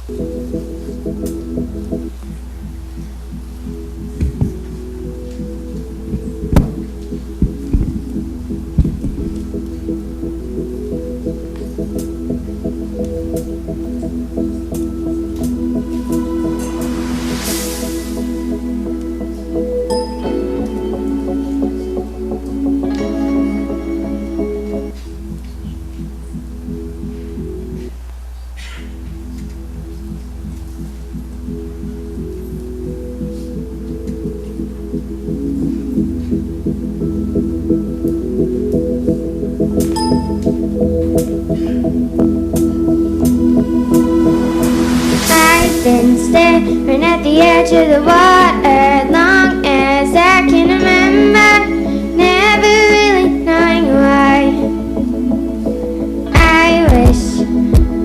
I've been staring at the edge of the water long as I can remember, never really knowing why. I wish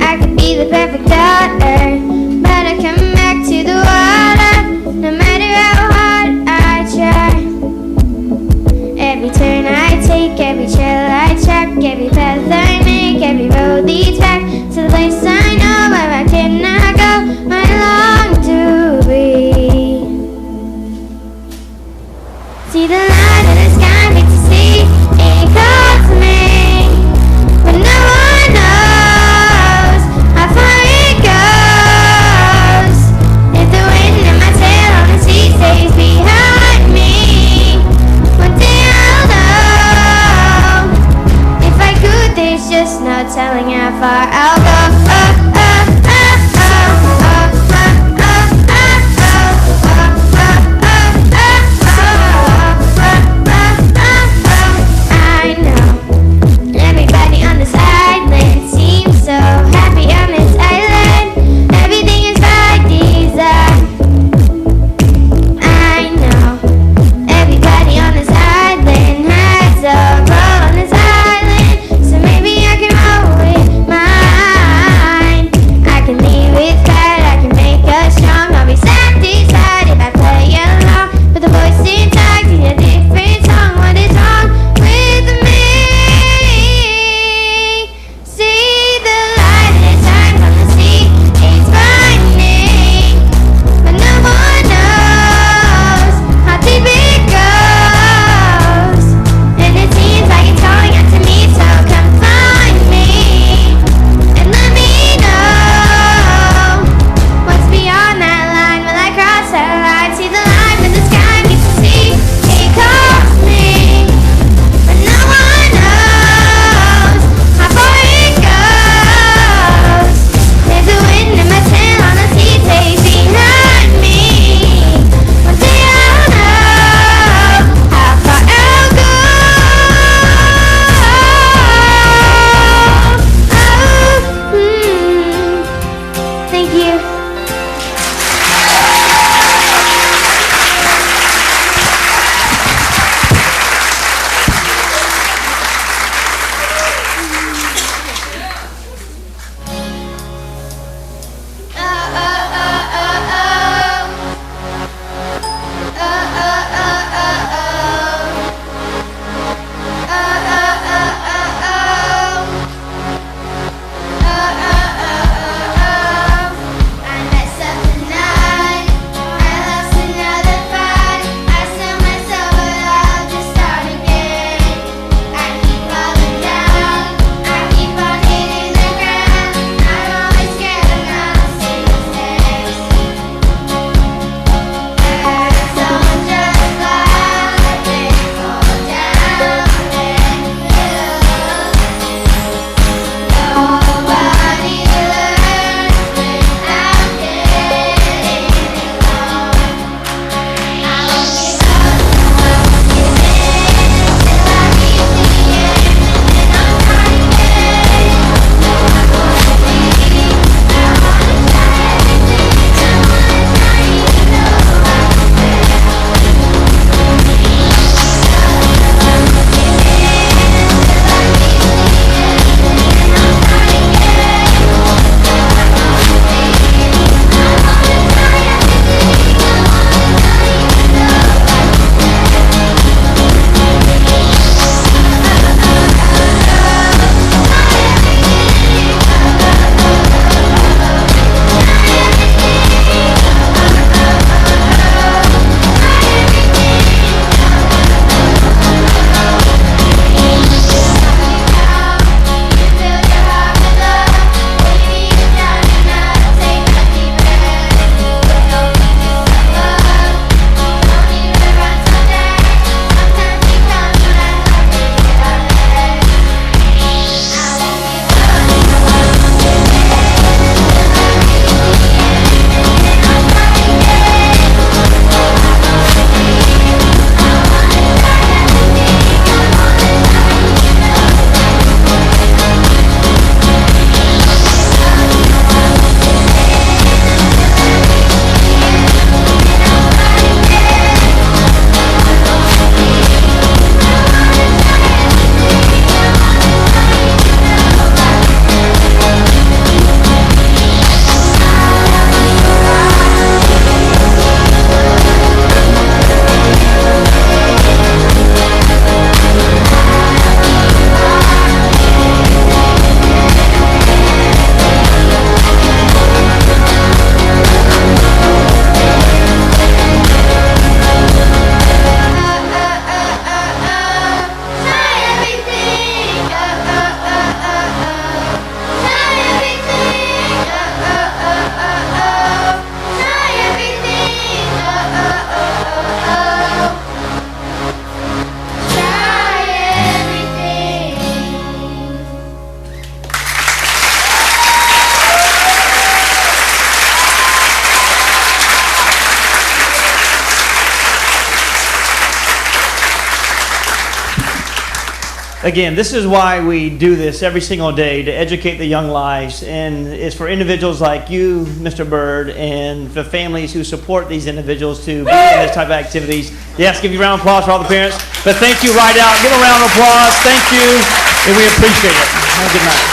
I could be the perfect daughter, but I come back to the water no matter how hard I try. Every turn I take, every trail I track, every path I make, every road leads back to the place I know where I cannot go. I long to be. See the light in the sky, make to see it calls me, but no one knows how far it goes. If the wind in my tail on the sea stays behind me, one day I'll know. If I could, there's just no telling how far I'll go. I Again, this is why we do this every single day, to educate the young lives, and it's for individuals like you, Mr. Bird, and the families who support these individuals to be in this type of activities. Yes, give you a round of applause for all the parents. But thank you, Right Out. Give a round of applause. Thank you, and we appreciate it. Have a good night.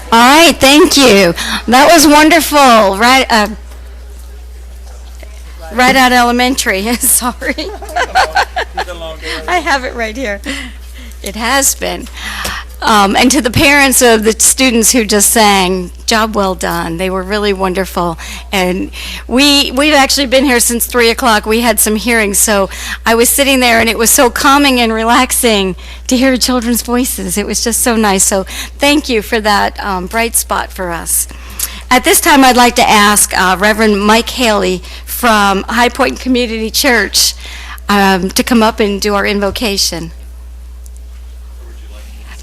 All right, thank you. That was wonderful. Right Out Elementary. Sorry. I have it right here. It has been. And to the parents of the students who just sang, job well done. They were really wonderful. And we've actually been here since 3 o'clock. We had some hearings, so I was sitting there, and it was so calming and relaxing to hear children's voices. It was just so nice. So thank you for that bright spot for us. At this time, I'd like to ask Reverend Mike Haley from High Point Community Church to come up and do our invocation.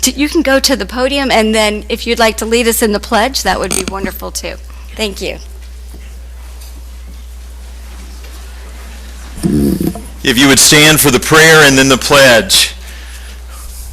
You can go to the podium, and then if you'd like to lead us in the pledge, that would be wonderful too. Thank you. If you would stand for the prayer and then the pledge.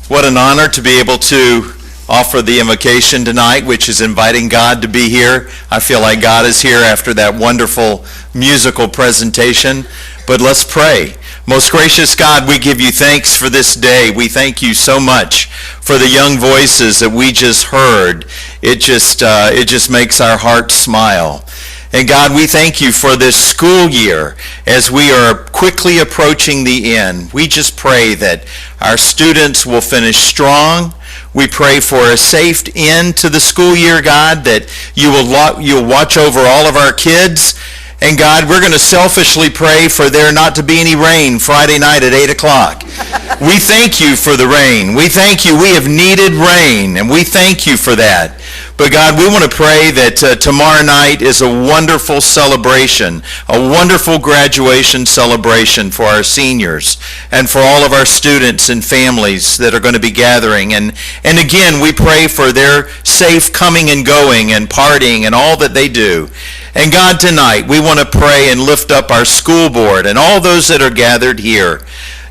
What an honor to be able to offer the invocation tonight, which is inviting God to be here. I feel like God is here after that wonderful musical presentation. But let's pray. Most gracious God, we give you thanks for this day. We thank you so much for the young voices that we just heard. It just makes our hearts smile. And God, we thank you for this school year as we are quickly approaching the end. We just pray that our students will finish strong. We pray for a safe end to the school year, God, that you'll watch over all of our kids. And God, we're going to selfishly pray for there not to be any rain Friday night at 8 o'clock. We thank you for the rain. We thank you. We have needed rain, and we thank you for that. But God, we want to pray that tomorrow night is a wonderful celebration, a wonderful graduation celebration for our seniors and for all of our students and families that are going to be gathering. And again, we pray for their safe coming and going and partying and all that they do. And God, tonight, we want to pray and lift up our school board and all those that are gathered here.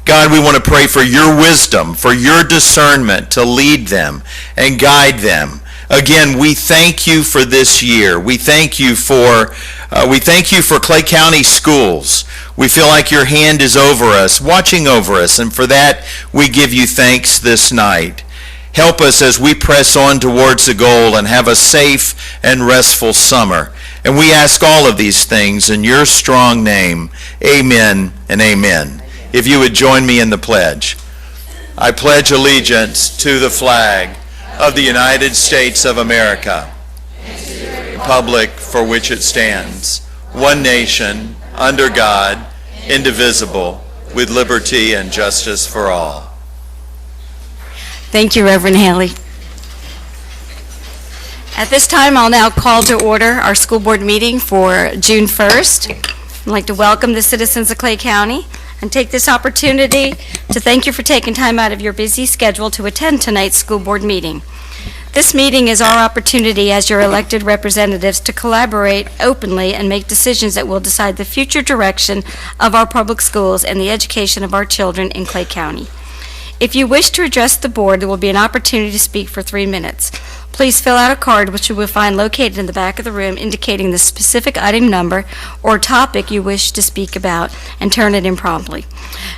God, we want to pray for your wisdom, for your discernment to lead them and guide them. Again, we thank you for this year. We thank you for Clay County schools. We feel like your hand is over us, watching over us, and for that we give you thanks this night. Help us as we press on towards the goal and have a safe and restful summer. And we ask all of these things in your strong name. Amen and amen. If you would join me in the pledge. I pledge allegiance to the flag of the United States of America, the republic for which it stands, one nation, under God, indivisible, with liberty and justice for all. Thank you, Reverend Haley. At this time, I'll now call to order our school board meeting for June 1st. I'd like to welcome the citizens of Clay County and take this opportunity to thank you for taking time out of your busy schedule to attend tonight's school board meeting. This meeting is our opportunity as your elected representatives to collaborate openly and make decisions that will decide the future direction of our public schools and the education of our children in Clay County. If you wish to address the board, there will be an opportunity to speak for 3 minutes. Please fill out a card which you will find located in the back of the room indicating the specific item number or topic you wish to speak about and turn it in promptly.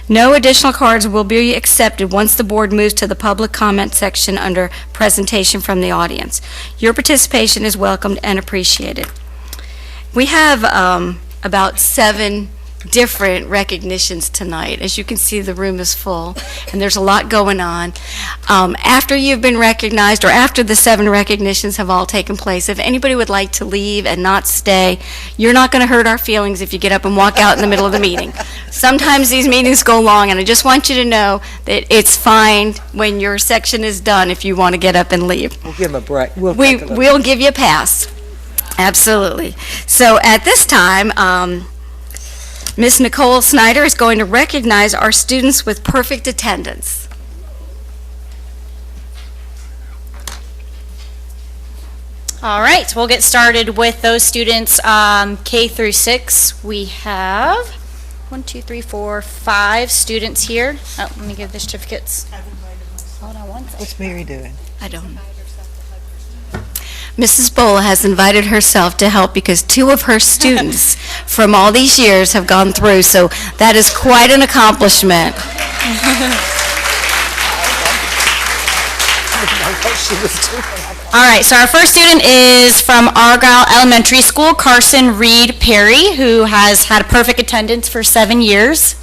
No additional cards will be accepted once the board moves to the public comment section under presentation from the audience. Your participation is welcomed and appreciated. We have about 7 different recognitions tonight. As you can see, the room is full, and there's a lot going on. After you've been recognized, or after the 7 recognitions have all taken place, if anybody would like to leave and not stay, you're not going to hurt our feelings if you get up and walk out in the middle of the meeting. Sometimes these meetings go long, and I just want you to know that it's fine when your section is done if you want to get up and leave. We'll give them a break. We'll give you a pass. Absolutely. So at this time, Ms. Nicole Snyder is going to recognize our students with perfect attendance. All right, we'll get started with those students K through 6. We have 5 students here. Oh, let me give the certificates. Hold on one second. What's Mary doing? I don't know. Mrs. Bowl has invited herself to help because 2 of her students from all these years have gone through, so that is quite an accomplishment. All right, so our first student is from Argyle Elementary School, Carson Reed Perry, who has had a perfect attendance for 7 years.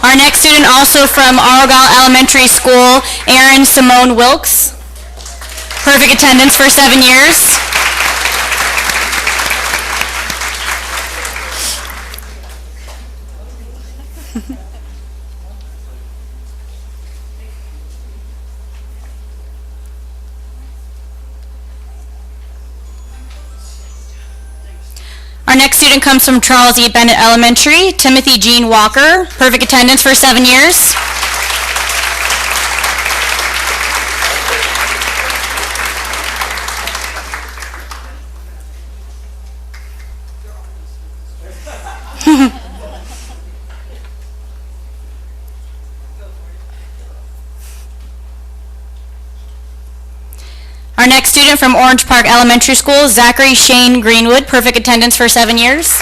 Our next student, also from Argyle Elementary School, Erin Simone Wilkes. Perfect attendance for 7 years. Our next student comes from Charles E. Bennett Elementary, Timothy Jean Walker, perfect attendance for 7 years. Our next student from Orange Park Elementary School, Zachary Shane Greenwood, perfect attendance for 7 years.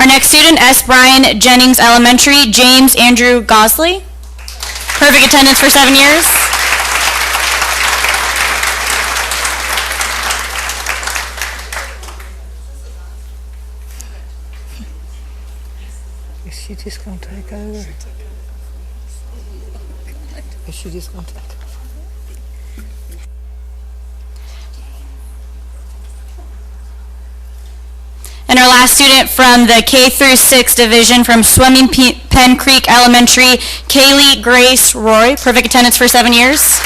Our next student, S. Bryan Jennings Elementary, James Andrew Gosley. Perfect attendance for 7 years. Is she just gonna take over? Is she just gonna take over? And our last student from the K through 6 division from Swimming Pen Creek Elementary, Kaylee Grace Roy. Perfect attendance for 7 years.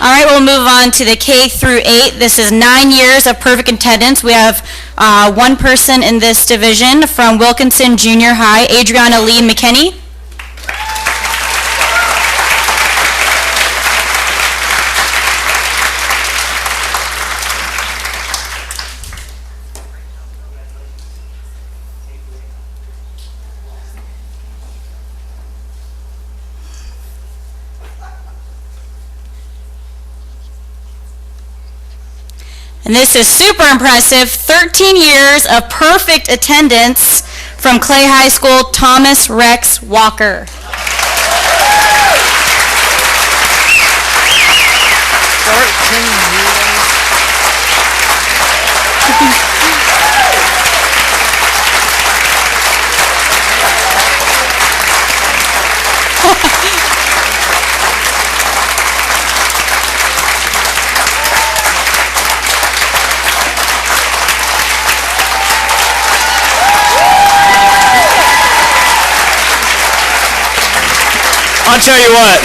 All right, we'll move on to the K through 8. This is 9 years of perfect attendance. We have one person in this division from Wilkinson Junior High, Adriana Lee McKinney. And this is super impressive, 13 years of perfect attendance from Clay High School, Thomas Rex Walker. I'll tell you what.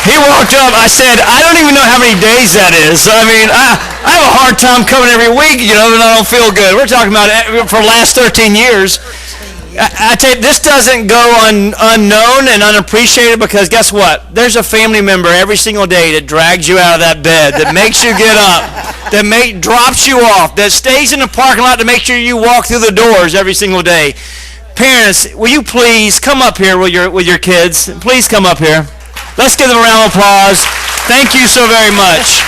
He walked up. I said, I don't even know how many days that is. I mean, I have a hard time coming every week, you know, and I don't feel good. We're talking about it for the last 13 years. I tell you, this doesn't go unknown and unappreciated because guess what? There's a family member every single day that drags you out of that bed, that makes you get up, that drops you off, that stays in the parking lot to make sure you walk through the doors every single day. Parents, will you please come up here with your kids? Please come up here. Let's give them a round of applause. Thank you so very much.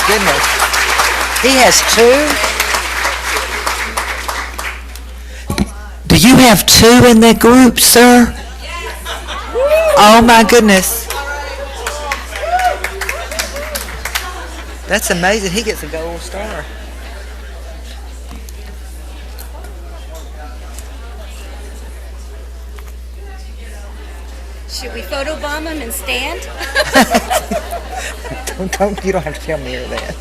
Goodness. He has 2? Do you have 2 in that group, sir? Oh my goodness. That's amazing. He gets a gold star. Should we photobomb him and stand? You don't have to tell me that.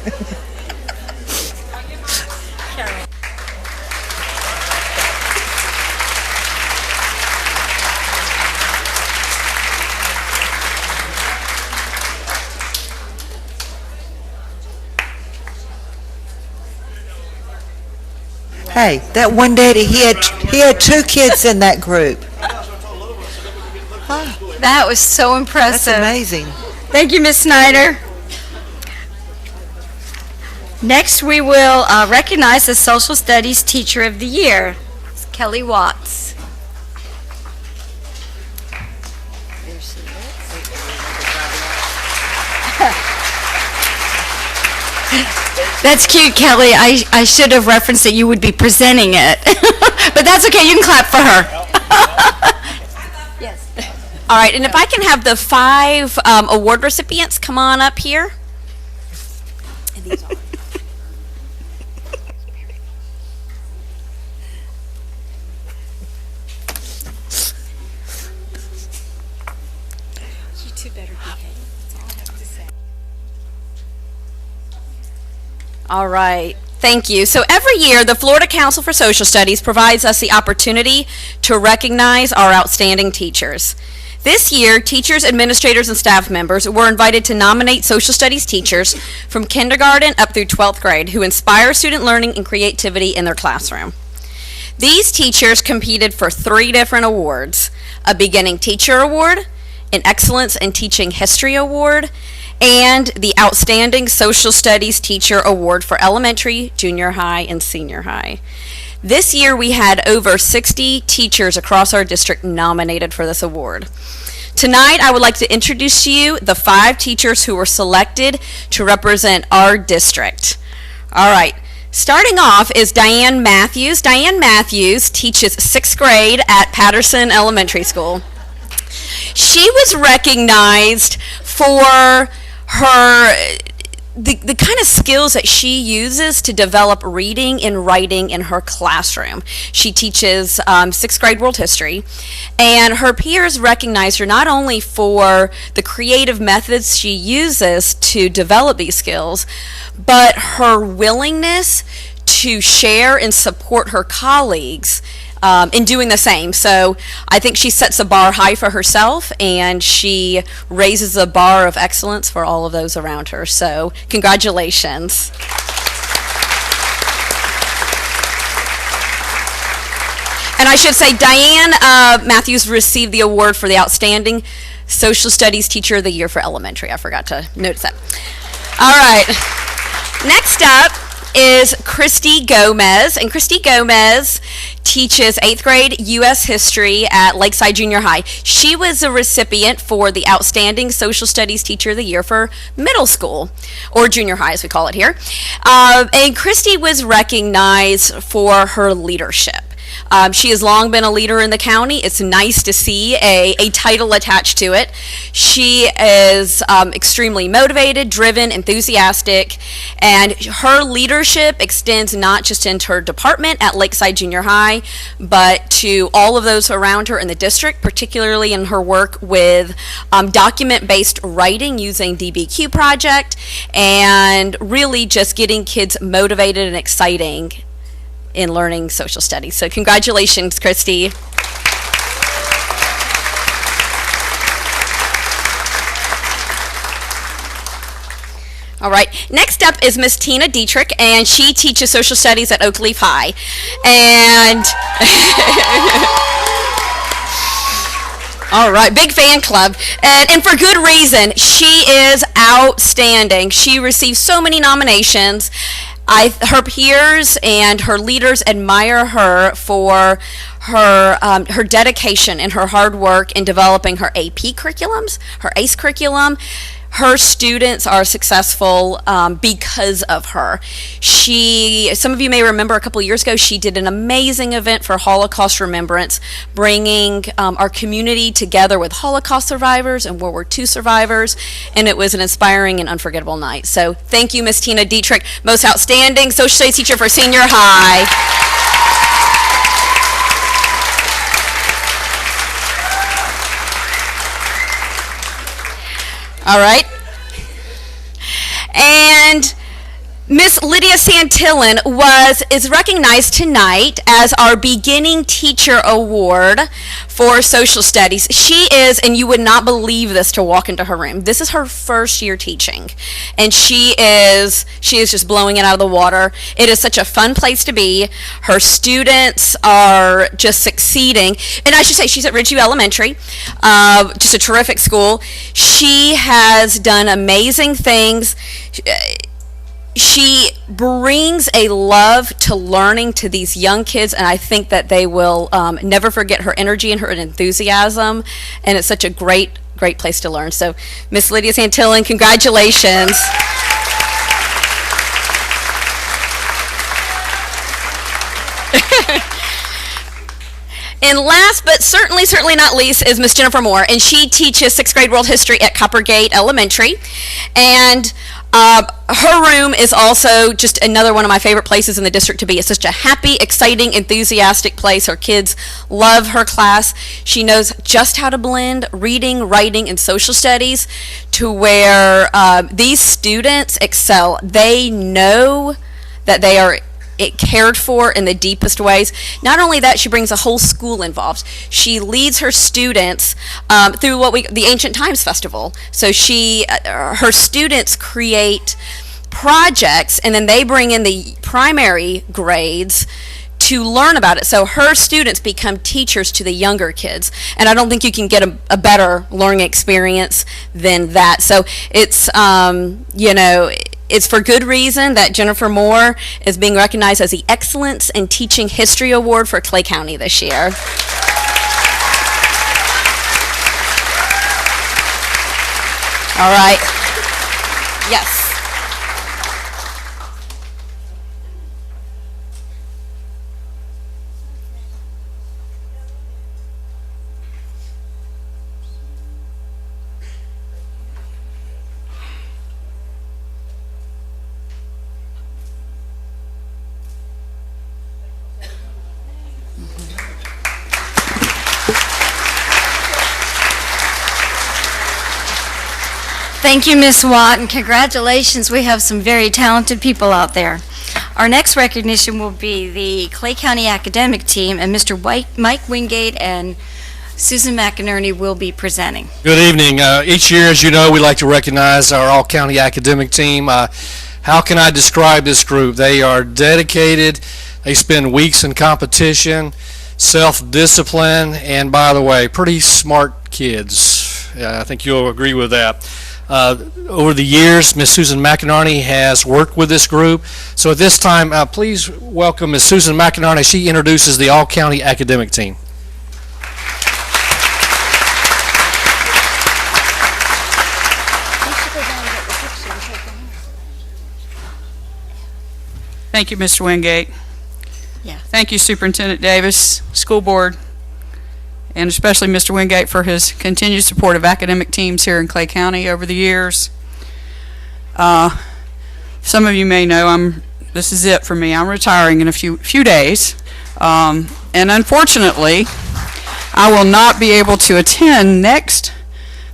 Hey, that one daddy, he had 2 kids in that group. That was so impressive. That's amazing. Thank you, Ms. Snyder. Next, we will recognize the Social Studies Teacher of the Year. It's Kelly Watts. That's cute, Kelly. I should have referenced that you would be presenting it. But that's okay. You can clap for her. Yes. All right, and if I can have the 5 award recipients come on up here. And these are. You two better behave. That's all I have to say. All right. Thank you. So every year, the Florida Council for Social Studies provides us the opportunity to recognize our outstanding teachers. This year, teachers, administrators, and staff members were invited to nominate social studies teachers from kindergarten up through 12th grade who inspire student learning and creativity in their classroom. These teachers competed for 3 different awards: a Beginning Teacher Award, an Excellence in Teaching History Award, and the Outstanding Social Studies Teacher Award for elementary, junior high, and senior high. This year we had over 60 teachers across our district nominated for this award. Tonight I would like to introduce to you the 5 teachers who were selected to represent our district. All right, starting off is Diane Matthews. Diane Matthews teaches 6th grade at Patterson Elementary School. She was recognized for the kind of skills that she uses to develop reading and writing in her classroom. She teaches 6th grade world history, and her peers recognize her not only for the creative methods she uses to develop these skills, but her willingness to share and support her colleagues in doing the same. So I think she sets a bar high for herself, and she raises the bar of excellence for all of those around her. So congratulations. And I should say Diane Matthews received the award for the Outstanding Social Studies Teacher of the Year for elementary. I forgot to notice that. All right. Next up is Christy Gomez, and Christy Gomez teaches 8th grade U.S. History at Lakeside Junior High. She was a recipient for the Outstanding Social Studies Teacher of the Year for middle school, or junior high as we call it here. And Christy was recognized for her leadership. She has long been a leader in the county. It's nice to see a title attached to it. She is extremely motivated, driven, enthusiastic, and her leadership extends not just into her department at Lakeside Junior High, but to all of those around her in the district, particularly in her work with document-based writing using DBQ Project, and really just getting kids motivated and exciting in learning social studies. So congratulations, Christy. All right, next up is Miss Tina Dietrich, and she teaches social studies at Oak Leaf High. And all right, big fan club, and for good reason. She is outstanding. She received so many nominations. Her peers and her leaders admire her for her dedication and her hard work in developing her AP curriculums, her ACE curriculum. Her students are successful because of her. Some of you may remember a couple years ago, she did an amazing event for Holocaust Remembrance, bringing our community together with Holocaust survivors and World War II survivors, and it was an inspiring and unforgettable night. So thank you, Miss Tina Dietrich, most outstanding social studies teacher for senior high. All right. And Miss Lydia Santillan is recognized tonight as our Beginning Teacher Award for Social Studies. She is, and you would not believe this to walk into her room, this is her first year teaching, and she is just blowing it out of the water. It is such a fun place to be. Her students are just succeeding, and I should say she's at Ridgeview Elementary, just a terrific school. She has done amazing things. She brings a love to learning to these young kids, and I think that they will never forget her energy and her enthusiasm, and it's such a great place to learn. So, Miss Lydia Santillan, congratulations. And last but certainly not least is Miss Jennifer Moore, and she teaches 6th grade world history at Coppergate Elementary. And her room is also just another one of my favorite places in the district to be. It's such a happy, exciting, enthusiastic place. Her kids love her class. She knows just how to blend reading, writing, and social studies to where these students excel. They know that they are cared for in the deepest ways. Not only that, she brings a whole school involved. She leads her students through the Ancient Times Festival. So her students create projects, and then they bring in the primary grades to learn about it. So her students become teachers to the younger kids. And I don't think you can get a better learning experience than that. So it's, it's for good reason that Jennifer Moore is being recognized as the Excellence in Teaching History Award for Clay County this year. All right. Yes. Thank you, Ms. Watt, and congratulations. We have some very talented people out there. Our next recognition will be the Clay County Academic Team, and Mr. Mike Wingate and Susan McInerney will be presenting. Good evening. Each year, as you know, we like to recognize our all-county academic team. How can I describe this group? They are dedicated. They spend weeks in competition, self-discipline, and by the way, pretty smart kids. I think you'll agree with that. Over the years, Ms. Susan McInerney has worked with this group. So at this time, please welcome Ms. Susan McInerney. She introduces the all-county academic team. Thank you, Mr. Wingate. Yeah. Thank you, Superintendent Davis, School Board, and especially Mr. Wingate for his continued support of academic teams here in Clay County over the years. Some of you may know this is it for me. I'm retiring in a few days, and unfortunately, I will not be able to attend next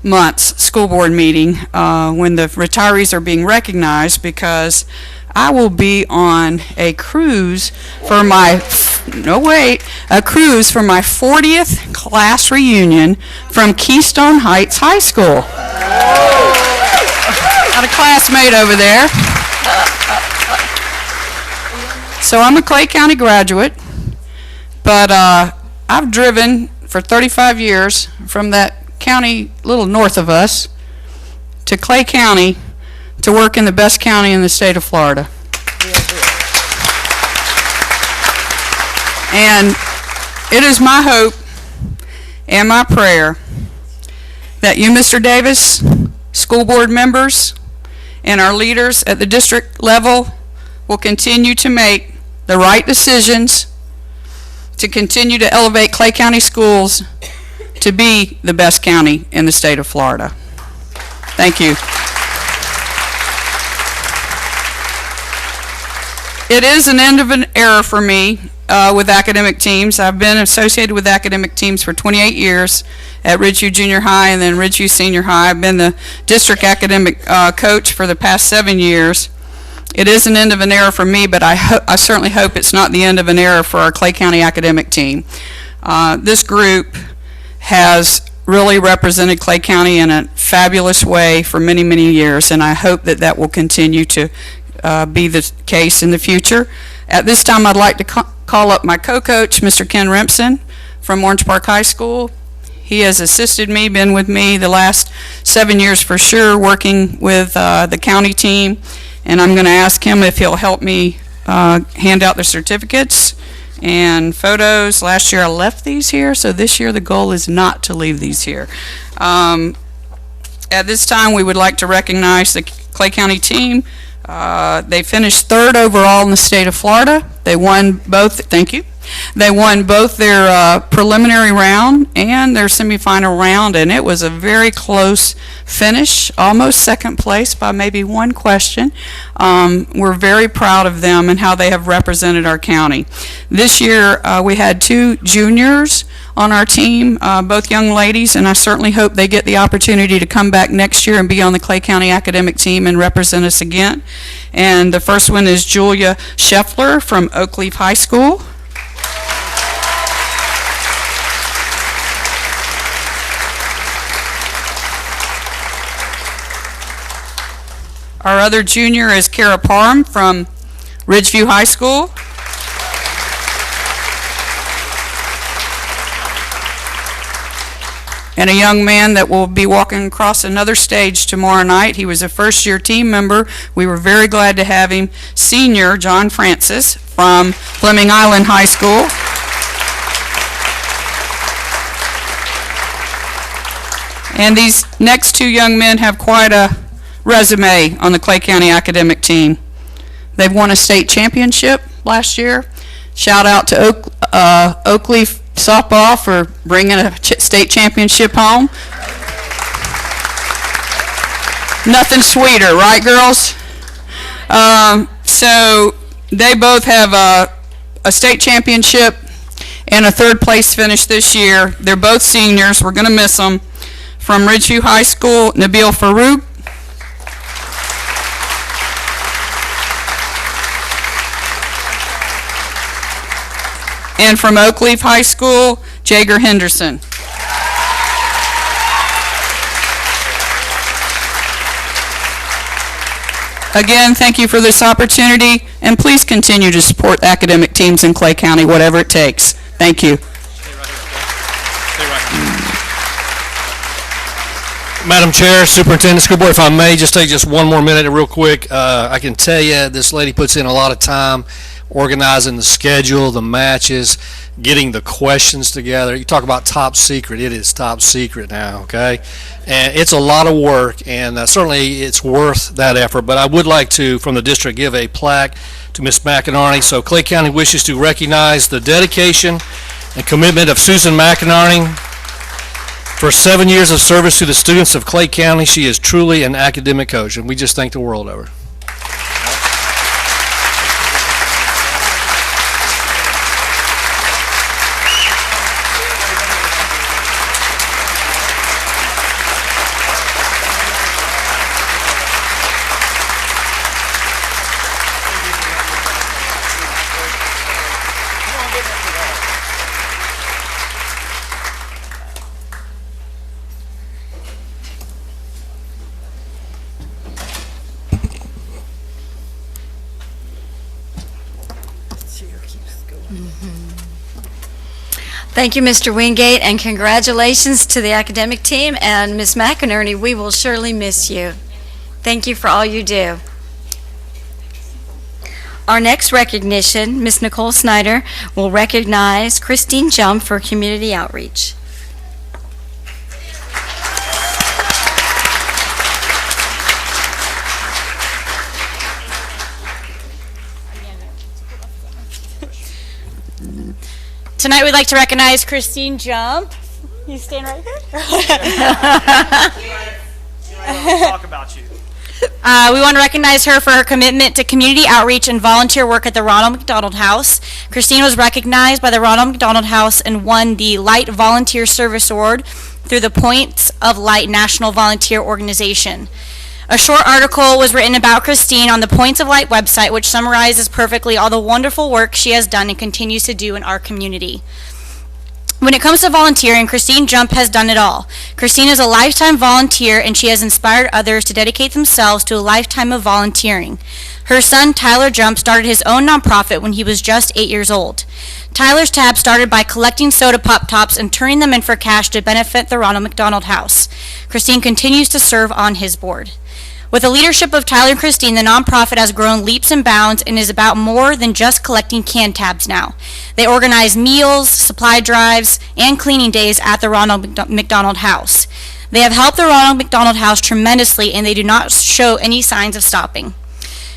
month's school board meeting when the retirees are being recognized, because I will be on a cruise for my 40th class reunion from Keystone Heights High School. Got a classmate over there. So I'm a Clay County graduate, but I've driven for 35 years from that county a little north of us to Clay County to work in the best county in the state of Florida. And it is my hope and my prayer that you, Mr. Davis, school board members, and our leaders at the district level will continue to make the right decisions to continue to elevate Clay County schools to be the best county in the state of Florida. Thank you. It is an end of an era for me with academic teams. I've been associated with academic teams for 28 years at Ridgeview Junior High and then Ridgeview Senior High. I've been the district academic coach for the past 7 years. It is an end of an era for me, but I certainly hope it's not the end of an era for our Clay County academic team. This group has really represented Clay County in a fabulous way for many, many years, and I hope that that will continue to be the case in the future. At this time, I'd like to call up my co-coach, Mr. Ken Rempson from Orange Park High School. He has assisted me, been with me the last 7 years for sure, working with the county team, and I'm going to ask him if he'll help me hand out the certificates and photos. Last year I left these here, so this year the goal is not to leave these here. At this time, we would like to recognize the Clay County team. They finished 3rd overall in the state of Florida. They won both, thank you. They won both their preliminary round and their semifinal round, and it was a very close finish, almost second place by maybe one question. We're very proud of them and how they have represented our county. This year, we had 2 juniors on our team, both young ladies, and I certainly hope they get the opportunity to come back next year and be on the Clay County academic team and represent us again. And the first one is Julia Scheffler from Oak Leaf High School. Our other junior is Kara Parham from Ridgeview High School. and a young man that will be walking across another stage tomorrow night. He was a first-year team member. We were very glad to have him. Senior John Francis from Fleming Island High School. And these next two young men have quite a resume on the Clay County academic team. They've won a state championship last year. Shout out to Oakleaf softball for bringing a state championship home. Nothing sweeter, right, girls? So they both have a state championship and a third place finish this year. They're both seniors. We're going to miss them. From Ridgeview High School, Nabil Farouk. And from Oakleaf High School, Jager Henderson. Again, thank you for this opportunity, and please continue to support academic teams in Clay County, whatever it takes. Thank you. Madam Chair, Superintendent, School Board, if I may just take just one more minute real quick. I can tell you this lady puts in a lot of time organizing the schedule, the matches, getting the questions together. You talk about top secret. It is top secret now, okay? And it's a lot of work, and certainly it's worth that effort. But I would like to, from the district, give a plaque to Ms. McInerney. So Clay County wishes to recognize the dedication and commitment of Susan McInerney. For 7 years of service to the students of Clay County, she is truly an academic coach, and we just thank the world of her. Thank you, Mr. Wingate, and congratulations to the academic team. And Ms. McInerney, we will surely miss you. Thank you for all you do. Our next recognition, Ms. Nicole Snyder, will recognize Christine Jump for community outreach. Tonight we'd like to recognize Christine Jump. You stand right here. Talk about you. We want to recognize her for her commitment to community outreach and volunteer work at the Ronald McDonald House. Christine was recognized by the Ronald McDonald House and won the Light Volunteer Service Award through the Points of Light National Volunteer Organization. A short article was written about Christine on the Points of Light website, which summarizes perfectly all the wonderful work she has done and continues to do in our community. When it comes to volunteering, Christine Jump has done it all. Christine is a lifetime volunteer, and she has inspired others to dedicate themselves to a lifetime of volunteering. Her son, Tyler Jump, started his own nonprofit when he was just 8 years old. Tyler's Tab started by collecting soda pop tops and turning them in for cash to benefit the Ronald McDonald House. Christine continues to serve on his board. With the leadership of Tyler and Christine, the nonprofit has grown leaps and bounds and is about more than just collecting can tabs now. They organize meals, supply drives, and cleaning days at the Ronald McDonald House. They have helped the Ronald McDonald House tremendously, and they do not show any signs of stopping.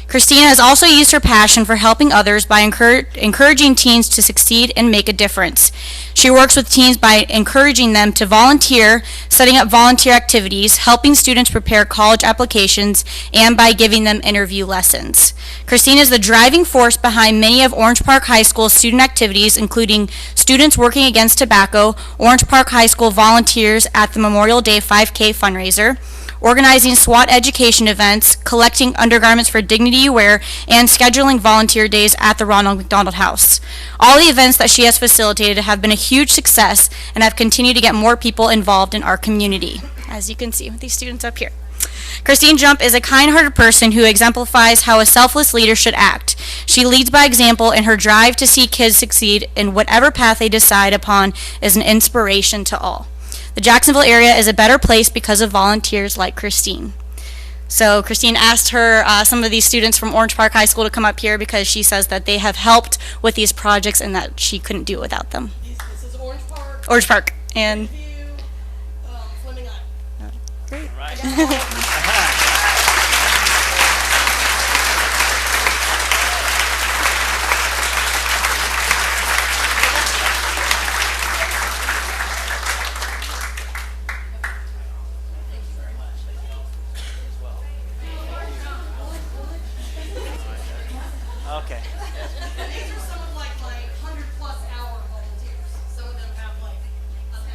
Christina has also used her passion for helping others by encouraging teens to succeed and make a difference. She works with teens by encouraging them to volunteer, setting up volunteer activities, helping students prepare college applications, and by giving them interview lessons. Christina is the driving force behind many of Orange Park High School's student activities, including Students Working Against Tobacco, Orange Park High School volunteers at the Memorial Day 5K fundraiser, organizing SWAT education events, collecting undergarments for Dignity You Wear, and scheduling volunteer days at the Ronald McDonald House. All the events that she has facilitated have been a huge success and have continued to get more people involved in our community, as you can see with these students up here. Christine Jump is a kind-hearted person who exemplifies how a selfless leader should act. She leads by example, and her drive to see kids succeed in whatever path they decide upon is an inspiration to all. The Jacksonville area is a better place because of volunteers like Christine. So Christine asked some of these students from Orange Park High School to come up here because she says that they have helped with these projects and that she couldn't do it without them. This is Orange Park. Orange Park. And Fleming Island. great. Okay. These are some of like my 100+ hour volunteers. Some of them have like 1,000.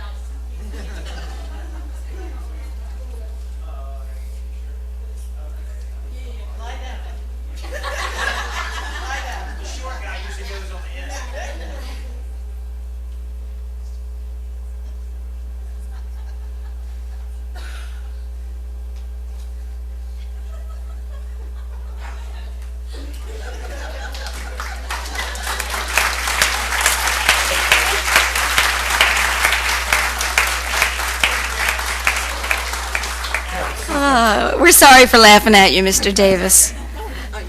Lie down. Lie down. The short guy usually goes on the end. We're sorry for laughing at you, Mr. Davis.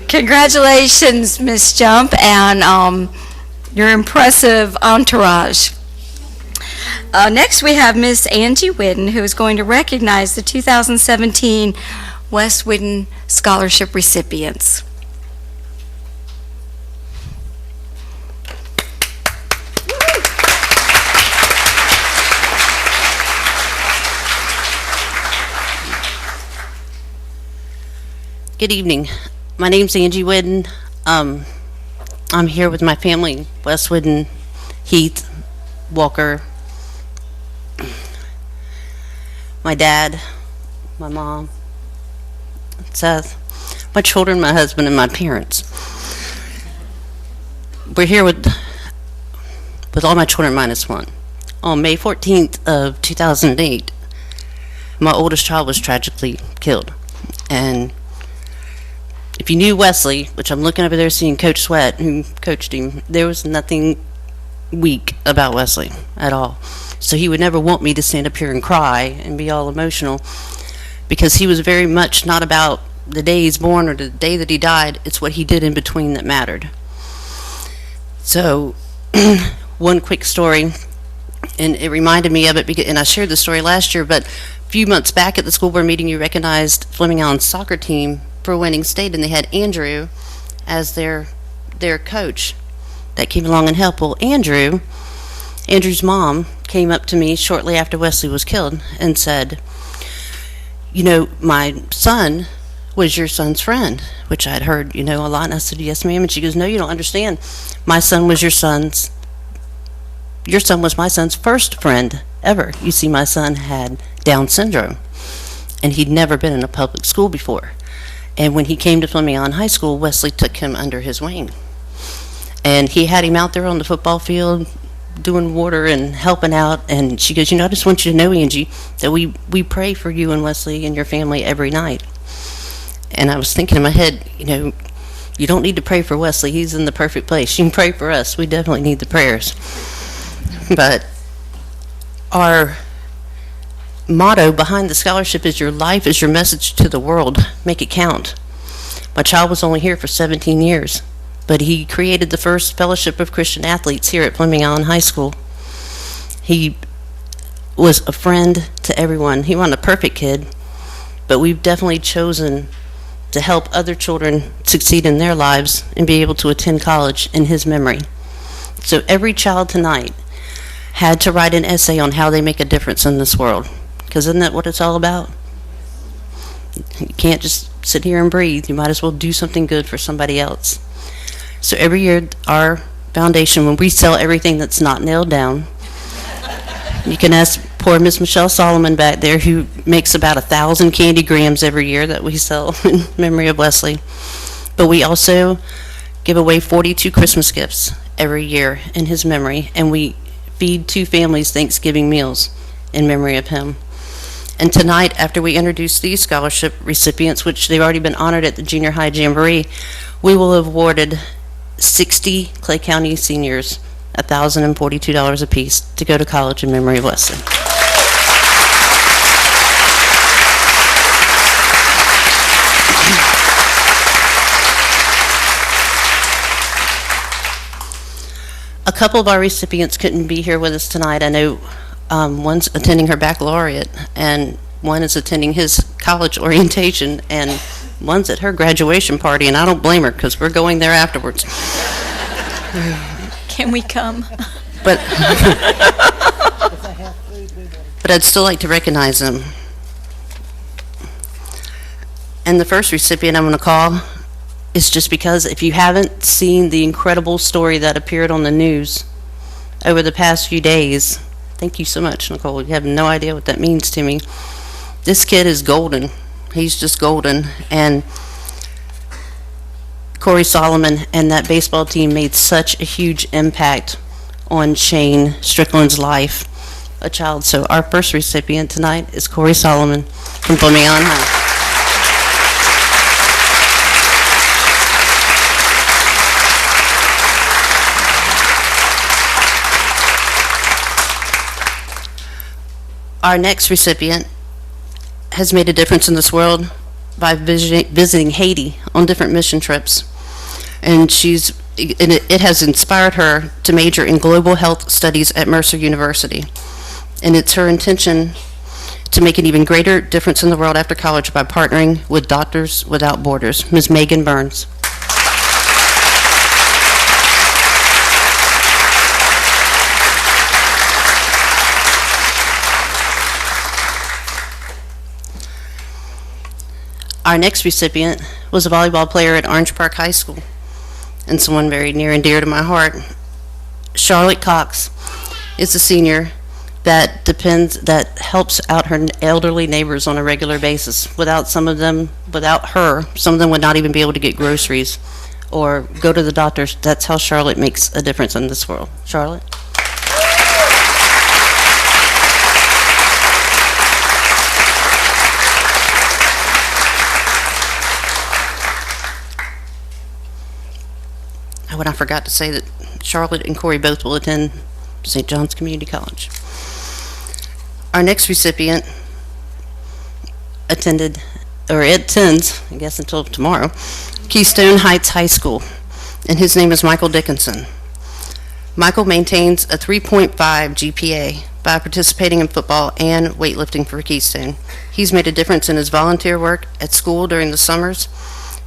Congratulations, Miss Jump, and your impressive entourage. Next, we have Miss Angie Whidden, who is going to recognize the 2017 West Whidden Scholarship recipients. Good evening. My name's Angie Whidden. I'm here with my family, Wes Whidden, Heath, Walker, my dad, my mom, Seth, my children, my husband, and my parents. We're here with all my children minus one. On May 14th of 2008, my oldest child was tragically killed. And if you knew Wesley, which I'm looking over there seeing Coach Sweat, who coached him, there was nothing weak about Wesley at all. So he would never want me to stand up here and cry and be all emotional, because he was very much not about the day he's born or the day that he died. It's what he did in between that mattered. So one quick story, and it reminded me of it, and I shared the story last year, but a few months back at the school board meeting, you recognized Fleming Island's soccer team for winning state, and they had Andrew as their coach that came along and helped. Well, Andrew's mom came up to me shortly after Wesley was killed and said, you know, my son was your son's friend, which I'd heard, a lot. And I said, yes, ma'am. And she goes, no, you don't understand. My son was your son was my son's first friend ever. You see, my son had Down syndrome, and he'd never been in a public school before. And when he came to Fleming Island High School, Wesley took him under his wing. And he had him out there on the football field doing water and helping out. And she goes, I just want you to know, Angie, that we pray for you and Wesley and your family every night. And I was thinking in my head, you don't need to pray for Wesley. He's in the perfect place. You can pray for us. We definitely need the prayers. But our motto behind the scholarship is, your life is your message to the world. Make it count. My child was only here for 17 years, but he created the first fellowship of Christian athletes here at Fleming Island High School. He was a friend to everyone. He wasn't a perfect kid, but we've definitely chosen to help other children succeed in their lives and be able to attend college in his memory. So every child tonight had to write an essay on how they make a difference in this world. Because isn't that what it's all about? You can't just sit here and breathe. You might as well do something good for somebody else. So every year, our foundation, when we sell everything that's not nailed down, you can ask poor Miss Michelle Solomon back there, who makes about 1,000 candy grams every year that we sell in memory of Wesley. But we also give away 42 Christmas gifts every year in his memory, and we feed 2 families Thanksgiving meals in memory of him. And tonight, after we introduce these scholarship recipients, which they've already been honored at the Junior High Jamboree, we will have awarded 60 Clay County seniors $1,042 apiece to go to college in memory of Wesley. A couple of our recipients couldn't be here with us tonight. I know one's attending her baccalaureate, and one is attending his college orientation, and one's at her graduation party, and I don't blame her because we're going there afterwards. Can we come? But I'd still like to recognize them. And the first recipient I'm going to call is just because if you haven't seen the incredible story that appeared on the news over the past few days, thank you so much, Nicole. You have no idea what that means to me. This kid is golden. He's just golden. And Corey Solomon and that baseball team made such a huge impact on Shane Strickland's life, a child. So our first recipient tonight is Corey Solomon from Fleming Allen High. Our next recipient has made a difference in this world by visiting Haiti on different mission trips. And it has inspired her to major in global health studies at Mercer University. And it's her intention to make an even greater difference in the world after college by partnering with Doctors Without Borders. Ms. Megan Burns. Our next recipient was a volleyball player at Orange Park High School, and someone very near and dear to my heart. Charlotte Cox is a senior that helps out her elderly neighbors on a regular basis. Without her, some of them would not even be able to get groceries or go to the doctors. That's how Charlotte makes a difference in this world. Charlotte? When I forgot to say that Charlotte and Corey both will attend St. John's Community College. Our next recipient attends, I guess until tomorrow, Keystone Heights High School, and his name is Michael Dickinson. Michael maintains a 3.5 GPA by participating in football and weightlifting for Keystone. He's made a difference in his volunteer work at school during the summers,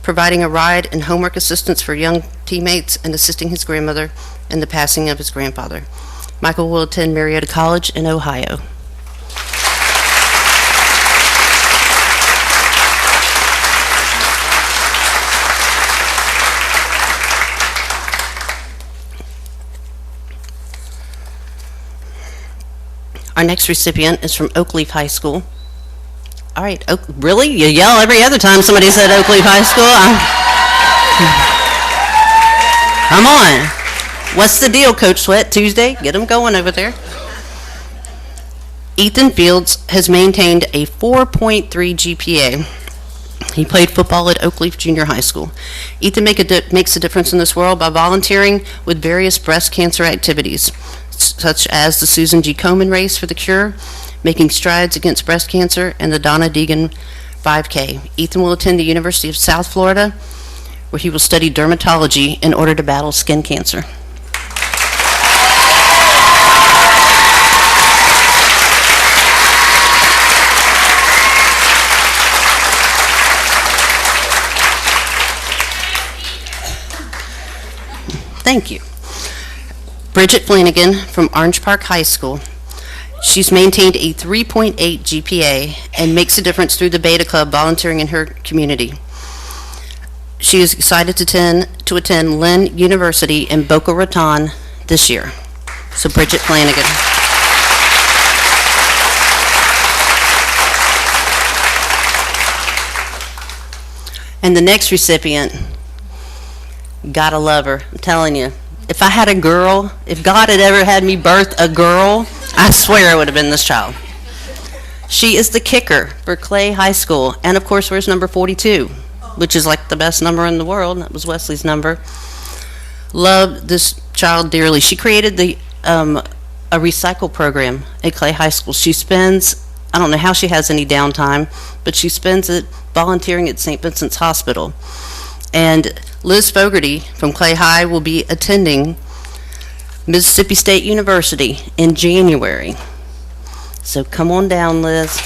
providing a ride and homework assistance for young teammates and assisting his grandmother in the passing of his grandfather. Michael will attend Marietta College in Ohio. Our next recipient is from Oakleaf High School. All right, really? You yell every other time somebody said Oakleaf High School? Come on. What's the deal, Coach Sweat? Tuesday? Get them going over there. Ethan Fields has maintained a 4.3 GPA. He played football at Oakleaf Junior High School. Ethan makes a difference in this world by volunteering with various breast cancer activities, such as the Susan G. Komen Race for the Cure, Making Strides Against Breast Cancer, and the Donna Deegan 5K. Ethan will attend the University of South Florida, where he will study dermatology in order to battle skin cancer. Thank you. Bridget Flanagan from Orange Park High School. She's maintained a 3.8 GPA and makes a difference through the Beta Club volunteering in her community. She is excited to attend Lynn University in Boca Raton this year. So Bridget Flanagan. And the next recipient, gotta love her, I'm telling you. If I had a girl, if God had ever had me birth a girl, I swear it would have been this child. She is the kicker for Clay High School, and of course wears number 42, which is like the best number in the world. That was Wesley's number. Loved this child dearly. She created a recycle program at Clay High School. She spends, I don't know how she has any downtime, but she spends it volunteering at St. Vincent's Hospital. And Liz Fogarty from Clay High will be attending Mississippi State University in January. So come on down, Liz.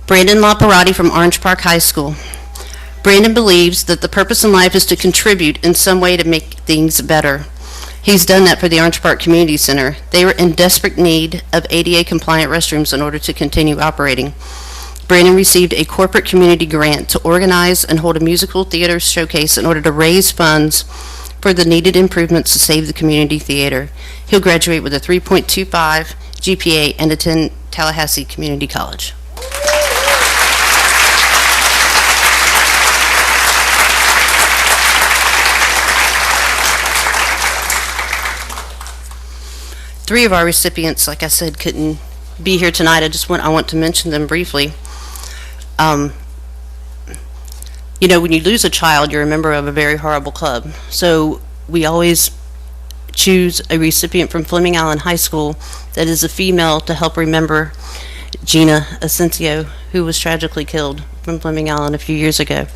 Brandon Laparati from Orange Park High School. Brandon believes that the purpose in life is to contribute in some way to make things better. He's done that for the Orange Park Community Center. They were in desperate need of ADA-compliant restrooms in order to continue operating. Brandon received a corporate community grant to organize and hold a musical theater showcase in order to raise funds for the needed improvements to save the community theater. He'll graduate with a 3.25 GPA and attend Tallahassee Community College. Three of our recipients, like I said, couldn't be here tonight. I want to mention them briefly. You know, when you lose a child, you're a member of a very horrible club. So we always choose a recipient from Fleming Allen High School that is a female to help remember Gina Asensio, who was tragically killed from Fleming Allen a few years ago.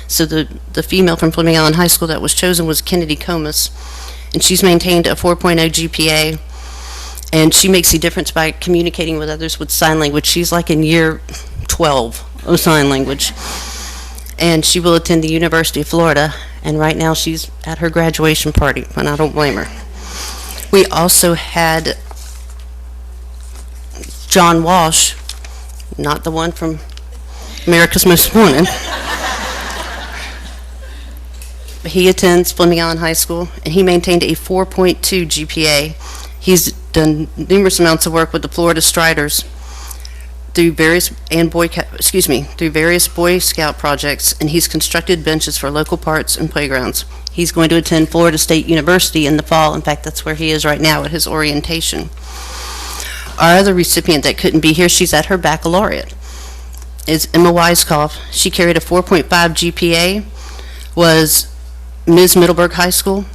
So the female from Fleming Allen High School that was chosen was Kennedy Comas, and she's maintained a 4.0 GPA. And she makes a difference by communicating with others with sign language. She's like in year 12 of sign language. And she will attend the University of Florida. And right now she's at her graduation party, and I don't blame her. We also had John Walsh, not the one from America's Most Wanted. He attends Fleming Allen High School, and he maintained a 4.2 GPA. He's done numerous amounts of work with the Florida Striders through various Boy Scout projects, and he's constructed benches for local parks and playgrounds. He's going to attend Florida State University in the fall. In fact, that's where he is right now at his orientation. Our other recipient that couldn't be here, she's at her baccalaureate, is Emma Weiskopf. She carried a 4.5 GPA, was Ms. Middleburg High School,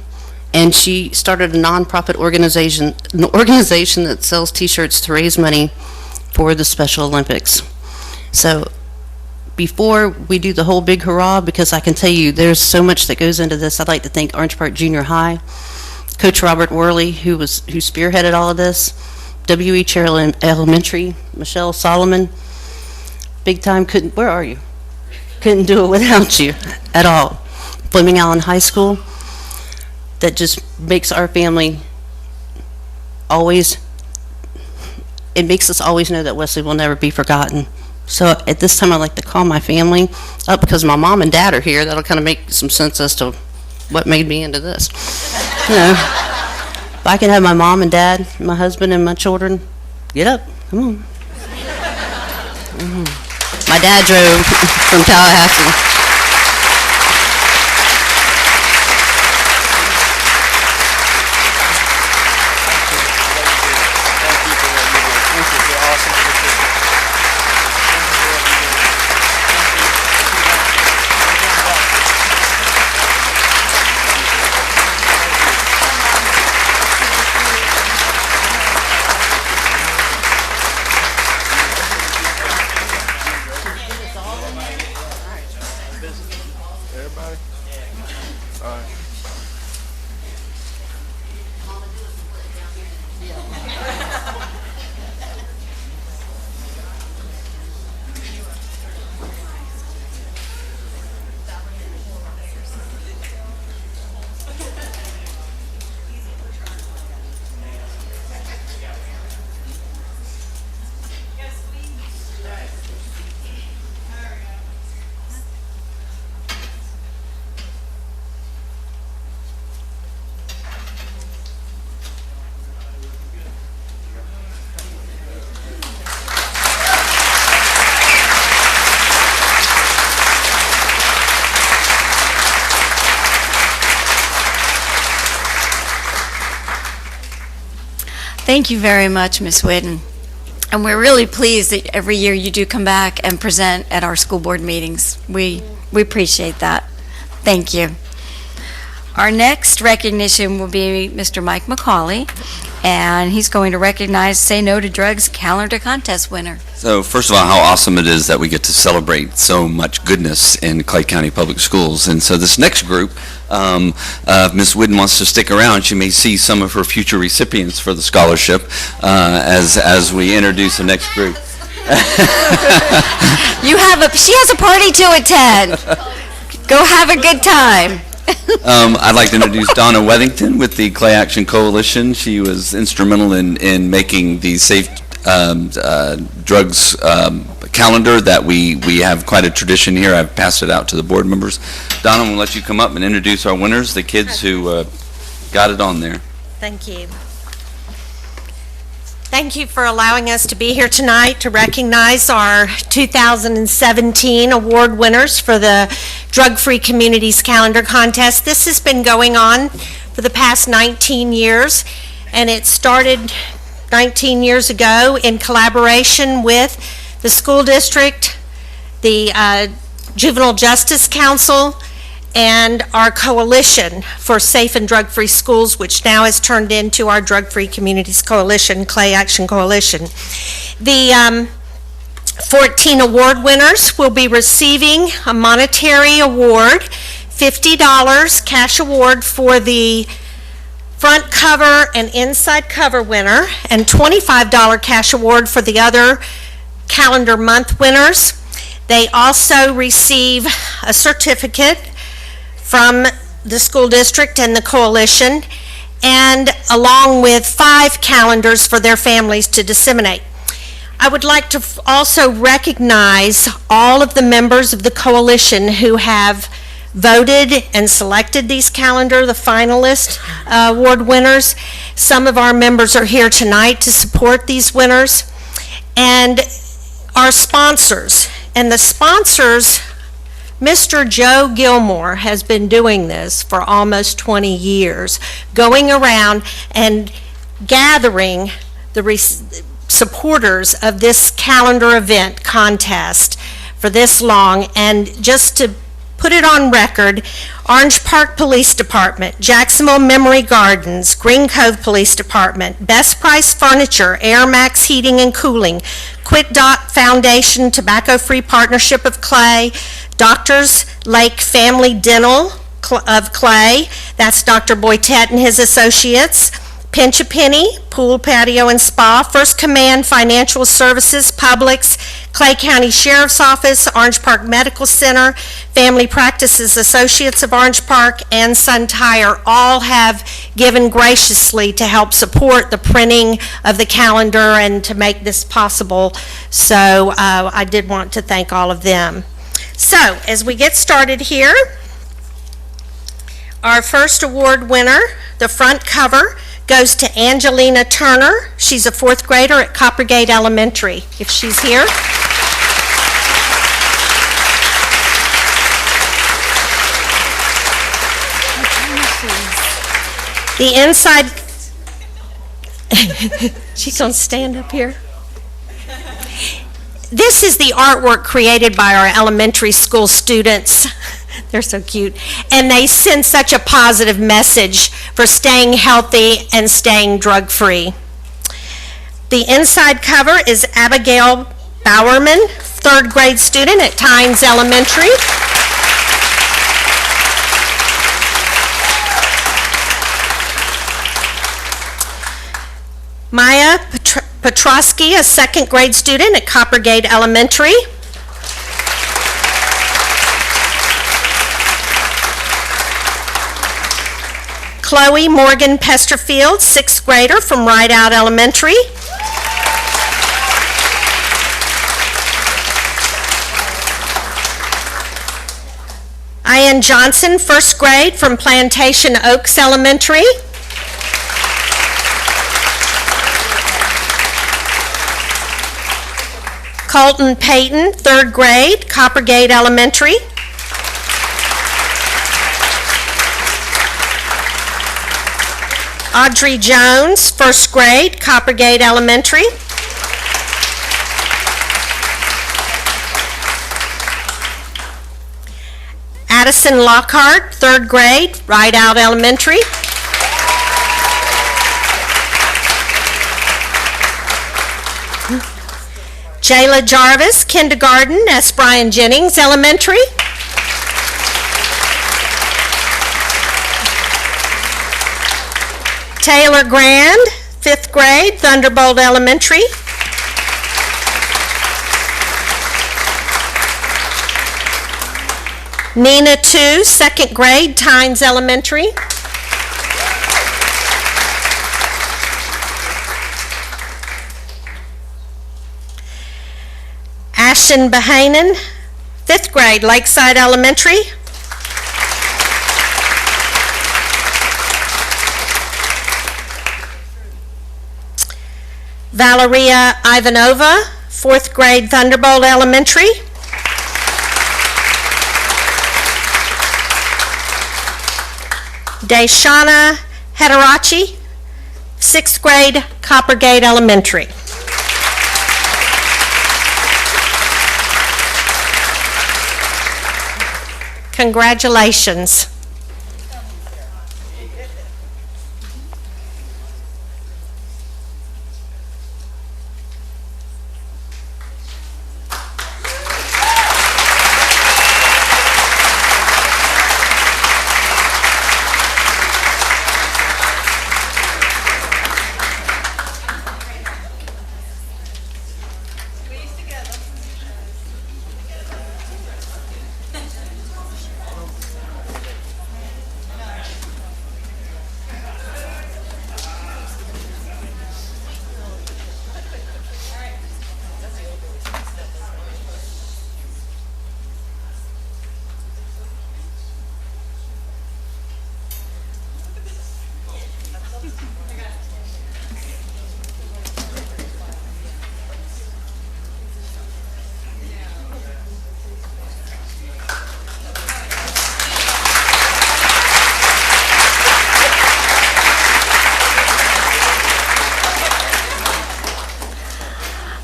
and she started a nonprofit organization, that sells T-shirts to raise money for the Special Olympics. So before we do the whole big hurrah, because I can tell you there's so much that goes into this, I'd like to thank Orange Park Junior High, Coach Robert Worley, who spearheaded all of this, W.E. Elementary, Michelle Solomon, big time where are you? Couldn't do it without you at all. Fleming Allen High School, that just makes our family it makes us always know that Wesley will never be forgotten. So at this time, I'd like to call my family up, because my mom and dad are here. That'll kind of make some sense as to what made me into this. You know, if I can have my mom and dad, my husband and my children, get up, come on. My dad drove from Tallahassee. Thank you very much, Ms. Whitten. And we're really pleased that every year you do come back and present at our school board meetings. We appreciate that. Thank you. Our next recognition will be Mr. Mike McCauley, and he's going to recognize Say No to Drugs Calendar Contest winner. So first of all, how awesome it is that we get to celebrate so much goodness in Clay County Public Schools. And so this next group, if Ms. Whidden wants to stick around, she may see some of her future recipients for the scholarship as we introduce the next group. She has a party to attend. Go have a good time. I'd like to introduce Donna Wethington with the Clay Action Coalition. She was instrumental in making the Safe Drugs calendar that we have quite a tradition here. I've passed it out to the board members. Donna, we'll let you come up and introduce our winners, the kids who got it on there. Thank you. Thank you for allowing us to be here tonight to recognize our 2017 award winners for the Drug-Free Communities Calendar Contest. This has been going on for the past 19 years, and it started 19 years ago in collaboration with the school district, the Juvenile Justice Council, and our coalition for safe and drug-free schools, which now has turned into our Drug-Free Communities Coalition, Clay Action Coalition. The 14 award winners will be receiving a monetary award, $50 cash award for the front cover and inside cover winner, and $25 cash award for the other calendar month winners. They also receive a certificate from the school district and the coalition, and along with 5 calendars for their families to disseminate. I would like to also recognize all of the members of the coalition who have voted and selected these calendar, the finalist award winners. Some of our members are here tonight to support these winners, and our sponsors. And the sponsors, Mr. Joe Gilmore has been doing this for almost 20 years, going around and gathering the supporters of this calendar event contest for this long. And just to put it on record, Orange Park Police Department, Jacksonville Memory Gardens, Green Cove Police Department, Best Price Furniture, Air Max Heating and Cooling, Quit Dot Foundation, Tobacco Free Partnership of Clay, Doctors Lake Family Dental of Clay, that's Dr. Boytett and his associates, Pinch a Penny, Pool, Patio, and Spa, First Command Financial Services, Publix, Clay County Sheriff's Office, Orange Park Medical Center, Family Practices Associates of Orange Park, and Sun Tire all have given graciously to help support the printing of the calendar and to make this possible. So I did want to thank all of them. So as we get started here, our first award winner, the front cover, goes to Angelina Turner. She's a 4th grader at Coppergate Elementary, if she's here. The inside, she's gonna stand up here. This is the artwork created by our elementary school students. They're so cute. And they send such a positive message for staying healthy and staying drug-free. The inside cover is Abigail Bowerman, 3rd grade student at Tynes Elementary. Maya Petrosky, a 2nd grade student at Coppergate Elementary. Chloe Morgan Pesterfield, 6th grader from Rideout Elementary. Ian Johnson, 1st grade from Plantation Oaks Elementary. Colton Payton, 3rd grade, Coppergate Elementary. Audrey Jones, 1st grade, Coppergate Elementary. Madison Lockhart, 3rd grade, Rideout Elementary. Jayla Jarvis, kindergarten, S. Bryan Jennings Elementary. Taylor Grand, 5th grade, Thunderbolt Elementary. Nina Tu, 2nd grade, Tynes Elementary. Ashton Bahanen, 5th grade, Lakeside Elementary. Valeria Ivanova, 4th grade, Thunderbolt Elementary. Deshana Hederachi, 6th grade, Coppergate Elementary. Congratulations.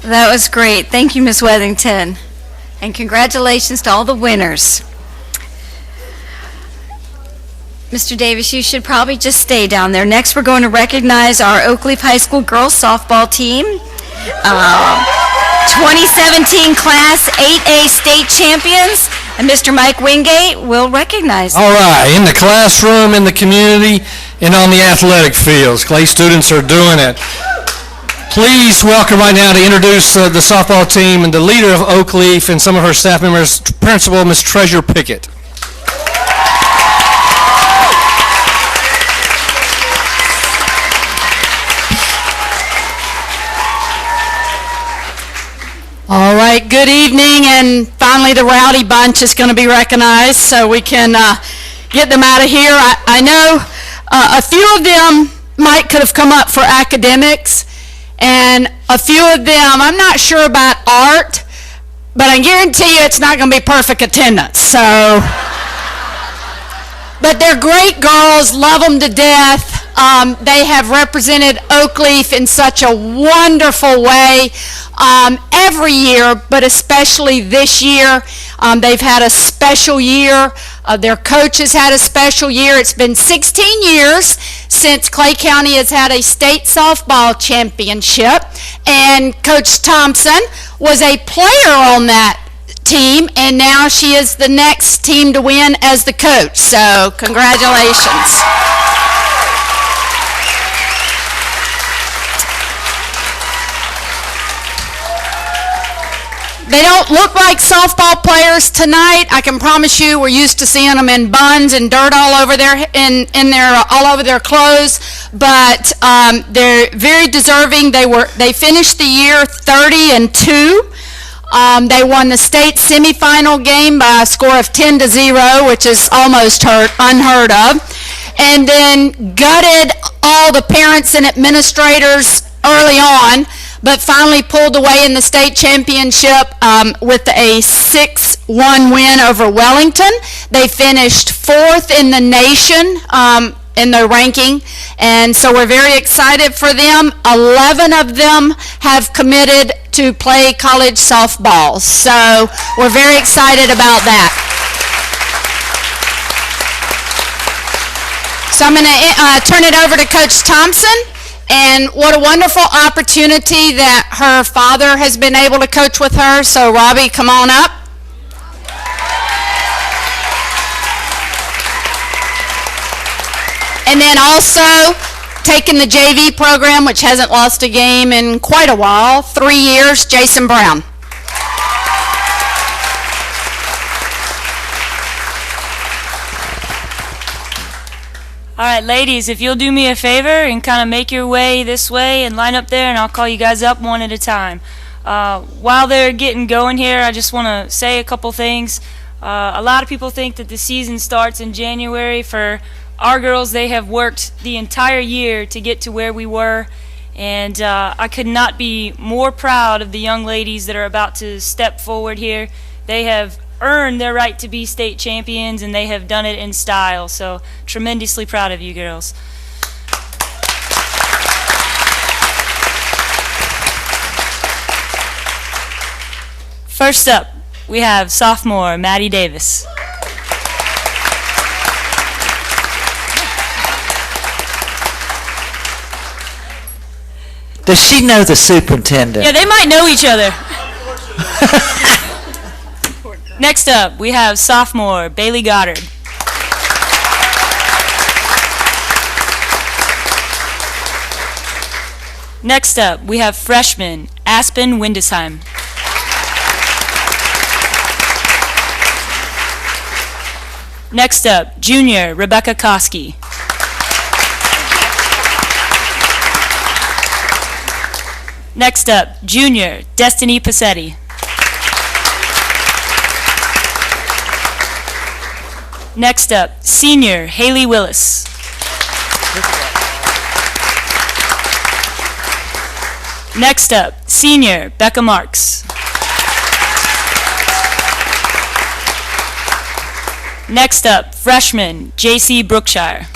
That was great. Thank you, Ms. Wethington. And congratulations to all the winners. Mr. Davis, you should probably just stay down there. Next, we're going to recognize our Oakleaf High School girls softball team. 2017 Class 8A state champions, and Mr. Mike Wingate will recognize them. All right, in the classroom, in the community, and on the athletic fields. Clay students are doing it. Please welcome right now to introduce the softball team and the leader of Oakleaf and some of her staff members, Principal Ms. Treasure Pickett. All right, good evening, and finally the Rowdy Bunch is going to be recognized so we can get them out of here. I know a few of them might could have come up for academics, and a few of them, I'm not sure about art, but I guarantee you it's not going to be perfect attendance. So, but they're great girls, love them to death. They have represented Oakleaf in such a wonderful way every year, but especially this year. They've had a special year. Their coach has had a special year. It's been 16 years since Clay County has had a state softball championship, and Coach Thompson was a player on that team, and now she is the next team to win as the coach. So congratulations. They don't look like softball players tonight. I can promise you we're used to seeing them in buns and dirt all over their all over their clothes, but they're very deserving. They finished the year 30-2. They won the state semifinal game by a score of 10-0, which is almost unheard of, and then gutted all the parents and administrators early on, but finally pulled away in the state championship with a 6-1 win over Wellington. They finished 4th in the nation in their ranking, and so we're very excited for them. 11 of them have committed to play college softball, so we're very excited about that. So I'm going to turn it over to Coach Thompson. And what a wonderful opportunity that her father has been able to coach with her. So Robbie, come on up. And then also taking the JV program, which hasn't lost a game in quite a while, 3 years, Jason Brown. All right, ladies, if you'll do me a favor and kind of make your way this way and line up there, and I'll call you guys up one at a time. While they're getting going here, I just want to say a couple things. A lot of people think that the season starts in January. For our girls, they have worked the entire year to get to where we were, and I could not be more proud of the young ladies that are about to step forward here. They have earned their right to be state champions, and they have done it in style. So tremendously proud of you girls. First up, we have sophomore Maddie Davis. Does she know the superintendent? Yeah, they might know each other. Next up, we have sophomore Bailey Goddard. Next up, we have freshman Aspen Windesheim. Next up, junior Rebecca Koski. Next up, junior Destiny Passetti. Next up, senior Haley Willis. Next up, senior Becca Marks. Next up, freshman JC Brookshire.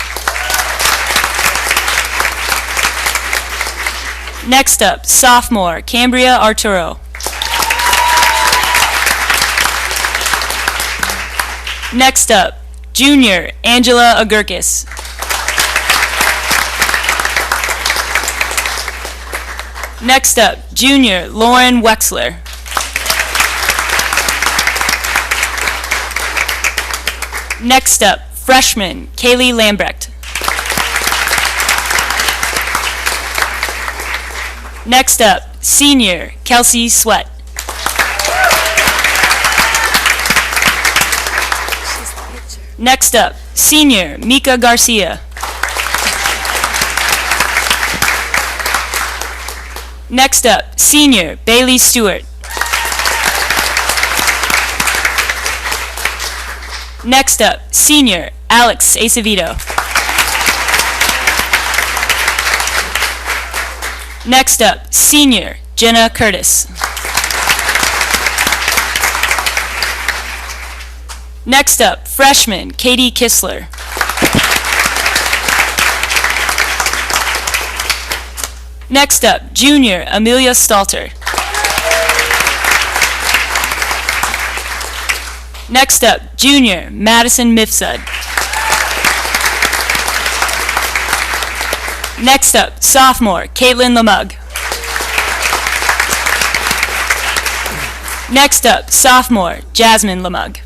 Next up, sophomore Cambria Arturo. Next up, junior Angela Agurkis. Next up, junior Lauren Wexler. Next up, freshman Kaylee Lambrecht. Next up, senior Kelsey Sweat. Next up, senior Mika Garcia. Next up, senior Bailey Stewart. Next up, senior Alex Acevedo. Next up, senior Jenna Curtis. Next up, freshman Katie Kistler. Next up, junior Amelia Stalter. Next up, junior Madison Mifsud. Next up, sophomore Caitlin Lamug. Next up, sophomore Jasmine Lamug.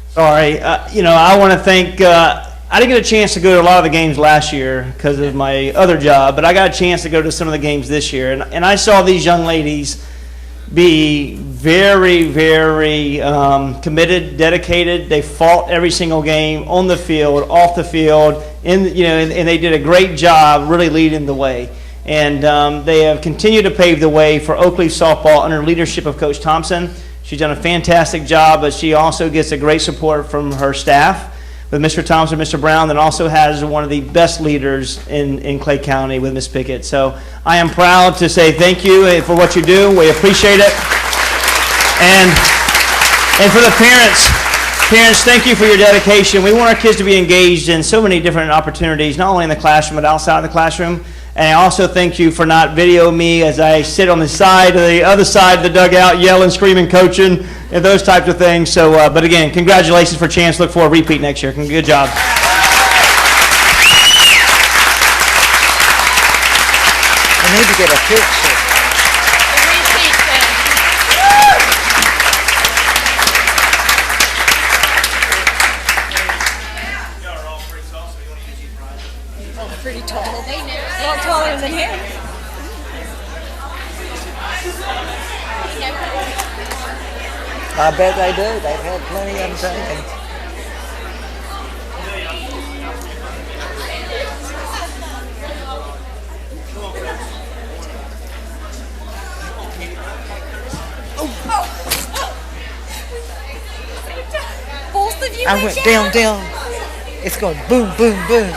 Sorry, I want to thank, I didn't get a chance to go to a lot of the games last year because of my other job, but I got a chance to go to some of the games this year, and I saw these young ladies be very, very committed, dedicated. They fought every single game on the field, off the field, and they did a great job really leading the way. And they have continued to pave the way for Oakleaf softball under leadership of Coach Thompson. She's done a fantastic job, but she also gets a great support from her staff with Mr. Thompson, Mr. Brown, and also has one of the best leaders in Clay County with Ms. Pickett. So I am proud to say thank you for what you do. We appreciate it. And for the parents, thank you for your dedication. We want our kids to be engaged in so many different opportunities, not only in the classroom, but outside the classroom. And I also thank you for not videoing me as I sit on the other side of the dugout, yelling, screaming, coaching, and those types of things. So, but again, congratulations for a chance. Look for a repeat next year. Good job. I need to get a picture. Pretty tall. They know. A lot taller than him. I bet they do. They've had plenty of them taken. Both of you I went down. It's going boom, boom, boom.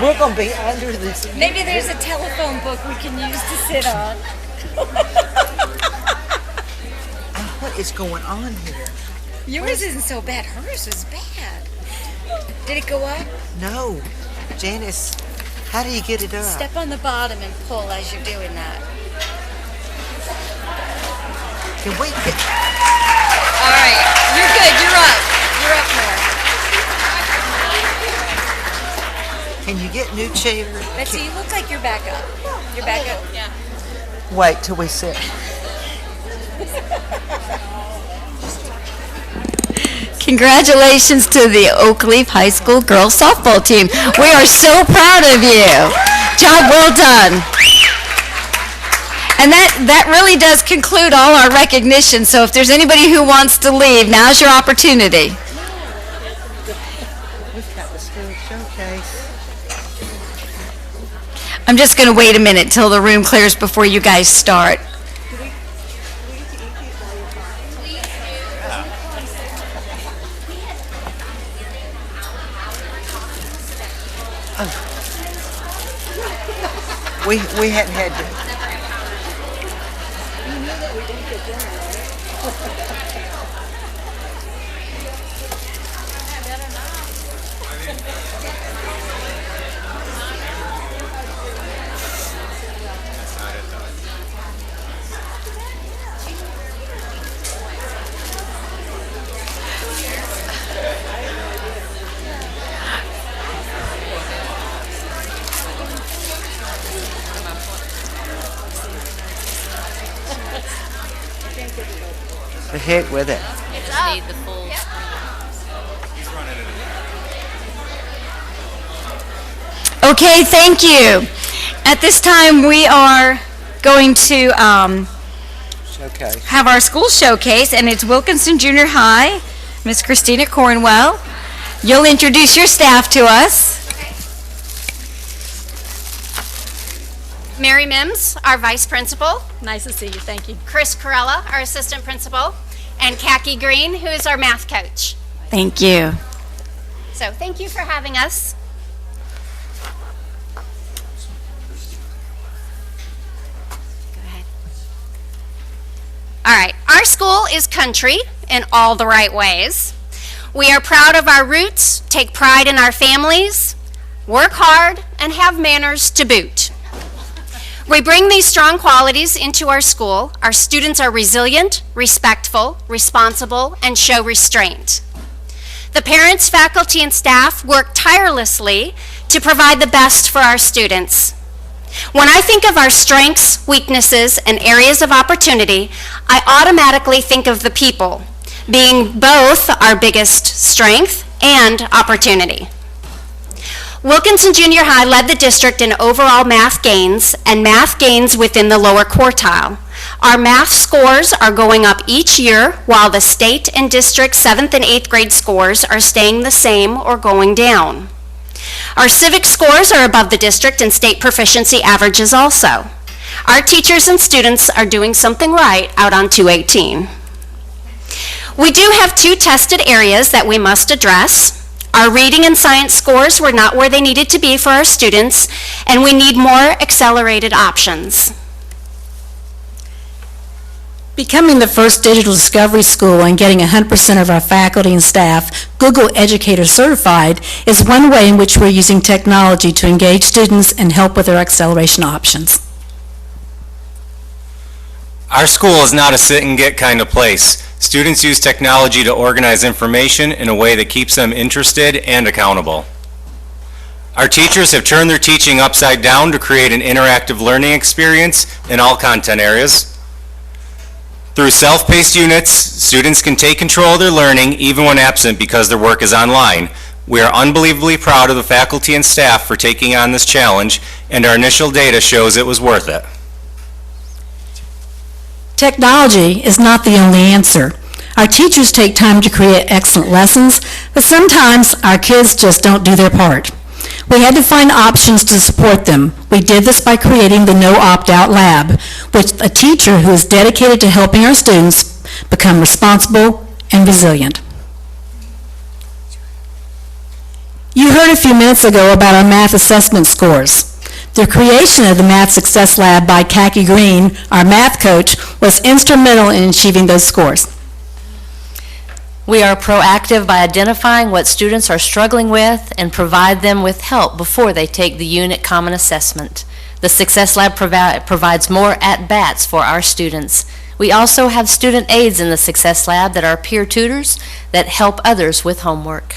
We're going to be under this. Maybe there's a telephone book we can use to sit on. What is going on here? Yours isn't so bad. Hers was bad. Did it go up? No. Janice, how do you get it up? Step on the bottom and pull as you're doing that. Can we get... All right. You're good. You're up. You're up more. Can you get new chair? Betsy, you look like you're back up. You're back up? Yeah. Wait till we sit. Congratulations to the Oakleaf High School girls softball team. We are so proud of you. Job well done. And that really does conclude all our recognition. So if there's anybody who wants to leave, now's your opportunity. We've got the school showcase. I'm just going to wait a minute till the room clears before you guys start. We hadn't had to. The heck with it. Need the full. Okay, thank you. At this time, we are going to Showcase. have our school showcase, and it's Wilkinson Junior High. Miss Christina Cornwell, you'll introduce your staff to us. Mary Mims, our vice principal. Nice to see you. Thank you. Chris Corella, our assistant principal. And Khaki Green, who is our math coach. Thank you. So thank you for having us. Go ahead. All right, our school is country in all the right ways. We are proud of our roots, take pride in our families, work hard, and have manners to boot. We bring these strong qualities into our school. Our students are resilient, respectful, responsible, and show restraint. The parents, faculty, and staff work tirelessly to provide the best for our students. When I think of our strengths, weaknesses, and areas of opportunity, I automatically think of the people, being both our biggest strength and opportunity. Wilkinson Junior High led the district in overall math gains and math gains within the lower quartile. Our math scores are going up each year, while the state and district 7th and 8th grade scores are staying the same or going down. Our civic scores are above the district and state proficiency averages also. Our teachers and students are doing something right out on 218. We do have two tested areas that we must address. Our reading and science scores were not where they needed to be for our students, and we need more accelerated options. Becoming the first digital discovery school and getting 100% of our faculty and staff Google Educator certified is one way in which we're using technology to engage students and help with their acceleration options. Our school is not a sit-and-get kind of place. Students use technology to organize information in a way that keeps them interested and accountable. Our teachers have turned their teaching upside down to create an interactive learning experience in all content areas. Through self-paced units, students can take control of their learning even when absent because their work is online. We are unbelievably proud of the faculty and staff for taking on this challenge, and our initial data shows it was worth it. Technology is not the only answer. Our teachers take time to create excellent lessons, but sometimes our kids just don't do their part. We had to find options to support them. We did this by creating the No Opt-Out Lab, with a teacher who is dedicated to helping our students become responsible and resilient. You heard a few minutes ago about our math assessment scores. The creation of the Math Success Lab by Khaki Green, our math coach, was instrumental in achieving those scores. We are proactive by identifying what students are struggling with and provide them with help before they take the unit common assessment. The Success Lab provides more at-bats for our students. We also have student aides in the Success Lab that are peer tutors that help others with homework.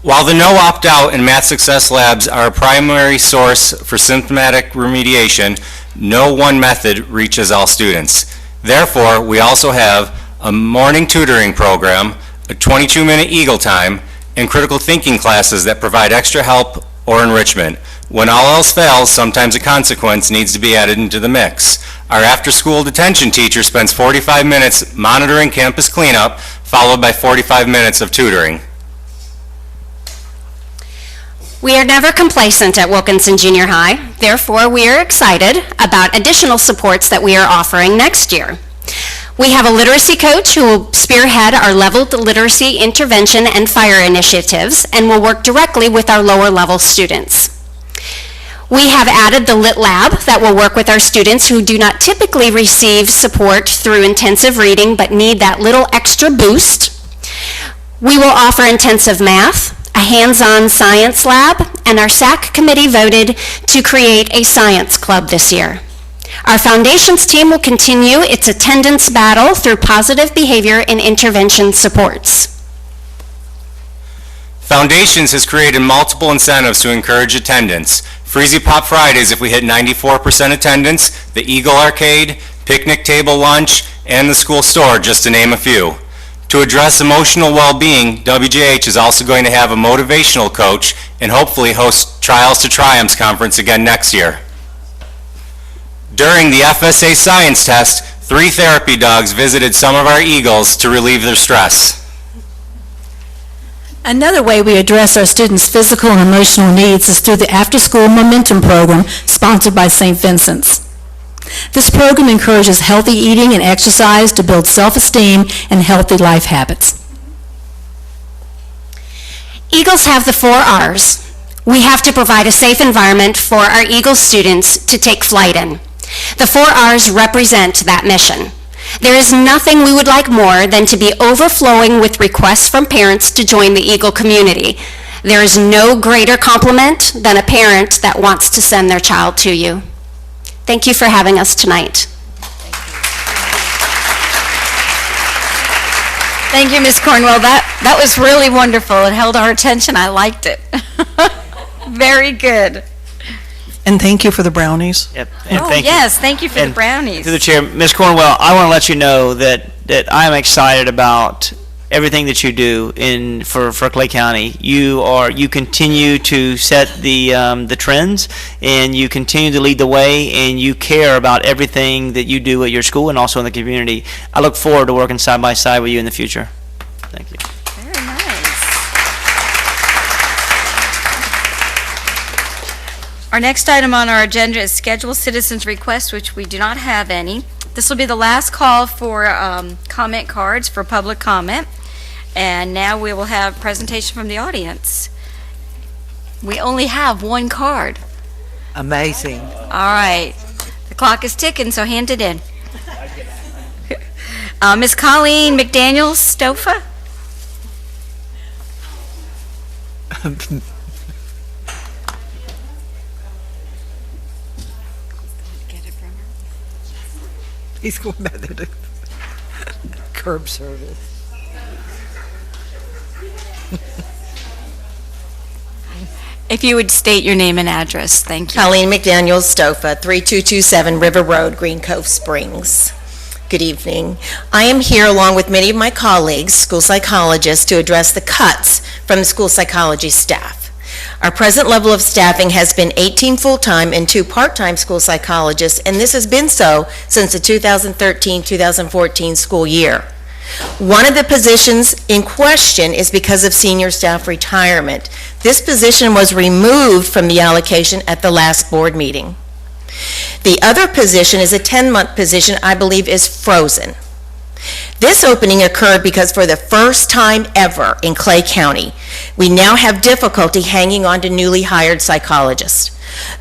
While the No Opt-Out and Math Success Labs are a primary source for symptomatic remediation, no one method reaches all students. Therefore, we also have a morning tutoring program, a 22-minute Eagle Time, and critical thinking classes that provide extra help or enrichment. When all else fails, sometimes a consequence needs to be added into the mix. Our after-school detention teacher spends 45 minutes monitoring campus cleanup, followed by 45 minutes of tutoring. We are never complacent at Wilkinson Junior High. Therefore, we are excited about additional supports that we are offering next year. We have a literacy coach who will spearhead our leveled literacy intervention and fire initiatives and will work directly with our lower level students. We have added the Lit Lab that will work with our students who do not typically receive support through intensive reading but need that little extra boost. We will offer intensive math, a hands-on science lab, and our SAC committee voted to create a science club this year. Our foundations team will continue its attendance battle through positive behavior and intervention supports. Foundations has created multiple incentives to encourage attendance. Freezy Pop Fridays if we hit 94% attendance, the Eagle Arcade, picnic table lunch, and the school store, just to name a few. To address emotional well-being, WJH is also going to have a motivational coach and hopefully host Trials to Triumphs conference again next year. During the FSA science test, 3 therapy dogs visited some of our Eagles to relieve their stress. Another way we address our students' physical and emotional needs is through the After-School Momentum Program sponsored by St. Vincent's. This program encourages healthy eating and exercise to build self-esteem and healthy life habits. Eagles have the 4 R's. We have to provide a safe environment for our Eagle students to take flight in. The 4 R's represent that mission. There is nothing we would like more than to be overflowing with requests from parents to join the Eagle community. There is no greater compliment than a parent that wants to send their child to you. Thank you for having us tonight. Thank you, Ms. Cornwell. That was really wonderful. It held our attention. I liked it. Very good. And thank you for the brownies. Yep. And Oh, thank yes, thank you for the brownies. To the chair, Ms. Cornwell, I want to let you know that I'm excited about everything that you do for Clay County. You continue to set the trends, and you continue to lead the way, and you care about everything that you do at your school and also in the community. I look forward to working side by side with you in the future. Thank you. Very nice. Our next item on our agenda is schedule citizens' requests, which we do not have any. This will be the last call for comment cards for public comment. And now we will have presentation from the audience. We only have one card. Amazing. All right. The clock is ticking, so hand it in. Ms. Colleen McDaniels Stofa. He's going back there to curb service. If you would state your name and address, thank you. Colleen McDaniels Stofa, 3227 River Road, Green Cove Springs. Good evening. I am here along with many of my colleagues, school psychologists, to address the cuts from the school psychology staff. Our present level of staffing has been 18 full-time and 2 part-time school psychologists, and this has been so since the 2013-2014 school year. One of the positions in question is because of senior staff retirement. This position was removed from the allocation at the last board meeting. The other position is a 10-month position I believe is frozen. This opening occurred because for the first time ever in Clay County, we now have difficulty hanging on to newly hired psychologists.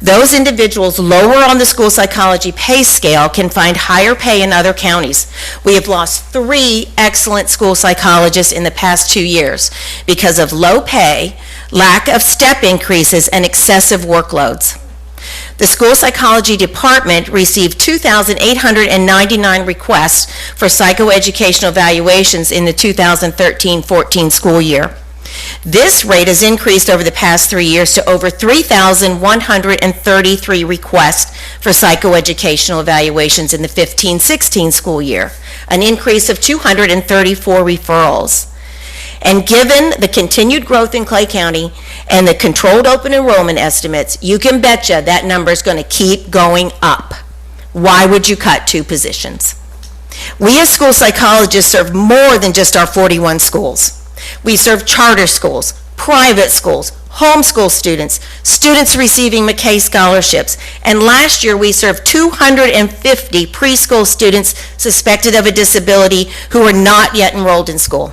Those individuals lower on the school psychology pay scale can find higher pay in other counties. We have lost 3 excellent school psychologists in the past 2 years because of low pay, lack of step increases, and excessive workloads. The school psychology department received 2,899 requests for psychoeducational evaluations in the 2013-14 school year. This rate has increased over the past 3 years to over 3,133 requests for psychoeducational evaluations in the 15-16 school year, an increase of 234 referrals. And given the continued growth in Clay County and the controlled open enrollment estimates, you can betcha that number is going to keep going up. Why would you cut 2 positions? We as school psychologists serve more than just our 41 schools. We serve charter schools, private schools, homeschool students, students receiving McKay scholarships, and last year we served 250 preschool students suspected of a disability who are not yet enrolled in school.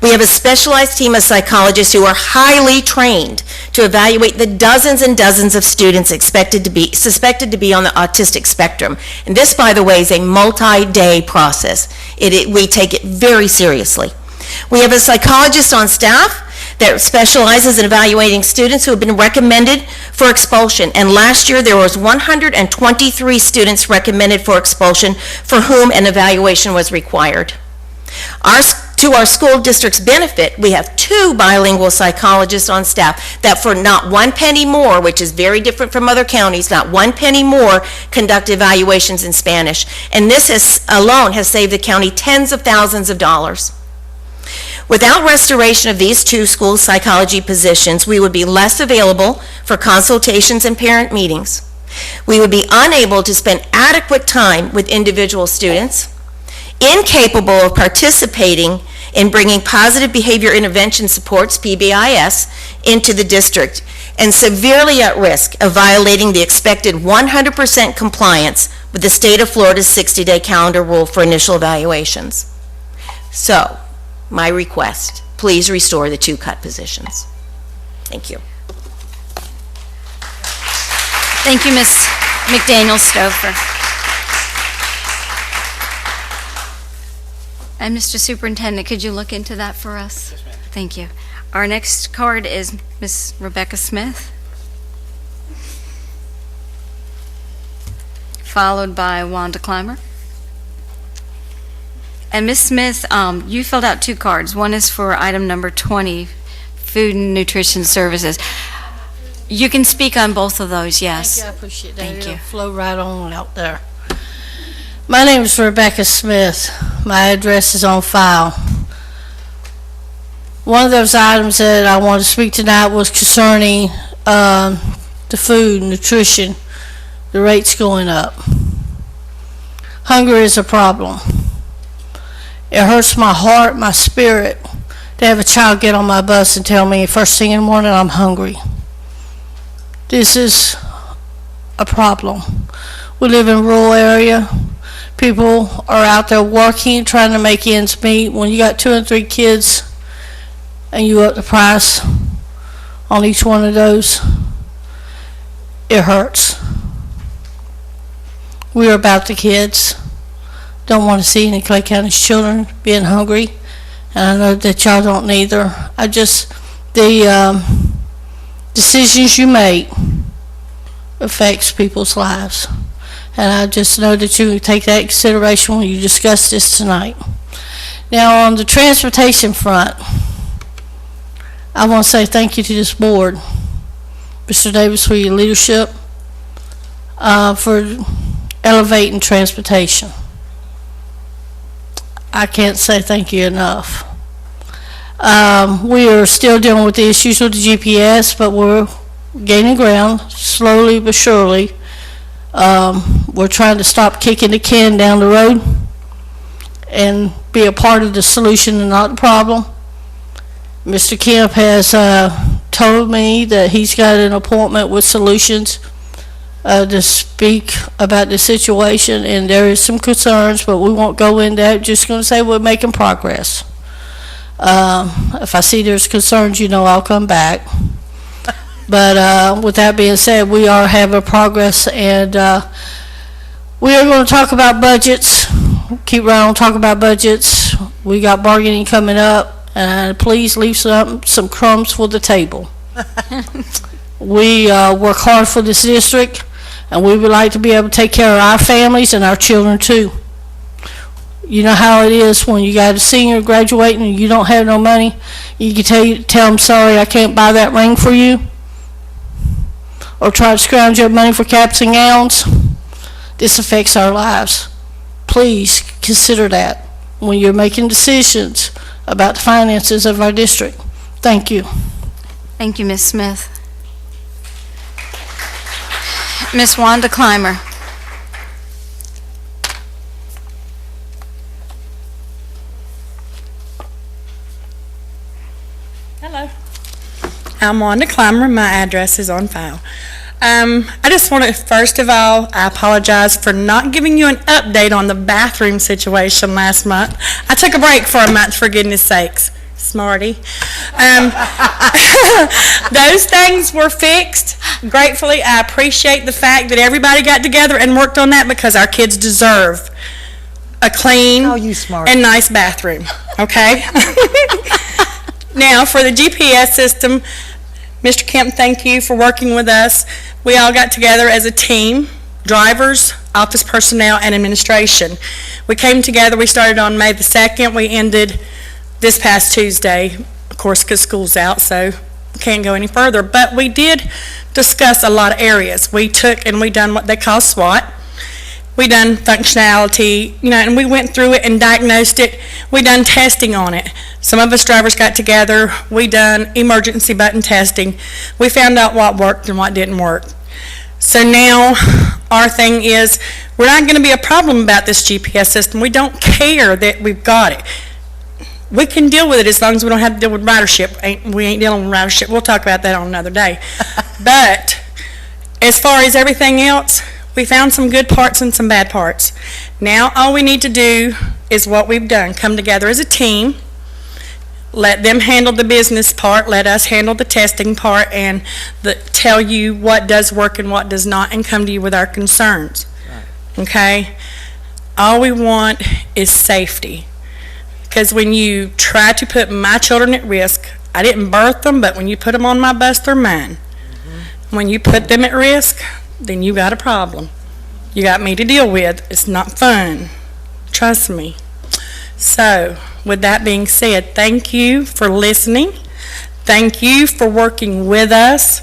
We have a specialized team of psychologists who are highly trained to evaluate the dozens and dozens of students suspected to be on the autistic spectrum. And this, by the way, is a multi-day process. We take it very seriously. We have a psychologist on staff that specializes in evaluating students who have been recommended for expulsion. And last year there was 123 students recommended for expulsion for whom an evaluation was required. To our school district's benefit, we have 2 bilingual psychologists on staff that for not 1 penny more, which is very different from other counties, not 1 penny more, conduct evaluations in Spanish. And this alone has saved the county tens of thousands of dollars. Without restoration of these 2 school psychology positions, we would be less available for consultations and parent meetings. We would be unable to spend adequate time with individual students, incapable of participating in bringing positive behavior intervention supports, PBIS, into the district, and severely at risk of violating the expected 100% compliance with the state of Florida's 60-day calendar rule for initial evaluations. So, my request, please restore the 2 cut positions. Thank you. Thank you, Ms. McDaniel Stover. And Mr. Superintendent, could you look into that for us? Yes, ma'am. Thank you. Our next card is Ms. Rebecca Smith, followed by Wanda Clymer. And Ms. Smith, you filled out 2 cards. One is for item number 20, food and nutrition services. You can speak on both of those, yes. Thank you, I appreciate that. Thank It'll you. flow right on out there. My name is Rebecca Smith. My address is on file. One of those items that I wanted to speak tonight was concerning the food, nutrition, the rates going up. Hunger is a problem. It hurts my heart, my spirit, to have a child get on my bus and tell me first thing in the morning I'm hungry. This is a problem. We live in a rural area. People are out there working, trying to make ends meet. When you got 2 and 3 kids and you up the price on each one of those, it hurts. We're about the kids. Don't want to see any Clay County's children being hungry, and I know that y'all don't neither. The decisions you make affects people's lives, and I just know that you take that in consideration when you discuss this tonight. Now, on the transportation front, I want to say thank you to this board, Mr. Davis, for your leadership, for elevating transportation. I can't say thank you enough. We are still dealing with the issues with the GPS, but we're gaining ground slowly but surely. We're trying to stop kicking the can down the road and be a part of the solution and not the problem. Mr. Kemp has told me that he's got an appointment with Solutions to speak about the situation, and there is some concerns, but we won't go into that. Just going to say we're making progress. If I see there's concerns, I'll come back. But with that being said, we are having progress, and we are going to talk about budgets. Keep right on talking about budgets. We got bargaining coming up, and please leave some crumbs for the table. We work hard for this district, and we would like to be able to take care of our families and our children too. You know how it is when you got a senior graduating and you don't have no money. You can tell them, sorry, I can't buy that ring for you. Or try to scrounge up money for caps and gowns. This affects our lives. Please consider that when you're making decisions about the finances of our district. Thank you. Thank you, Ms. Smith. Ms. Wanda Clymer. Hello. I'm Wanda Clymer. My address is on file. I just want to, first of all, I apologize for not giving you an update on the bathroom situation last month. I took a break for a month, for goodness sakes. Smarty. Those things were fixed. Gratefully, I appreciate the fact that everybody got together and worked on that, because our kids deserve a clean and nice bathroom. Okay? Now, for the GPS system, Mr. Kemp, thank you for working with us. We all got together as a team, drivers, office personnel, and administration. We came together, we started on May the 2nd, we ended this past Tuesday, of course, because school's out, so we can't go any further. But we did discuss a lot of areas. We took and we done what they call SWOT. We done functionality, and we went through it and diagnosed it. We done testing on it. Some of us drivers got together. We done emergency button testing. We found out what worked and what didn't work. So now our thing is, we're not going to be a problem about this GPS system. We don't care that we've got it. We can deal with it as long as we don't have to deal with ridership. We ain't dealing with ridership. We'll talk about that on another day. But as far as everything else, we found some good parts and some bad parts. Now all we need to do is what we've done. Come together as a team. Let them handle the business part. Let us handle the testing part, and tell you what does work and what does not, and come to you with our concerns. Okay? All we want is safety. Because when you try to put my children at risk, I didn't birth them, but when you put them on my bus, they're mine. When you put them at risk, then you got a problem. You got me to deal with. It's not fun. Trust me. So, with that being said, thank you for listening. Thank you for working with us.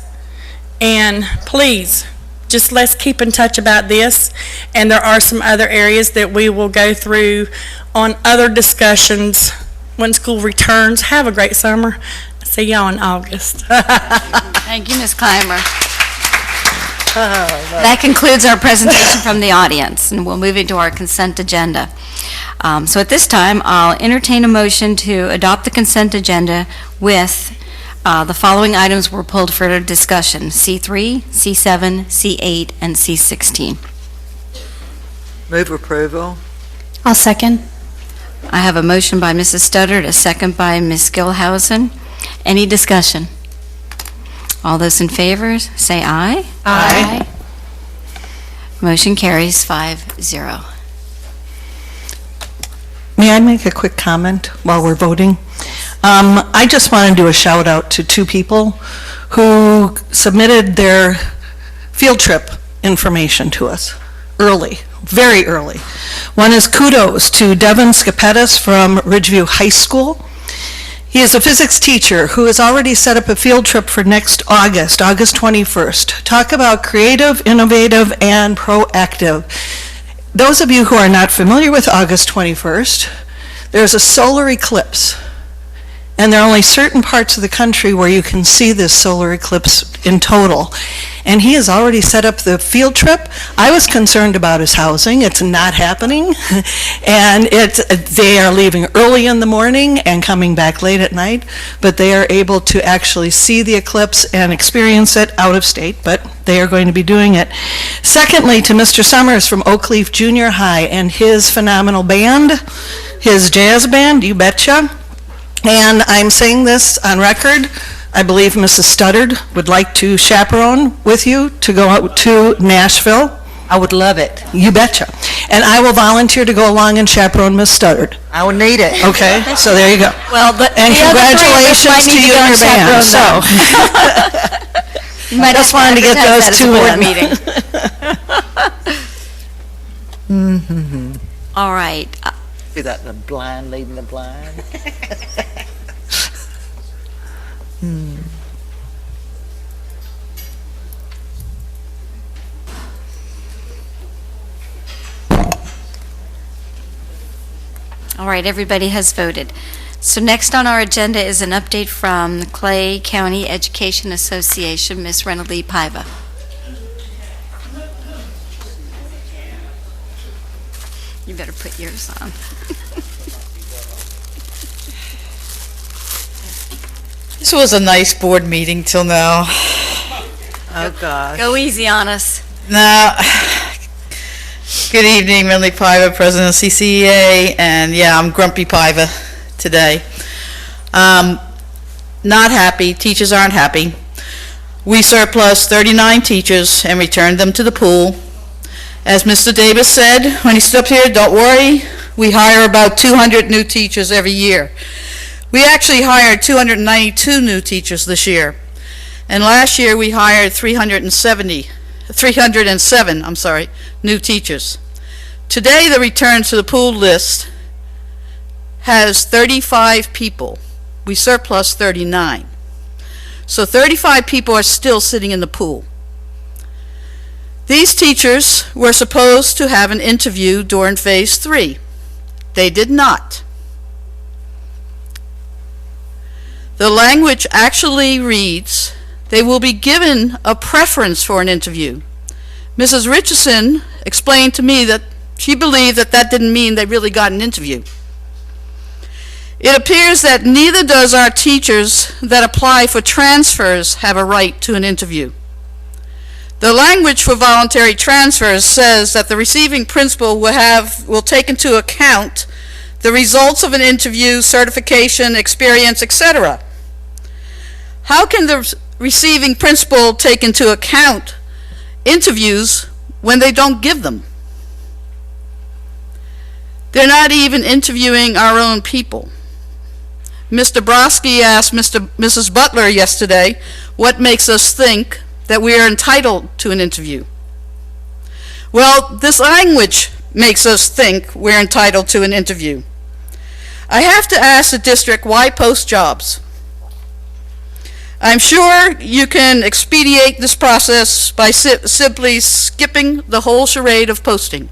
And please, just let's keep in touch about this. And there are some other areas that we will go through on other discussions when school returns. Have a great summer. See y'all in August. Thank you, Ms. Clymer. That concludes our presentation from the audience, and we'll move into our consent agenda. So at this time, I'll entertain a motion to adopt the consent agenda with the following items were pulled for discussion: C3, C7, C8, and C16. Move approval. I'll second. I have a motion by Mrs. Studdard, a second by Ms. Gilhousen. Any discussion? All those in favor, say aye. Aye. Motion carries 5-0. May I make a quick comment while we're voting? I just want to do a shout out to two people who submitted their field trip information to us early, very early. One is kudos to Devin Skapetis from Ridgeview High School. He is a physics teacher who has already set up a field trip for next August 21st. Talk about creative, innovative, and proactive. Those of you who are not familiar with August 21st, there's a solar eclipse. And there are only certain parts of the country where you can see this solar eclipse in total. And he has already set up the field trip. I was concerned about his housing. It's not happening. And they are leaving early in the morning and coming back late at night. But they are able to actually see the eclipse and experience it out of state, but they are going to be doing it. Secondly, to Mr. Summers from Oak Leaf Junior High and his phenomenal band, his jazz band, You Betcha. And I'm saying this on record, I believe Mrs. Studdard would like to chaperone with you to go out to Nashville. I would love it. You betcha. And I will volunteer to go along and chaperone Miss Studdard. I would need it. Okay, so there you go. Well, And congratulations to you and your band. So, You might just have wanted to get advertise those that two as a board in. meeting. All right. Do that in the blind leading the blind. All right, everybody has voted. So next on our agenda is an update from the Clay County Education Association, Ms. Renalee Paiva. You better put yours on. This was a nice board meeting till now. Oh, gosh. Go easy on us. Now, good evening, Renalee Paiva, President of CCEA, and yeah, I'm Grumpy Paiva today. Not happy, teachers aren't happy. We surplus 39 teachers and returned them to the pool. As Mr. Davis said when he stood up here, don't worry, we hire about 200 new teachers every year. We actually hired 292 new teachers this year. And last year we hired 307 new teachers. Today the return to the pool list has 35 people. We surplus 39. So 35 people are still sitting in the pool. These teachers were supposed to have an interview during phase 3. They did not. The language actually reads, they will be given a preference for an interview. Mrs. Richardson explained to me that she believed that that didn't mean they really got an interview. It appears that neither does our teachers that apply for transfers have a right to an interview. The language for voluntary transfers says that the receiving principal will take into account the results of an interview, certification, experience, etc. How can the receiving principal take into account interviews when they don't give them? They're not even interviewing our own people. Mr. Brodsky asked Mrs. Butler yesterday, what makes us think that we are entitled to an interview? Well, this language makes us think we're entitled to an interview. I have to ask the district, why post jobs? I'm sure you can expedite this process by simply skipping the whole charade of posting.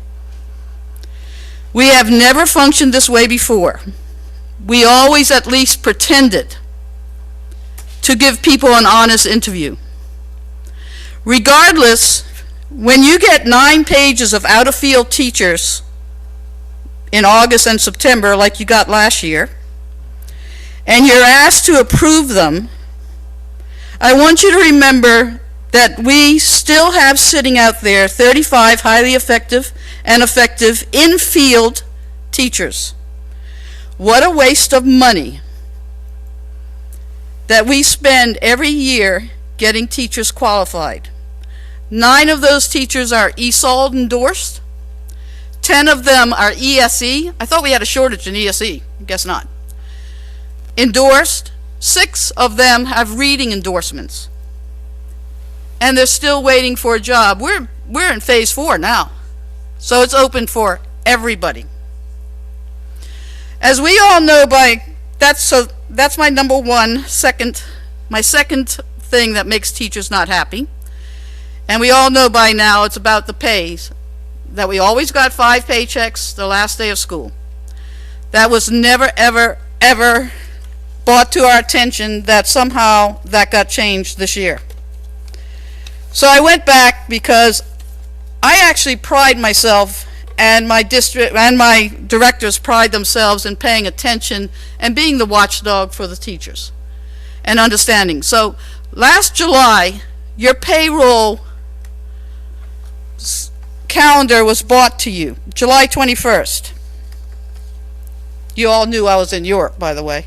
We have never functioned this way before. We always at least pretended to give people an honest interview. Regardless, when you get 9 pages of out-of-field teachers in August and September like you got last year, and you're asked to approve them, I want you to remember that we still have sitting out there 35 highly effective and effective in-field teachers. What a waste of money that we spend every year getting teachers qualified. 9 of those teachers are ESOL endorsed. 10 of them are ESE. I thought we had a shortage in ESE. Guess not. Endorsed. 6 of them have reading endorsements. And they're still waiting for a job. We're in phase 4 now. So it's open for everybody. As we all know that's my number one, my second thing that makes teachers not happy. And we all know by now it's about the pays, that we always got 5 paychecks the last day of school. That was never, ever, ever brought to our attention that somehow that got changed this year. So I went back because I actually pride myself, and my district and my directors pride themselves in paying attention and being the watchdog for the teachers and understanding. So last July, your payroll calendar was brought to you, July 21st. You all knew I was in Europe, by the way,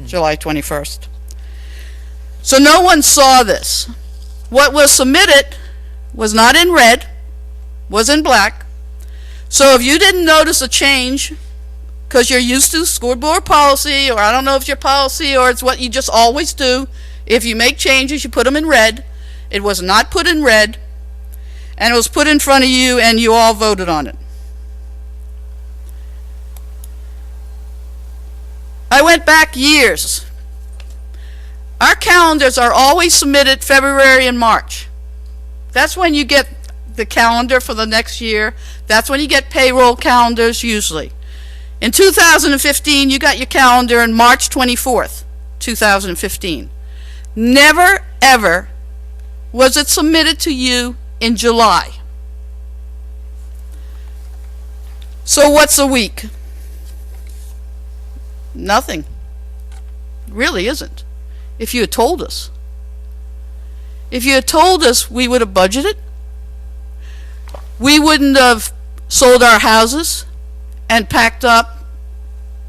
July 21st. So no one saw this. What was submitted was not in red, was in black. So if you didn't notice a change, because you're used to school board policy, or I don't know if it's your policy or it's what you just always do, if you make changes, you put them in red. It was not put in red, and it was put in front of you, and you all voted on it. I went back years. Our calendars are always submitted February and March. That's when you get the calendar for the next year. That's when you get payroll calendars usually. In 2015, you got your calendar on March 24th, 2015. Never, ever was it submitted to you in July. So what's a week? Nothing. Really isn't. If you had told us. If you had told us, we would have budgeted. We wouldn't have sold our houses and packed up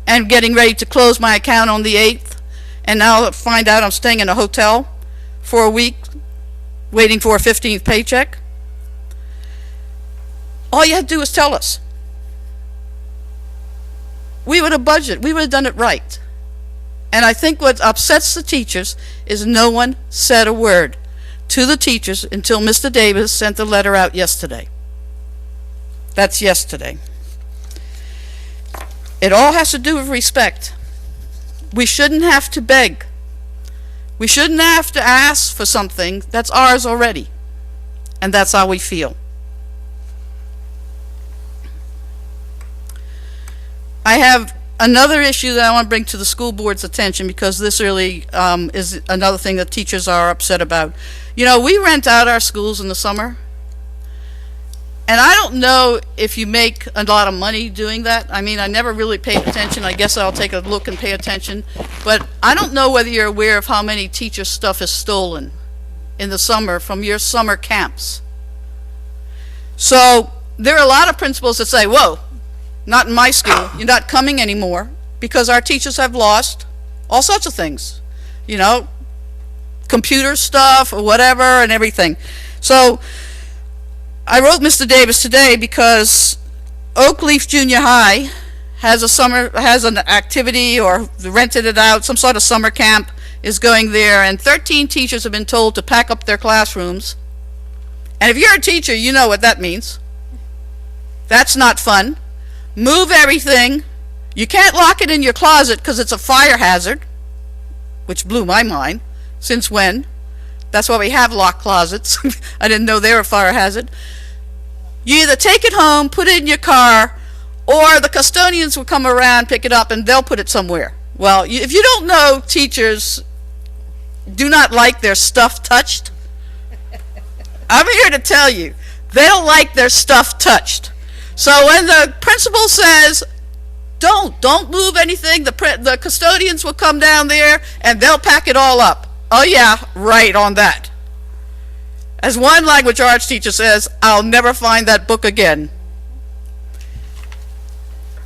and getting ready to close my account on the 8th, and now find out I'm staying in a hotel for a week waiting for a 15th paycheck. All you had to do was tell us. We would have budgeted. We would have done it right. And I think what upsets the teachers is no one said a word to the teachers until Mr. Davis sent the letter out yesterday. That's yesterday. It all has to do with respect. We shouldn't have to beg. We shouldn't have to ask for something that's ours already. And that's how we feel. I have another issue that I want to bring to the school board's attention, because this really is another thing that teachers are upset about. You know, we rent out our schools in the summer. And I don't know if you make a lot of money doing that. I mean, I never really paid attention. I guess I'll take a look and pay attention. But I don't know whether you're aware of how many teacher stuff is stolen in the summer from your summer camps. So there are a lot of principals that say, whoa, not in my school. You're not coming anymore, because our teachers have lost all sorts of things. You know, computer stuff or whatever and everything. So I wrote Mr. Davis today because Oak Leaf Junior High has an activity, or rented it out, some sort of summer camp is going there, and 13 teachers have been told to pack up their classrooms. And if you're a teacher, you know what that means. That's not fun. Move everything. You can't lock it in your closet because it's a fire hazard, which blew my mind. Since when? That's why we have locked closets. I didn't know they were a fire hazard. You either take it home, put it in your car, or the custodians will come around, pick it up, and they'll put it somewhere. Well, if you don't know, teachers do not like their stuff touched. I'm here to tell you, they don't like their stuff touched. So when the principal says, don't move anything, the custodians will come down there and they'll pack it all up. Oh yeah, right on that. As one language arts teacher says, I'll never find that book again.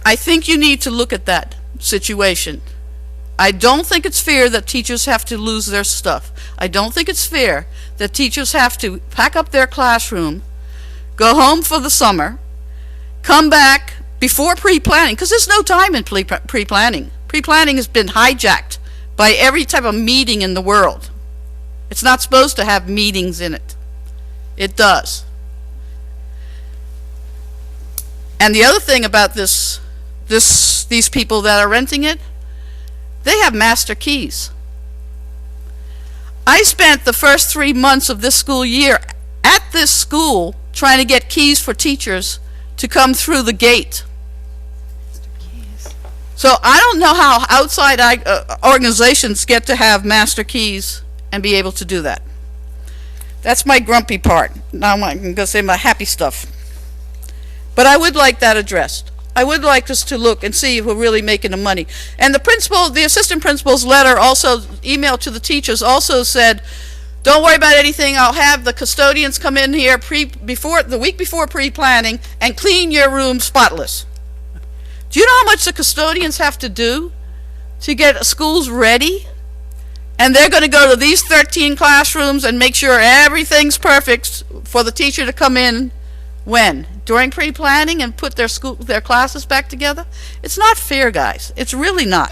I think you need to look at that situation. I don't think it's fair that teachers have to lose their stuff. I don't think it's fair that teachers have to pack up their classroom, go home for the summer, come back before pre-planning, because there's no time in pre-planning. Pre-planning has been hijacked by every type of meeting in the world. It's not supposed to have meetings in it. It does. And the other thing about these people that are renting it, they have master keys. I spent the first 3 months of this school year at this school trying to get keys for teachers to come through the gate. So I don't know how outside organizations get to have master keys and be able to do that. That's my grumpy part. Now I'm going to say my happy stuff. But I would like that addressed. I would like us to look and see if we're really making the money. And the assistant principal's letter also, emailed to the teachers, also said, don't worry about anything. I'll have the custodians come in here the week before pre-planning and clean your room spotless. Do you know how much the custodians have to do to get schools ready? And they're going to go to these 13 classrooms and make sure everything's perfect for the teacher to come in when? During pre-planning and put their classes back together? It's not fair, guys. It's really not.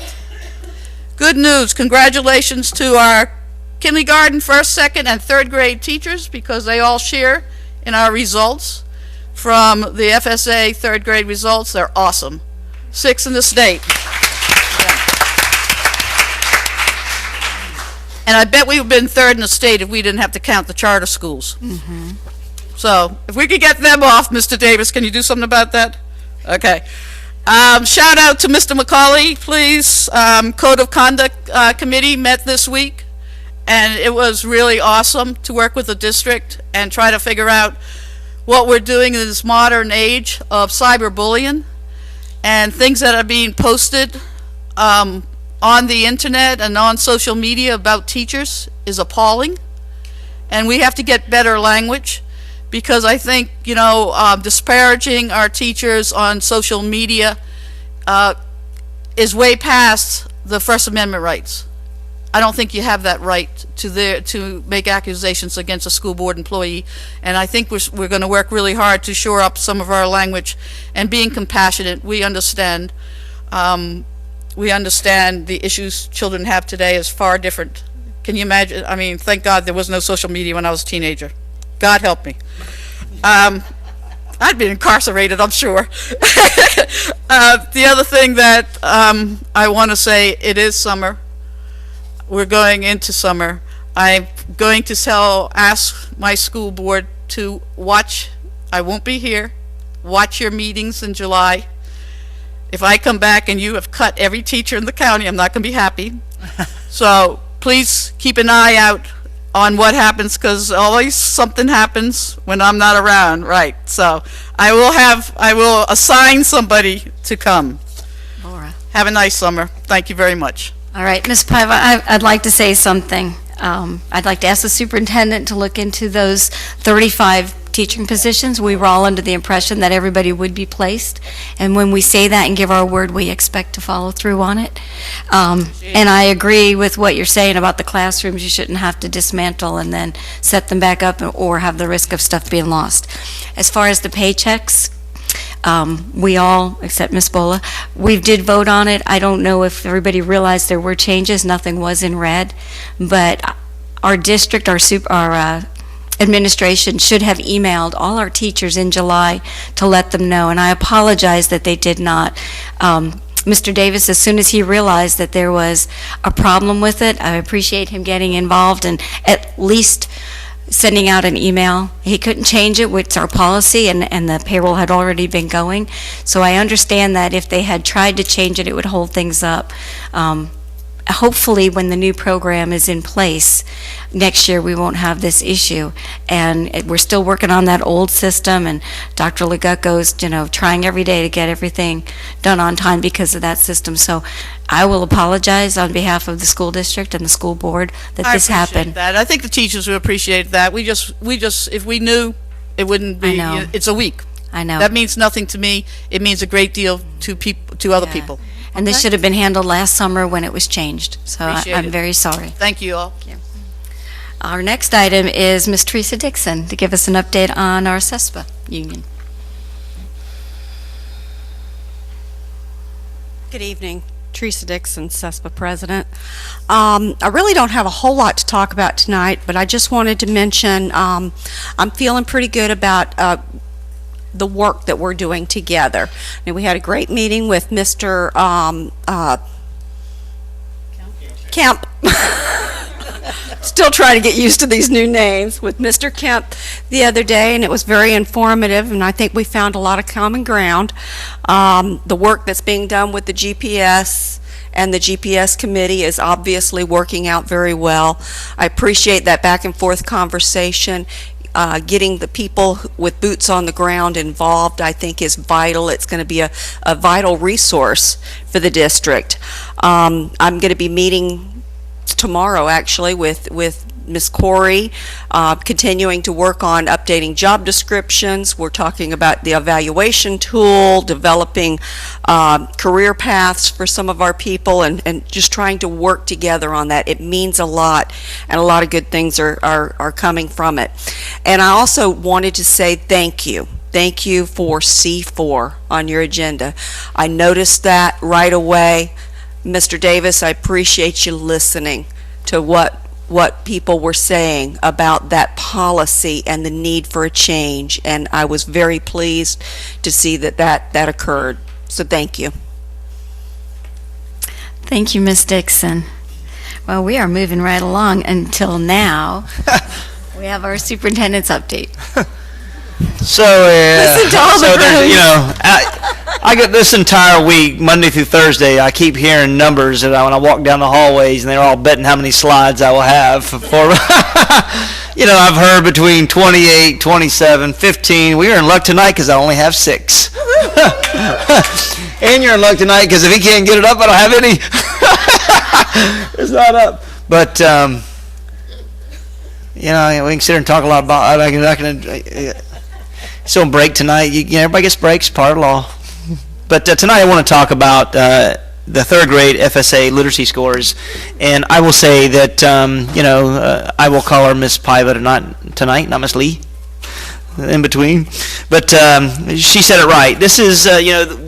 Good news. Congratulations to our kindergarten, first, second, and third grade teachers, because they all share in our results. From the FSA third grade results, they're awesome. 6th in the state. And I bet we would have been 3rd in the state if we didn't have to count the charter schools. So if we could get them off, Mr. Davis, can you do something about that? Okay. Shout out to Mr. McCauley, please. Code of Conduct Committee met this week, and it was really awesome to work with the district and try to figure out what we're doing in this modern age of cyberbullying and things that are being posted on the internet and on social media about teachers is appalling. And we have to get better language, because I think, disparaging our teachers on social media is way past the First Amendment rights. I don't think you have that right to make accusations against a school board employee, and I think we're going to work really hard to shore up some of our language and being compassionate. We understand the issues children have today is far different. Can you imagine? I mean, thank God there was no social media when I was a teenager. God help me. I'd been incarcerated, I'm sure. The other thing that I want to say, it is summer. We're going into summer. I'm going to ask my school board to watch. I won't be here. Watch your meetings in July. If I come back and you have cut every teacher in the county, I'm not going to be happy. So please keep an eye out on what happens, because always something happens when I'm not around, right? So I will assign somebody to come. Laura. Have a nice summer. Thank you very much. All right, Ms. Paiva, I'd like to say something. I'd like to ask the superintendent to look into those 35 teaching positions. We were all under the impression that everybody would be placed, and when we say that and give our word, we expect to follow through on it. And I agree with what you're saying about the classrooms. You shouldn't have to dismantle and then set them back up or have the risk of stuff being lost. As far as the paychecks, we all, except Ms. Bola, we did vote on it. I don't know if everybody realized there were changes. Nothing was in red, but our district, our administration should have emailed all our teachers in July to let them know, and I apologize that they did not. Mr. Davis, as soon as he realized that there was a problem with it, I appreciate him getting involved and at least sending out an email. He couldn't change it, it's our policy, and the payroll had already been going. So I understand that if they had tried to change it, it would hold things up. Hopefully, when the new program is in place, next year we won't have this issue. And we're still working on that old system, and Dr. Legutko's, trying every day to get everything done on time because of that system. So I will apologize on behalf of the school district and the school board that this happened. That. I think the teachers would appreciate that. We just, if we knew, it wouldn't be. It's a week. I know. That means nothing to me. It means a great deal to other people. And this Okay. should have been handled last summer when it was changed, so Appreciate I'm it. very sorry. Thank you all. Our next item is Ms. Teresa Dixon to give us an update on our CESPA union. Good evening. Teresa Dixon, CESPA President. I really don't have a whole lot to talk about tonight, but I just wanted to mention I'm feeling pretty good about the work that we're doing together. And we had a great meeting with Mr. Kemp. Still trying to get used to these new names, with Mr. Kemp the other day, and it was very informative, and I think we found a lot of common ground. The work that's being done with the GPS and the GPS committee is obviously working out very well. I appreciate that back and forth conversation. Getting the people with boots on the ground involved, I think, is vital. It's going to be a vital resource for the district. I'm going to be meeting tomorrow, actually, with Ms. Corey, continuing to work on updating job descriptions. We're talking about the evaluation tool, developing career paths for some of our people, and just trying to work together on that. It means a lot, and a lot of good things are coming from it. And I also wanted to say thank you. Thank you for C4 on your agenda. I noticed that right away. Mr. Davis, I appreciate you listening to what people were saying about that policy and the need for a change, and I was very pleased to see that occurred. So thank you. Thank you, Ms. Dixon. Well, we are moving right along until now. We have our superintendent's update. So, Listen to all the there's, rooms. I get this entire week, Monday through Thursday, I keep hearing numbers when I walk down the hallways, and they're all betting how many slides I will have for, I've heard between 28, 27, 15. We are in luck tonight because I only have 6. And you're in luck tonight because if he can't get it up, I don't have any. It's not up. But, we can sit here and talk a lot about it's on break tonight. Everybody gets breaks, part of law. But tonight I want to talk about the third grade FSA literacy scores, and I will say that I will call her Miss Pivot tonight, not Miss Lee. In between, but she said it right. This is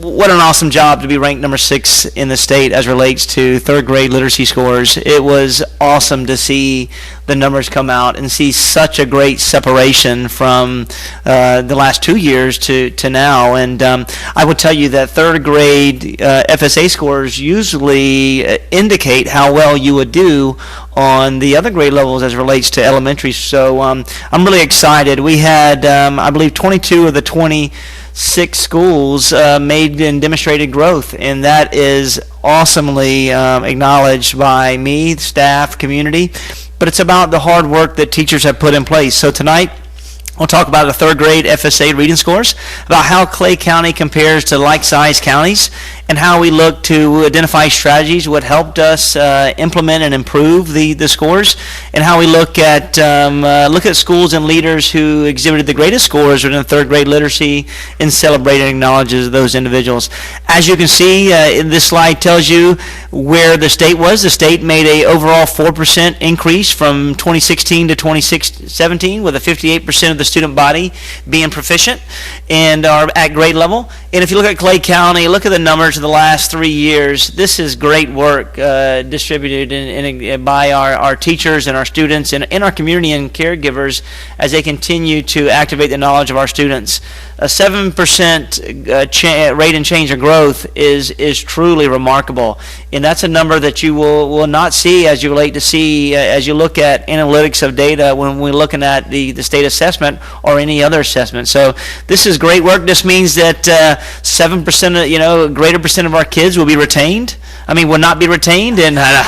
what an awesome job to be ranked number 6 in the state as relates to third grade literacy scores. It was awesome to see the numbers come out and see such a great separation from the last 2 years to now. And I will tell you that third grade FSA scores usually indicate how well you would do on the other grade levels as it relates to elementary. So I'm really excited. We had, I believe, 22 of the 26 schools made and demonstrated growth, and that is awesomely acknowledged by me, staff, community. But it's about the hard work that teachers have put in place. So tonight, we'll talk about the third grade FSA reading scores, about how Clay County compares to like-sized counties, and how we look to identify strategies what helped us implement and improve the scores, and how we look at schools and leaders who exhibited the greatest scores within third grade literacy and celebrate and acknowledges those individuals. As you can see, this slide tells you where the state was. The state made a overall 4% increase from 2016 to 2017, with a 58% of the student body being proficient and are at grade level. And if you look at Clay County, look at the numbers of the last 3 years. This is great work distributed by our teachers and our students and our community and caregivers as they continue to activate the knowledge of our students. A 7% rate and change of growth is truly remarkable, and that's a number that you will not see as you as you look at analytics of data when we're looking at the state assessment or any other assessment. So this is great work. This means that 7% of, greater percent of our kids will be retained. Will not be retained, and rewind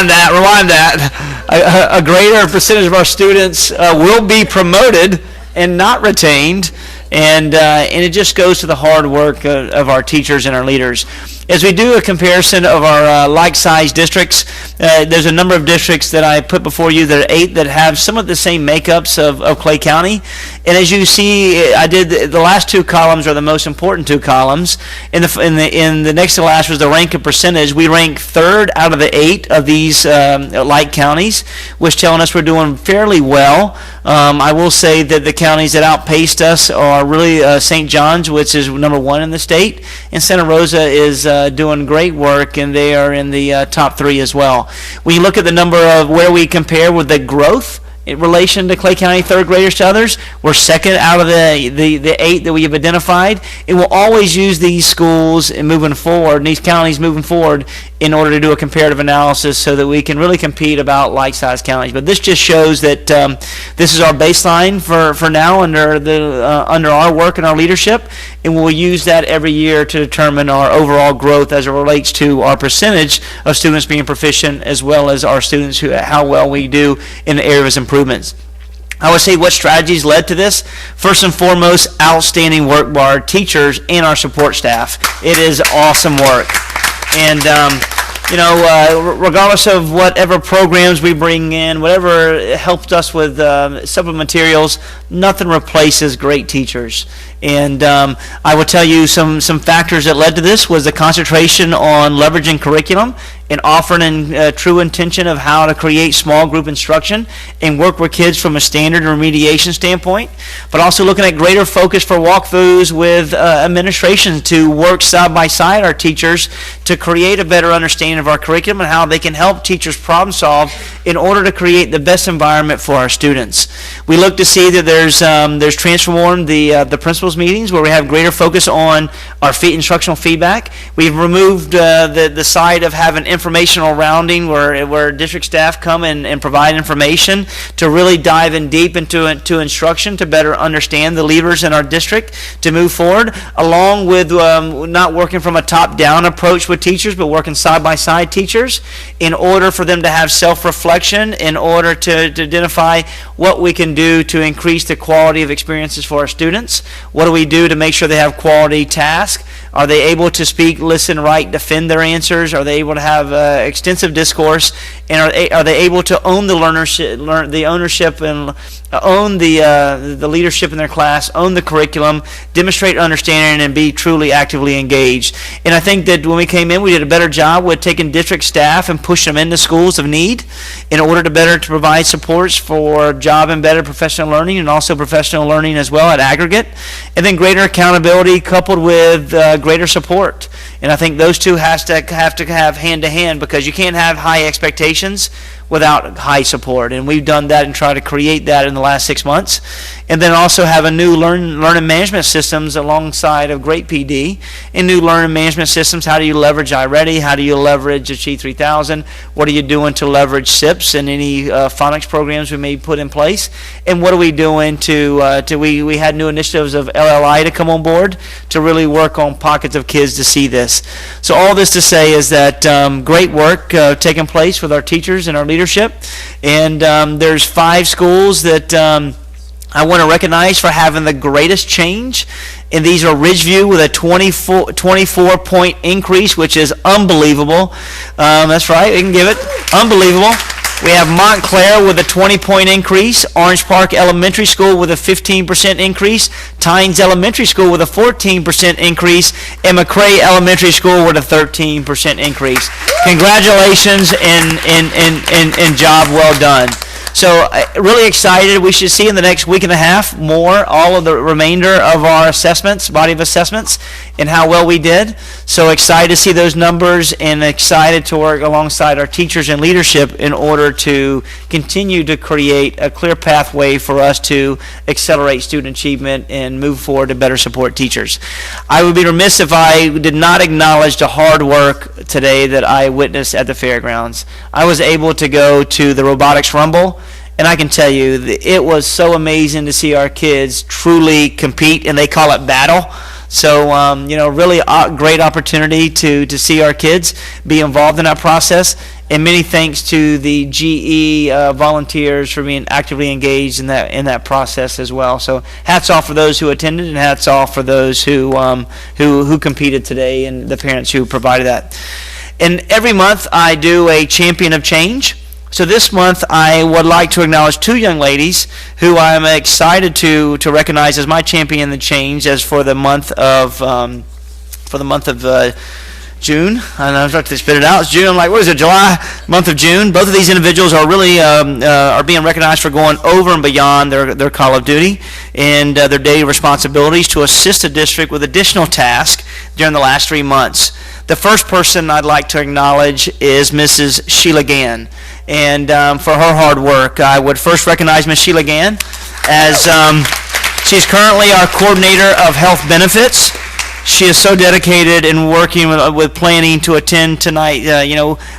that. A greater percentage of our students will be promoted and not retained, and it just goes to the hard work of our teachers and our leaders. as we do a comparison of our like-sized districts, there's a number of districts that I put before you that are 8 that have some of the same makeups of Clay County. And as you see, I did the last 2 columns are the most important 2 columns. In the next to last was the rank and percentage. We rank 3rd out of the 8 of these like counties, which telling us we're doing fairly well. I will say that the counties that outpaced us are really St. John's, which is number 1 in the state, and Santa Rosa is doing great work, and they are in the top 3 as well. When you look at the number of where we compare with the growth in relation to Clay County 3rd graders to others, we're 2nd out of the 8 that we have identified. And we'll always use these schools and moving forward, and these counties moving forward, in order to do a comparative analysis so that we can really compete about like-sized counties. But this just shows that this is our baseline for now under our work and our leadership, and we'll use that every year to determine our overall growth as it relates to our percentage of students being proficient, as well as our students how well we do in the area of improvements. I would say what strategies led to this. First and foremost, outstanding work by our teachers and our support staff. It is awesome work. And regardless of whatever programs we bring in, whatever helped us with supplement materials, nothing replaces great teachers. And I will tell you some factors that led to this was the concentration on leveraging curriculum and offering a true intention of how to create small group instruction and work with kids from a standard and remediation standpoint, but also looking at greater focus for walkthroughs with administration to work side by side our teachers to create a better understanding of our curriculum and how they can help teachers problem solve in order to create the best environment for our students. We look to see that there's transformed the principals meetings where we have greater focus on our instructional feedback. We've removed the side of having informational rounding where district staff come and provide information to really dive in deep into instruction to better understand the levers in our district to move forward, along with not working from a top-down approach with teachers, but working side-by-side teachers in order for them to have self-reflection, in order to identify what we can do to increase the quality of experiences for our students. What do we do to make sure they have quality tasks? Are they able to speak, listen, write, defend their answers? Are they able to have extensive discourse? And are they able to own the ownership and own the leadership in their class, own the curriculum, demonstrate understanding, and be truly actively engaged? And I think that when we came in, we did a better job with taking district staff and pushing them into schools of need in order to provide supports for job-embedded professional learning and also professional learning as well at aggregate. And then greater accountability coupled with greater support. And I think those two have to have hand-to-hand, because you can't have high expectations without high support. And we've done that and tried to create that in the last 6 months. And then also have a new learning management systems alongside of great PD and new learning management systems. How do you leverage iReady? How do you leverage Achieve 3000? What are you doing to leverage SIPs and any phonics programs we may put in place? And what are we doing we had new initiatives of LLI to come on board to really work on pockets of kids to see this. So all this to say is that great work taking place with our teachers and our leadership. And there's 5 schools that I want to recognize for having the greatest change. And these are Ridgeview with a 24-point increase, which is unbelievable. That's right, we can give it. Unbelievable. We have Montclair with a 20-point increase, Orange Park Elementary School with a 15% increase, Tynes Elementary School with a 14% increase, and McCray Elementary School with a 13% increase. Congratulations and job well done. So really excited. We should see in the next week and a half all of the remainder of our assessments, body of assessments, and how well we did. So excited to see those numbers and excited to work alongside our teachers and leadership in order to continue to create a clear pathway for us to accelerate student achievement and move forward to better support teachers. I would be remiss if I did not acknowledge the hard work today that I witnessed at the fairgrounds. I was able to go to the Robotics Rumble, and I can tell you, it was so amazing to see our kids truly compete, and they call it battle. So, really a great opportunity to see our kids be involved in that process. And many thanks to the GE volunteers for being actively engaged in that process as well. So hats off for those who attended, and hats off for those who competed today, and the parents who provided that. And every month I do a Champion of Change. So this month I would like to acknowledge two young ladies who I'm excited to recognize as my Champion of Change as for the month of June. I know I'm trying to spit it out. It's June. I'm like, what is it? July, month of June. Both of these individuals are really are being recognized for going over and beyond their call of duty and their daily responsibilities to assist the district with additional tasks during the last 3 months. The first person I'd like to acknowledge is Mrs. Sheila Gann. And for her hard work, I would first recognize Ms. Sheila Gann as she's currently our coordinator of health benefits. She is so dedicated in working with planning to attend tonight.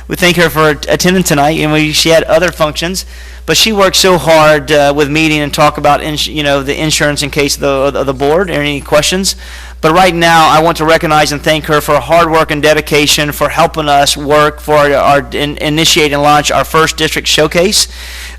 We thank her for attending tonight, and she had other functions, but she worked so hard with meeting and talk about the insurance in case of the board or any questions. But right now, I want to recognize and thank her for her hard work and dedication for helping us work for initiate and launch our first district showcase.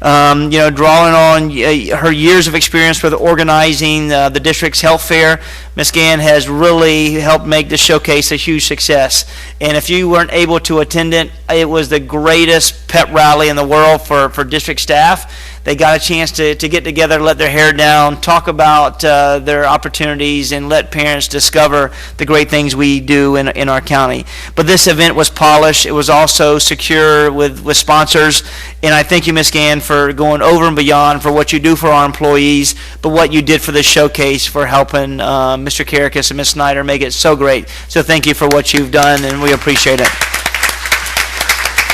Drawing on her years of experience with organizing the district's health fair, Ms. Gann has really helped make this showcase a huge success. And if you weren't able to attend it, it was the greatest pep rally in the world for district staff. They got a chance to get together, let their hair down, talk about their opportunities, and let parents discover the great things we do in our county. But this event was polished. It was also secure with sponsors. And I thank you, Ms. Gann, for going over and beyond for what you do for our employees, but what you did for this showcase for helping Mr. Karakas and Ms. Snyder make it so great. So thank you for what you've done, and we appreciate it.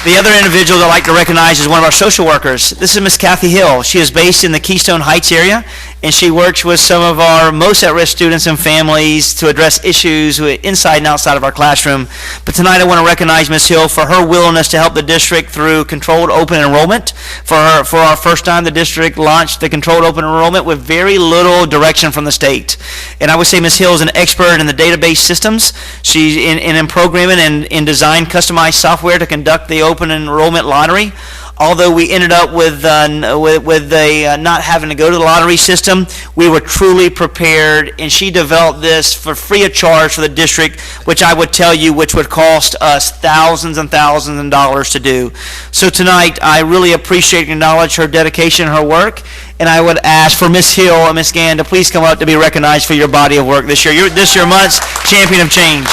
The other individual I'd like to recognize is one of our social workers. This is Miss Kathy Hill. She is based in the Keystone Heights area, and she works with some of our most at-risk students and families to address issues inside and outside of our classroom. But tonight I want to recognize Ms. Hill for her willingness to help the district through controlled open enrollment. For our first time, the district launched the controlled open enrollment with very little direction from the state. And I would say Ms. Hill is an expert in the database systems. She's in programming and in design customized software to conduct the open enrollment lottery. Although we ended up with not having to go to the lottery system, we were truly prepared, and she developed this for free of charge for the district, which I would tell you, which would cost us thousands and thousands of dollars to do. So tonight, I really appreciate and acknowledge her dedication and her work, and I would ask for Ms. Hill and Ms. Gann to please come up to be recognized for your body of work this year. This year month's Champion of Change.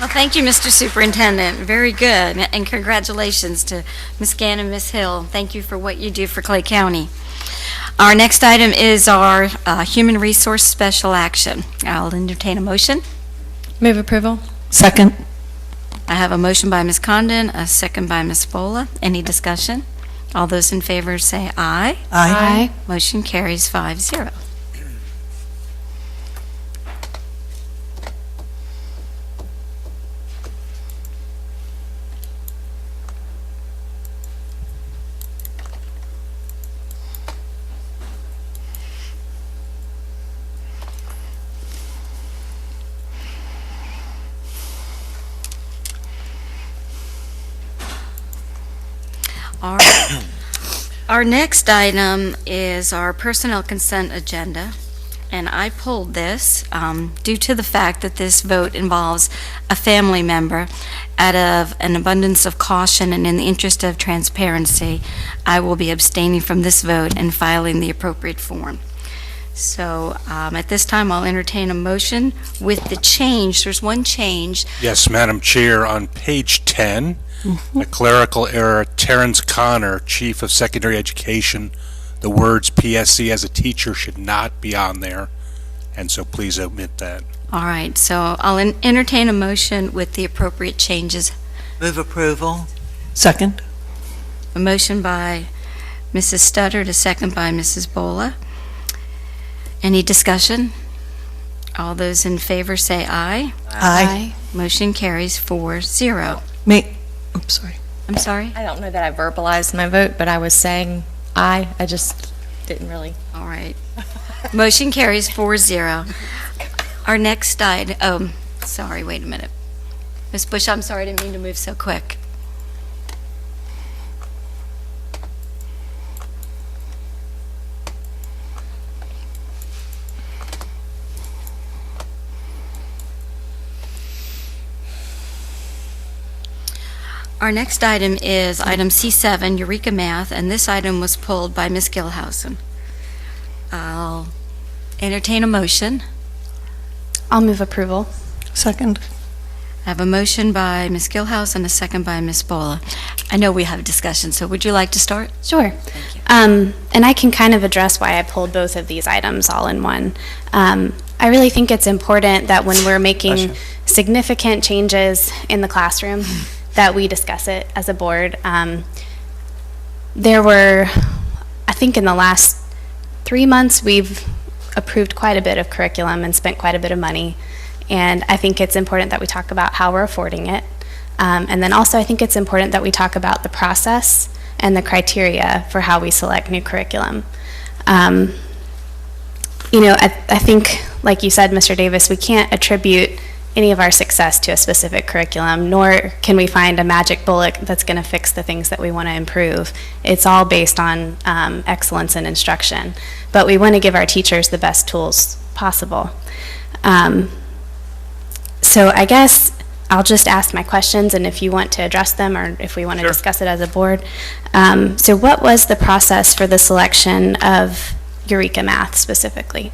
Well, thank you, Mr. Superintendent. Very good. And congratulations to Ms. Gann and Ms. Hill. Thank you for what you do for Clay County. Our next item is our Human Resource Special Action. I'll entertain a motion. Move approval. Second. I have a motion by Ms. Condon, a second by Ms. Bola. Any discussion? All those in favor say aye. Aye. Motion carries 5-0. Our next item is our personnel consent agenda, and I pulled this due to the fact that this vote involves a family member. Out of an abundance of caution and in the interest of transparency, I will be abstaining from this vote and filing the appropriate form. So at this time, I'll entertain a motion with the change. There's one change. Yes, Madam Chair, on page 10, a clerical error, Terrence Connor, Chief of Secondary Education, the words PSC as a teacher should not be on there, and so please omit that. All right, so I'll entertain a motion with the appropriate changes. Move approval. Second. A motion by Mrs. Studdard, a second by Mrs. Bola. Any discussion? All those in favor say aye. Aye. Motion carries 4-0. I'm sorry. I'm sorry? I don't know that I verbalized my vote, but I was saying aye. I just didn't really. All right. Motion carries 4-0. Our next item, sorry, wait a minute. Ms. Bush, I'm sorry, I didn't mean to move so quick. Our next item is item C7, Eureka Math, and this item was pulled by Ms. Gilhousen. I'll entertain a motion. I'll move approval. Second. I have a motion by Ms. Gilhouse and a second by Ms. Bola. I know we have discussion, so would you like to start? Sure. And I can kind of address why I pulled both of these items all in one. I really think it's important that when we're making significant changes in the classroom, that we discuss it as a board. There were, I think in the last 3 months, we've approved quite a bit of curriculum and spent quite a bit of money. And I think it's important that we talk about how we're affording it. And then also I think it's important that we talk about the process and the criteria for how we select new curriculum. You know, I think, like you said, Mr. Davis, we can't attribute any of our success to a specific curriculum, nor can we find a magic bullet that's going to fix the things that we want to improve. It's all based on excellence in instruction. But we want to give our teachers the best tools possible. So I guess I'll just ask my questions, and if you want to address them or if we want to discuss it as a board. So what was the process for the selection of Eureka Math specifically?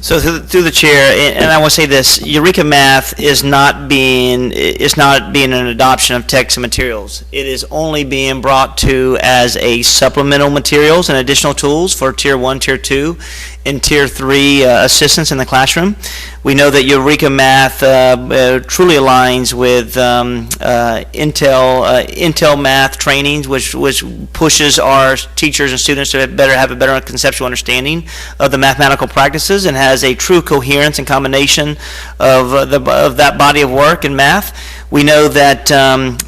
So through the chair, and I want to say this: Eureka Math is not being an adoption of text and materials. It is only being brought to as a supplemental materials and additional tools for Tier 1, Tier 2, and Tier 3 assistance in the classroom. We know that Eureka Math truly aligns with Intel Math trainings, which pushes our teachers and students to have a better conceptual understanding of the mathematical practices, and has a true coherence and combination of that body of work in math. We know that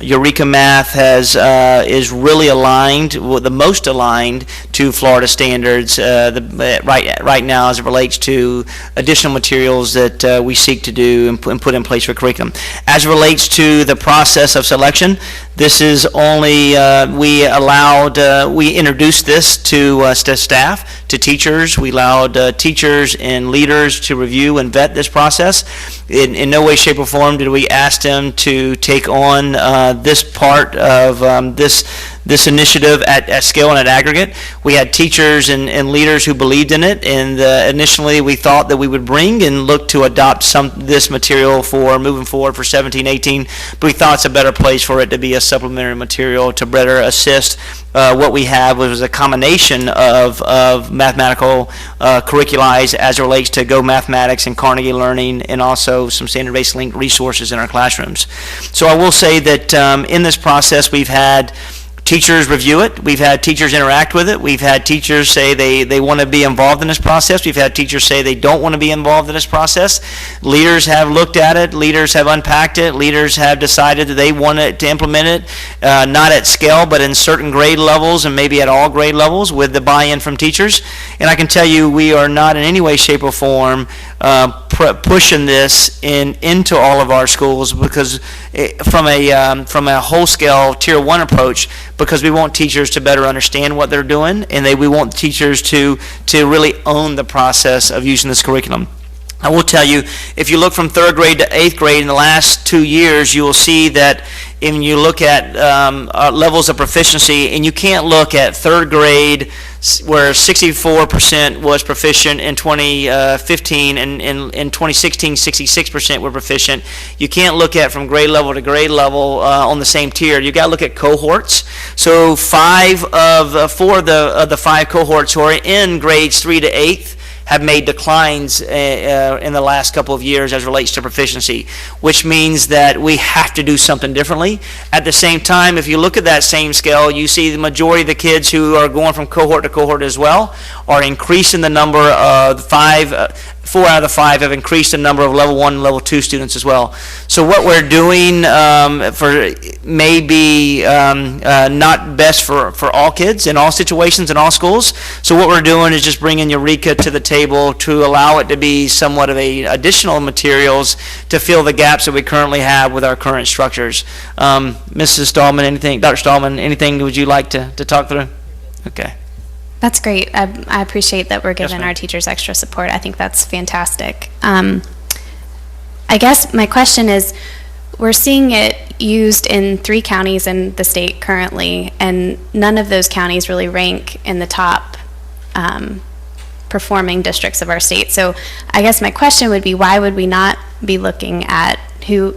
Eureka Math is really aligned, the most aligned to Florida standards right now as it relates to additional materials that we seek to do and put in place for curriculum. As it relates to the process of selection, this is only, we introduced this to staff, to teachers. We allowed teachers and leaders to review and vet this process. In no way, shape, or form did we ask them to take on this part of this initiative at scale and at aggregate. We had teachers and leaders who believed in it, and initially we thought that we would bring and look to adopt this material for moving forward for 17-18, but we thought it's a better place for it to be a supplementary material to better assist what we have, was a combination of mathematical curricula as it relates to Go Mathematics and Carnegie Learning, and also some standard-based linked resources in our classrooms. So I will say that in this process we've had teachers review it. We've had teachers interact with it. We've had teachers say they want to be involved in this process. We've had teachers say they don't want to be involved in this process. Leaders have looked at it. Leaders have unpacked it. Leaders have decided that they want to implement it, not at scale, but in certain grade levels and maybe at all grade levels with the buy-in from teachers. And I can tell you we are not in any way, shape, or form pushing this into all of our schools, because from a whole-scale Tier 1 approach, because we want teachers to better understand what they're doing, and we want teachers to really own the process of using this curriculum. I will tell you, if you look from 3rd grade to 8th grade in the last 2 years, you will see that when you look at levels of proficiency, and you can't look at 3rd grade where 64% was proficient in 2015, and in 2016, 66% were proficient. You can't look at from grade level to grade level on the same tier. You got to look at cohorts. So 4 of the 5 cohorts who are in grades 3 to 8th have made declines in the last couple of years as relates to proficiency, which means that we have to do something differently. At the same time, if you look at that same scale, you see the majority of the kids who are going from cohort to cohort as well are increasing the number of 4 out of the 5 have increased the number of level 1 and level 2 students as well. So what we're doing may be not best for all kids in all situations in all schools. So what we're doing is just bringing Eureka to the table to allow it to be somewhat of a additional materials to fill the gaps that we currently have with our current structures. Mrs. Stallman, anything? Dr. Stallman, anything would you like to talk through? Okay. That's great. I appreciate that we're giving our teachers extra support. I think that's fantastic. I guess my question is, we're seeing it used in 3 counties in the state currently, and none of those counties really rank in the top performing districts of our state. So I guess my question would be, why would we not be looking at who,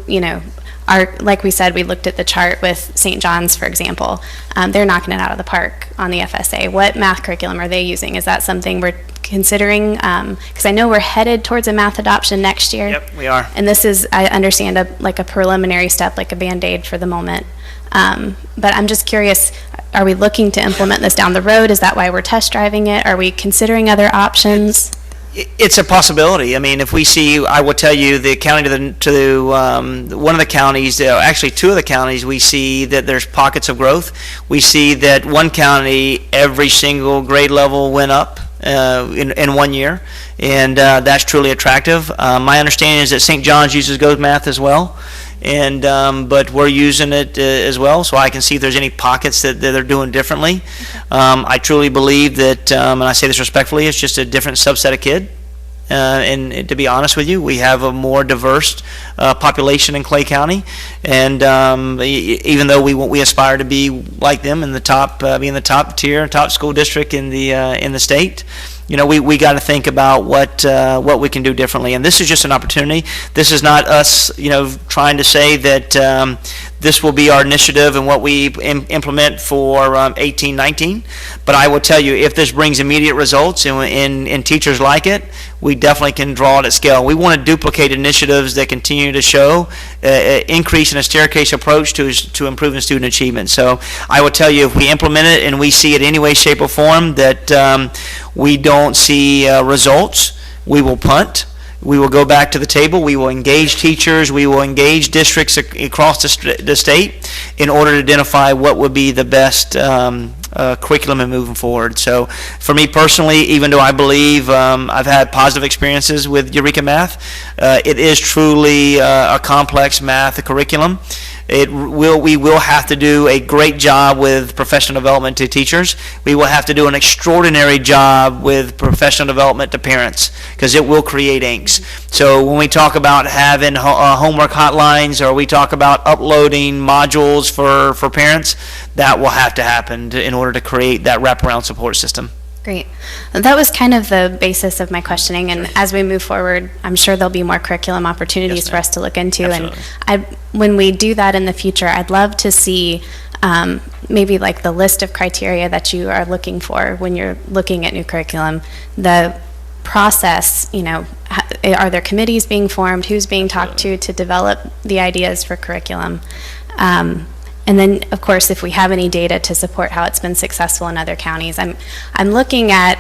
like we said, we looked at the chart with St. John's, for example. They're knocking it out of the park on the FSA. What math curriculum are they using? Is that something we're considering? Because I know we're headed towards a math adoption next year. Yep, we are. And this is, I understand, like a preliminary step, like a Band-Aid for the moment. But I'm just curious, are we looking to implement this down the road? Is that why we're test driving it? Are we considering other options? It's a possibility. I mean, if we see, I will tell you, the county one of the counties, actually 2 of the counties, we see that there's pockets of growth. We see that one county, every single grade level went up in 1 year, and that's truly attractive. My understanding is that St. John's uses GoMath as well, and but we're using it as well, so I can see if there's any pockets that they're doing differently. I truly believe that, and I say this respectfully, it's just a different subset of kid. And to be honest with you, we have a more diverse population in Clay County, and even though we aspire to be like them in the top, being the top tier, top school district in the state, we got to think about what we can do differently. And this is just an opportunity. This is not us, trying to say that this will be our initiative and what we implement for 18-19. But I will tell you, if this brings immediate results and teachers like it, we definitely can draw it at scale. We want to duplicate initiatives that continue to show increase in a staircase approach to improving student achievement. So I will tell you, if we implement it and we see it any way, shape, or form that we don't see results, we will punt. We will go back to the table. We will engage teachers. We will engage districts across the state in order to identify what would be the best curriculum and moving forward. So for me personally, even though I believe I've had positive experiences with Eureka Math, it is truly a complex math curriculum. We will have to do a great job with professional development to teachers. We will have to do an extraordinary job with professional development to parents, because it will create angst. So when we talk about having homework hotlines, or we talk about uploading modules for parents, that will have to happen in order to create that wraparound support system. Great. That was kind of the basis of my questioning, and as we move forward, I'm sure there'll be more curriculum opportunities for us to look into. Absolutely. And when we do that in the future, I'd love to see maybe like the list of criteria that you are looking for when you're looking at new curriculum, the process, are there committees being formed, who's being talked to develop the ideas for curriculum? And then, of course, if we have any data to support how it's been successful in other counties. I'm looking at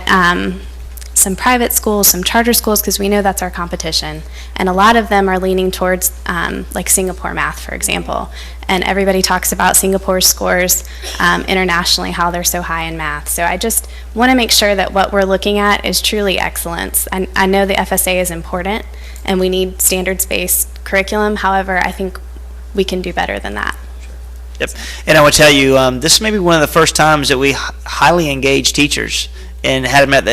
some private schools, some charter schools, because we know that's our competition. And a lot of them are leaning towards like Singapore math, for example. And everybody talks about Singapore's scores internationally, how they're so high in math. So I just want to make sure that what we're looking at is truly excellence. I know the FSA is important, and we need standards-based curriculum. However, I think we can do better than that. Yep. And I will tell you, this may be one of the first times that we highly engage teachers and had them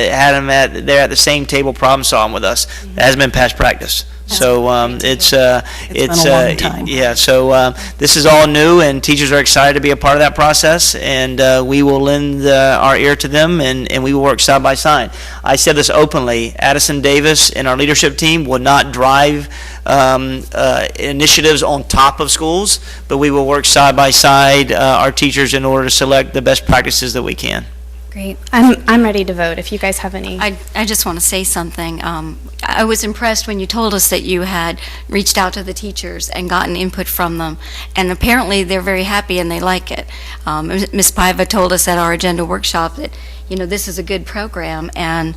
there at the same table problem solving with us. That hasn't been past practice. So it's been a long time. Yeah. So this is all new, and teachers are excited to be a part of that process. And we will lend our ear to them, and we will work side by side. I said this openly. Addison Davis and our leadership team will not drive initiatives on top of schools, but we will work side by side our teachers in order to select the best practices that we can. Great. I'm ready to vote if you guys have any. I just want to say something. I was impressed when you told us that you had reached out to the teachers and gotten input from them, and apparently they're very happy and they like it. Ms. Paiva told us at our agenda workshop that, this is a good program, and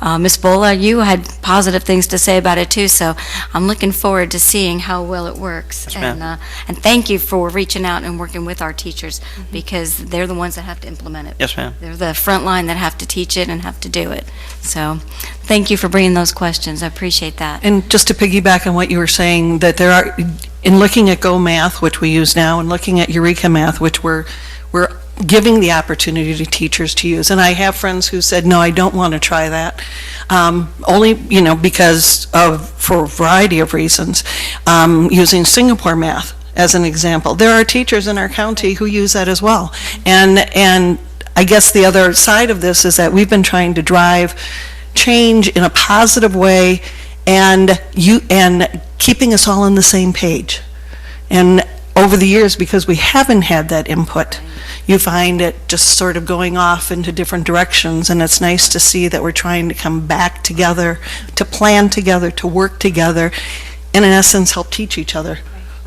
Ms. Bola, you had positive things to say about it too, so I'm looking forward to seeing how well it works. Yes, ma'am. And thank you for reaching out and working with our teachers, because they're the ones that have to implement it. Yes, ma'am. They're the front line that have to teach it and have to do it. So thank you for bringing those questions. I appreciate that. And just to piggyback on what you were saying, that there are, in looking at Go Math, which we use now, and looking at Eureka Math, which we're giving the opportunity to teachers to use. And I have friends who said, no, I don't want to try that. Only, because for a variety of reasons, using Singapore Math as an example. There are teachers in our county who use that as well. And I guess the other side of this is that we've been trying to drive change in a positive way and keeping us all on the same page. And over the years, because we haven't had that input, you find it just sort of going off into different directions, and it's nice to see that we're trying to come back together, to plan together, to work together, and in essence help teach each other,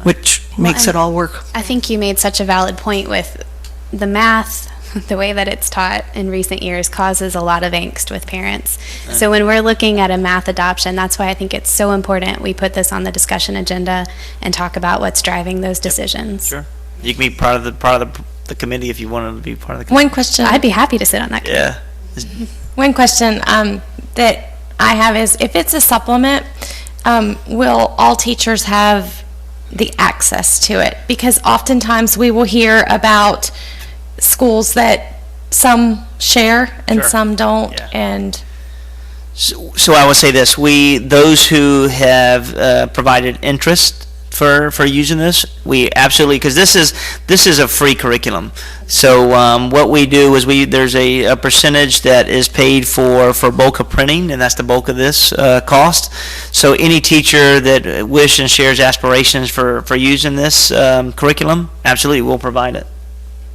which makes it all work. I think you made such a valid point with the math. The way that it's taught in recent years causes a lot of angst with parents. So when we're looking at a math adoption, that's why I think it's so important we put this on the discussion agenda and talk about what's driving those decisions. Sure. You can be part of the committee if you wanted to be part of the committee. One question. I'd be happy to sit on that committee. Yeah. One question that I have is, if it's a supplement, will all teachers have the access to it? Because oftentimes we will hear about schools that some share and Sure. some don't, Yeah. and So I will say this: those who have provided interest for using this, we absolutely, because this is a free curriculum. So what we do is there's a percentage that is paid for bulk of printing, and that's the bulk of this cost. So any teacher that wishes and shares aspirations for using this curriculum, absolutely, we'll provide it.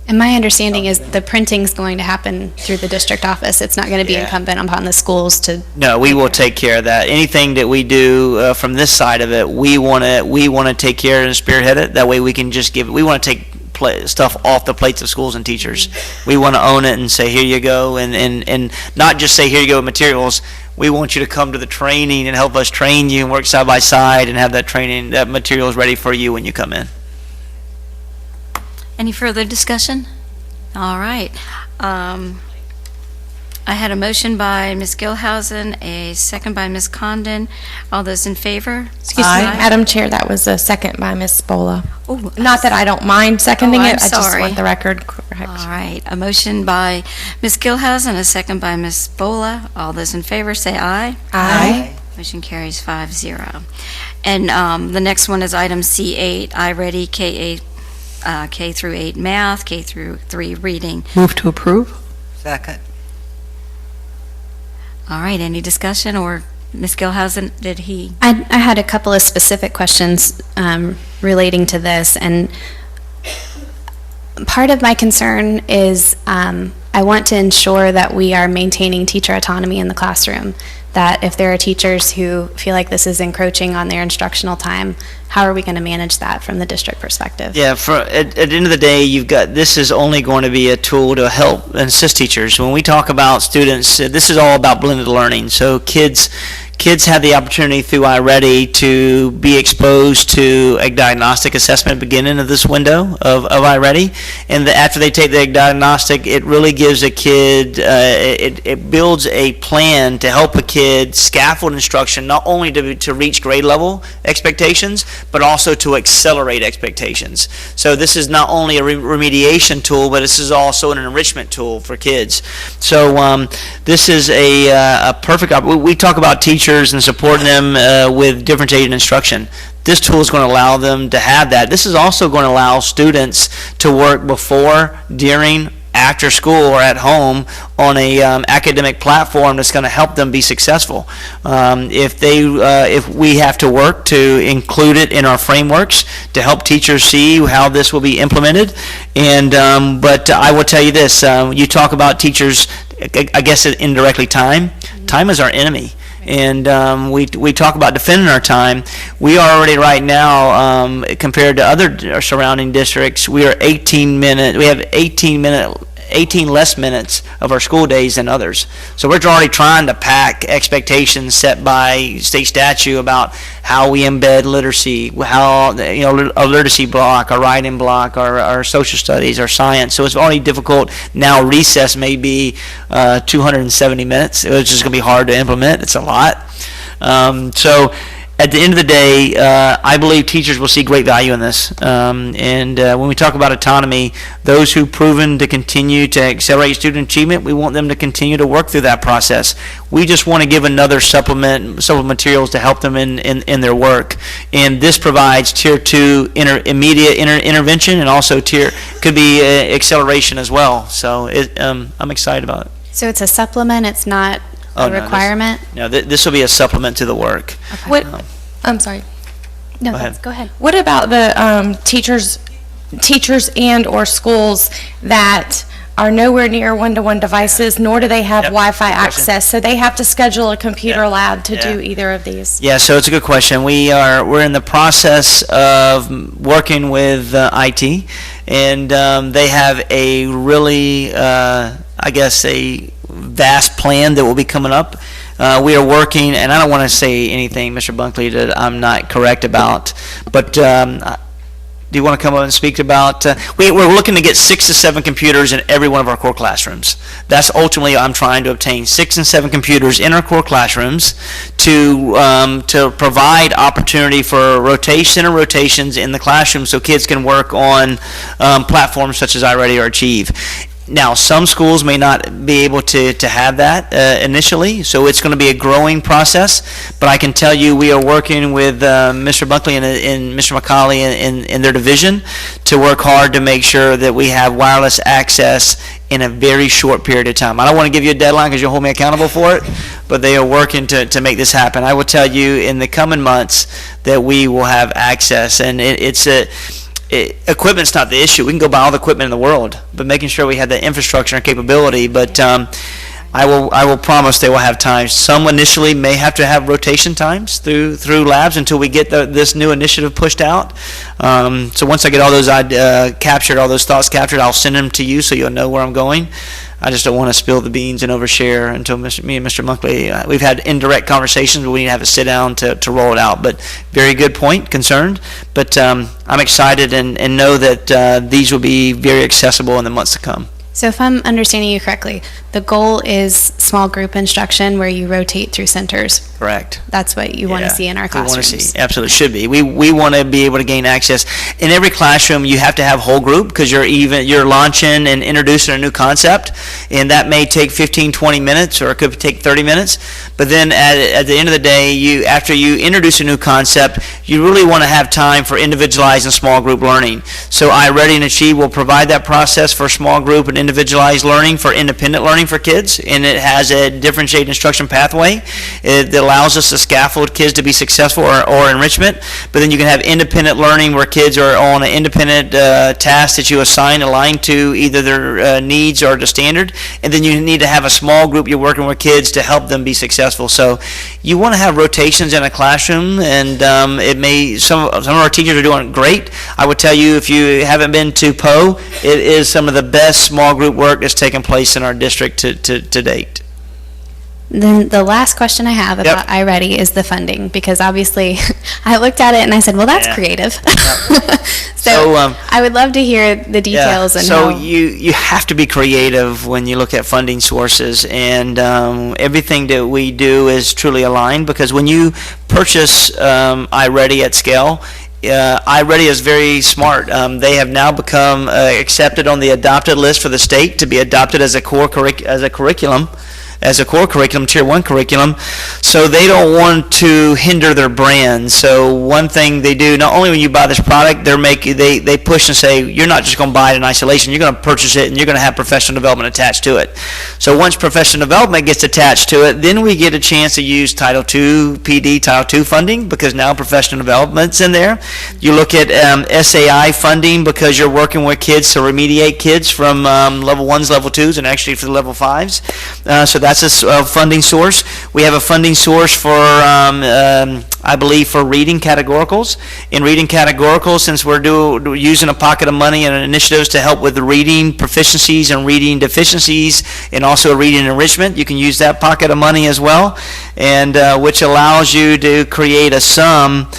And my understanding is the printing's going to happen through the district office. It's not going to be Yeah. incumbent upon the schools to. No, we will take care of that. Anything that we do from this side of it, we want to take care and spearhead it. That way we can just we want to take stuff off the plates of schools and teachers. We want to own it and say, here you go, and not just say, here you go, materials. We want you to come to the training and help us train you and work side by side and have that training, that materials ready for you when you come in. Any further discussion? All right. I had a motion by Ms. Gilhousen, a second by Ms. Condon. All those in favor? excuse me, Madam Chair, that was a second by Ms. Bola. Oh, Not that I don't mind seconding I'm it, I just sorry. want the record correct. All right, a motion by Ms. Gilhousen, a second by Ms. Bola. All those in favor say aye. Aye. Motion carries 5-0. And the next one is item C8, iReady K through 8 math, K through 3 reading. Move to approve? Second. All right, any discussion, or Ms. Gilhousen, did he? I had a couple of specific questions relating to this, and part of my concern is I want to ensure that we are maintaining teacher autonomy in the classroom, that if there are teachers who feel like this is encroaching on their instructional time, how are we going to manage that from the district perspective? Yeah, at the end of the day, this is only going to be a tool to help and assist teachers. When we talk about students, this is all about blended learning. So kids have the opportunity through iReady to be exposed to a diagnostic assessment beginning of this window of iReady. And after they take the diagnostic, it really gives a kid, it builds a plan to help a kid scaffold instruction, not only to reach grade level expectations, but also to accelerate expectations. So this is not only a remediation tool, but this is also an enrichment tool for kids. So this is a perfect opportunity. We talk about teachers and supporting them with differentiated instruction. This tool is going to allow them to have that. This is also going to allow students to work before, during, after school, or at home on a academic platform that's going to help them be successful. If we have to work to include it in our frameworks to help teachers see how this will be implemented, and but I will tell you this: you talk about teachers, I guess indirectly, time. Time is our enemy. And we talk about defending our time. We are already right now, compared to other surrounding districts, we are 18 minutes. We have 18 less minutes of our school days than others. So we're already trying to pack expectations set by state statute about how we embed literacy, how a literacy block, a writing block, our social studies, our science. So it's already difficult now. Recess may be 270 minutes, which is going to be hard to implement. It's a lot. So at the end of the day, I believe teachers will see great value in this. And when we talk about autonomy, those who've proven to continue to accelerate student achievement, we want them to continue to work through that process. We just want to give another supplement materials to help them in their work. And this provides tier 2 immediate intervention, and also could be acceleration as well. So I'm excited about it. So it's a supplement, it's not a requirement? This will be a supplement to the work. What? I'm sorry. No, Go ahead. What about the teachers and or schools that are nowhere near one-to-one devices, nor do they have Wi-Fi access, so they have to schedule a computer lab to do either of these? Yeah, so it's a good question. We're in the process of working with IT, and they have a really, I guess, a vast plan that will be coming up. We are working, and I don't want to say anything, Mr. Bunkley, that I'm not correct about, but do you want to come up and speak about, we're looking to get 6 to 7 computers in every one of our core classrooms. That's ultimately, I'm trying to obtain 6 and 7 computers in our core classrooms to provide opportunity for rotations in the classroom so kids can work on platforms such as iReady or Achieve. Now, some schools may not be able to have that initially, so it's going to be a growing process. But I can tell you we are working with Mr. Bunkley and Mr. McCauley in their division to work hard to make sure that we have wireless access in a very short period of time. I don't want to give you a deadline because you'll hold me accountable for it, but they are working to make this happen. I will tell you in the coming months that we will have access, and equipment's not the issue. We can go buy all the equipment in the world, but making sure we have the infrastructure and capability. But I will promise they will have times. Some initially may have to have rotation times through labs until we get this new initiative pushed out. So once I get all those all those thoughts captured, I'll send them to you so you'll know where I'm going. I just don't want to spill the beans and overshare until me and Mr. Bunkley, we've had indirect conversations, but we need to have a sit down to roll it out. But very good point, concerned. But I'm excited and know that these will be very accessible in the months to come. So if I'm understanding you correctly, the goal is small group instruction where you rotate through centers. Correct. That's what you want to see in our classrooms. We want to see, absolutely, should be. We want to be able to gain access. In every classroom, you have to have whole group because you're launching and introducing a new concept, and that may take 15, 20 minutes, or it could take 30 minutes. But then at the end of the day, after you introduce a new concept, you really want to have time for individualized and small group learning. So iReady and Achieve will provide that process for small group and individualized learning for independent learning for kids, and it has a differentiated instruction pathway that allows us to scaffold kids to be successful or enrichment. But then you can have independent learning where kids are on an independent task that you assign aligned to either their needs or the standard, and then you need to have a small group you're working with kids to help them be successful. So you want to have rotations in a classroom, and some of our teachers are doing great. I would tell you, if you haven't been to PO, it is some of the best small group work that's taken place in our district to date. Then the last question I have about iReady is the funding, because obviously I looked at it and I said, well, that's creative. So I would love to hear the details. And so you have to be creative when you look at funding sources, and everything that we do is truly aligned, because when you purchase iReady at scale, iReady is very smart. They have now become accepted on the adopted list for the state to be adopted as a core curriculum, Tier 1 curriculum, so they don't want to hinder their brand. So one thing they do, not only when you buy this product, they push and say, you're not just going to buy it in isolation, you're going to purchase it and you're going to have professional development attached to it. So once professional development gets attached to it, then we get a chance to use Title II, PD, Title II funding, because now professional development's in there. You look at SAI funding because you're working with kids to remediate kids from level 1s, level 2s, and actually for the level 5s. So that's a funding source. We have a funding source for, I believe, for reading categoricals. In reading categoricals, since we're using a pocket of money and initiatives to help with the reading proficiencies and reading deficiencies, and also reading enrichment, you can use that pocket of money as well, and which allows you to create a sum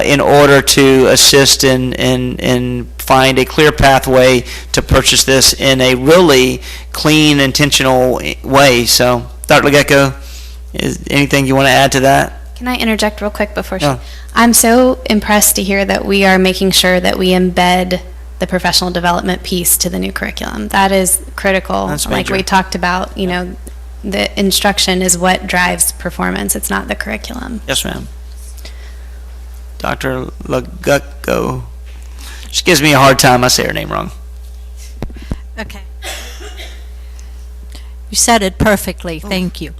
in order to assist in find a clear pathway to purchase this in a really clean, intentional way. So, Dr. Legecko, is anything you want to add to that? Can I interject real quick before Yeah. I'm so impressed to hear that we are making sure that we embed the professional development piece to the new curriculum. That is critical. That's like major. we talked about, the instruction is what drives performance. It's not the curriculum. Yes, ma'am. Dr. Legecko. She gives me a hard time. I say her name wrong. Okay. You said it perfectly. Thank you.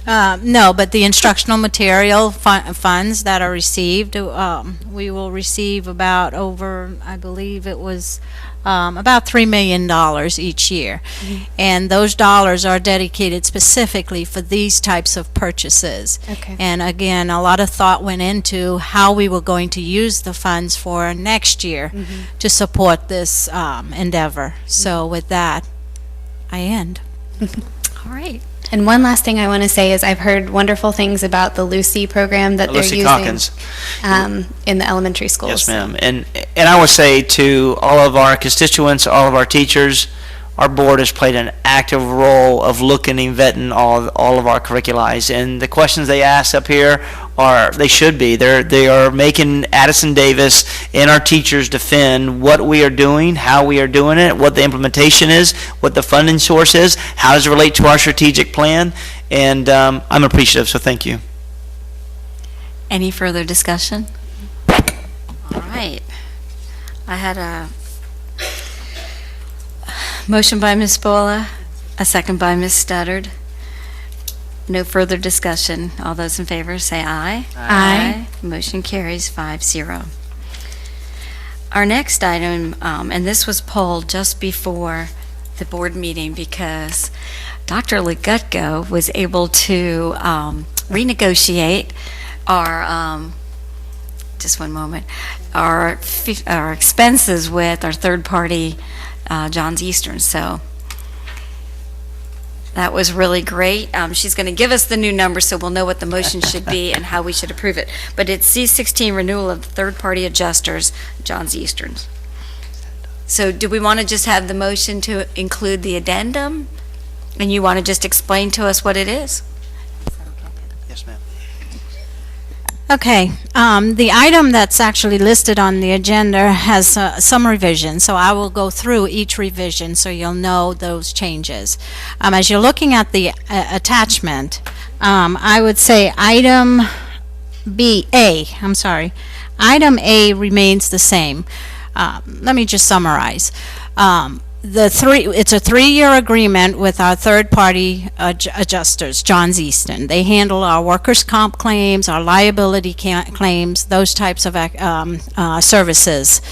No, but the instructional material funds that are received, we will receive about I believe it was about $3 million each year. And those dollars are dedicated specifically for these types of purchases. Okay. And again, a lot of thought went into how we were going to use the funds for next year to support this endeavor. So with that, I end. All right. And one last thing I want to say is I've heard wonderful things about the Lucy program that they're Lucy using Calkins. In the elementary schools. Yes, ma'am. And I would say to all of our constituents, all of our teachers, our board has played an active role of looking and vetting all of our curriculi. And the questions they ask up here they should be. They are making Addison Davis and our teachers defend what we are doing, how we are doing it, what the implementation is, what the funding source is, how does it relate to our strategic plan. And I'm appreciative, so thank you. Any further discussion? All right. I had a motion by Ms. Bola, a second by Ms. Studdard. No further discussion. All those in favor say aye. Aye. Motion carries 5-0. Our next item, and this was pulled just before the board meeting because Dr. Legutko was able to renegotiate our, just one moment, our expenses with our third party, Johns Eastern. So that was really great. She's going to give us the new number so we'll know what the motion should be and how we should approve it. But it's C16 renewal of third-party adjusters, Johns Eastern. So do we want to just have the motion to include the addendum? And you want to just explain to us what it is? Yes, ma'am. Okay, the item that's actually listed on the agenda has some revisions, so I will go through each revision so you'll know those changes. As you're looking at the attachment, I would say item Item A remains the same. Let me just summarize. It's a 3-year agreement with our third-party adjusters, Johns Eastern. They handle our workers' comp claims, our liability claims, those types of services.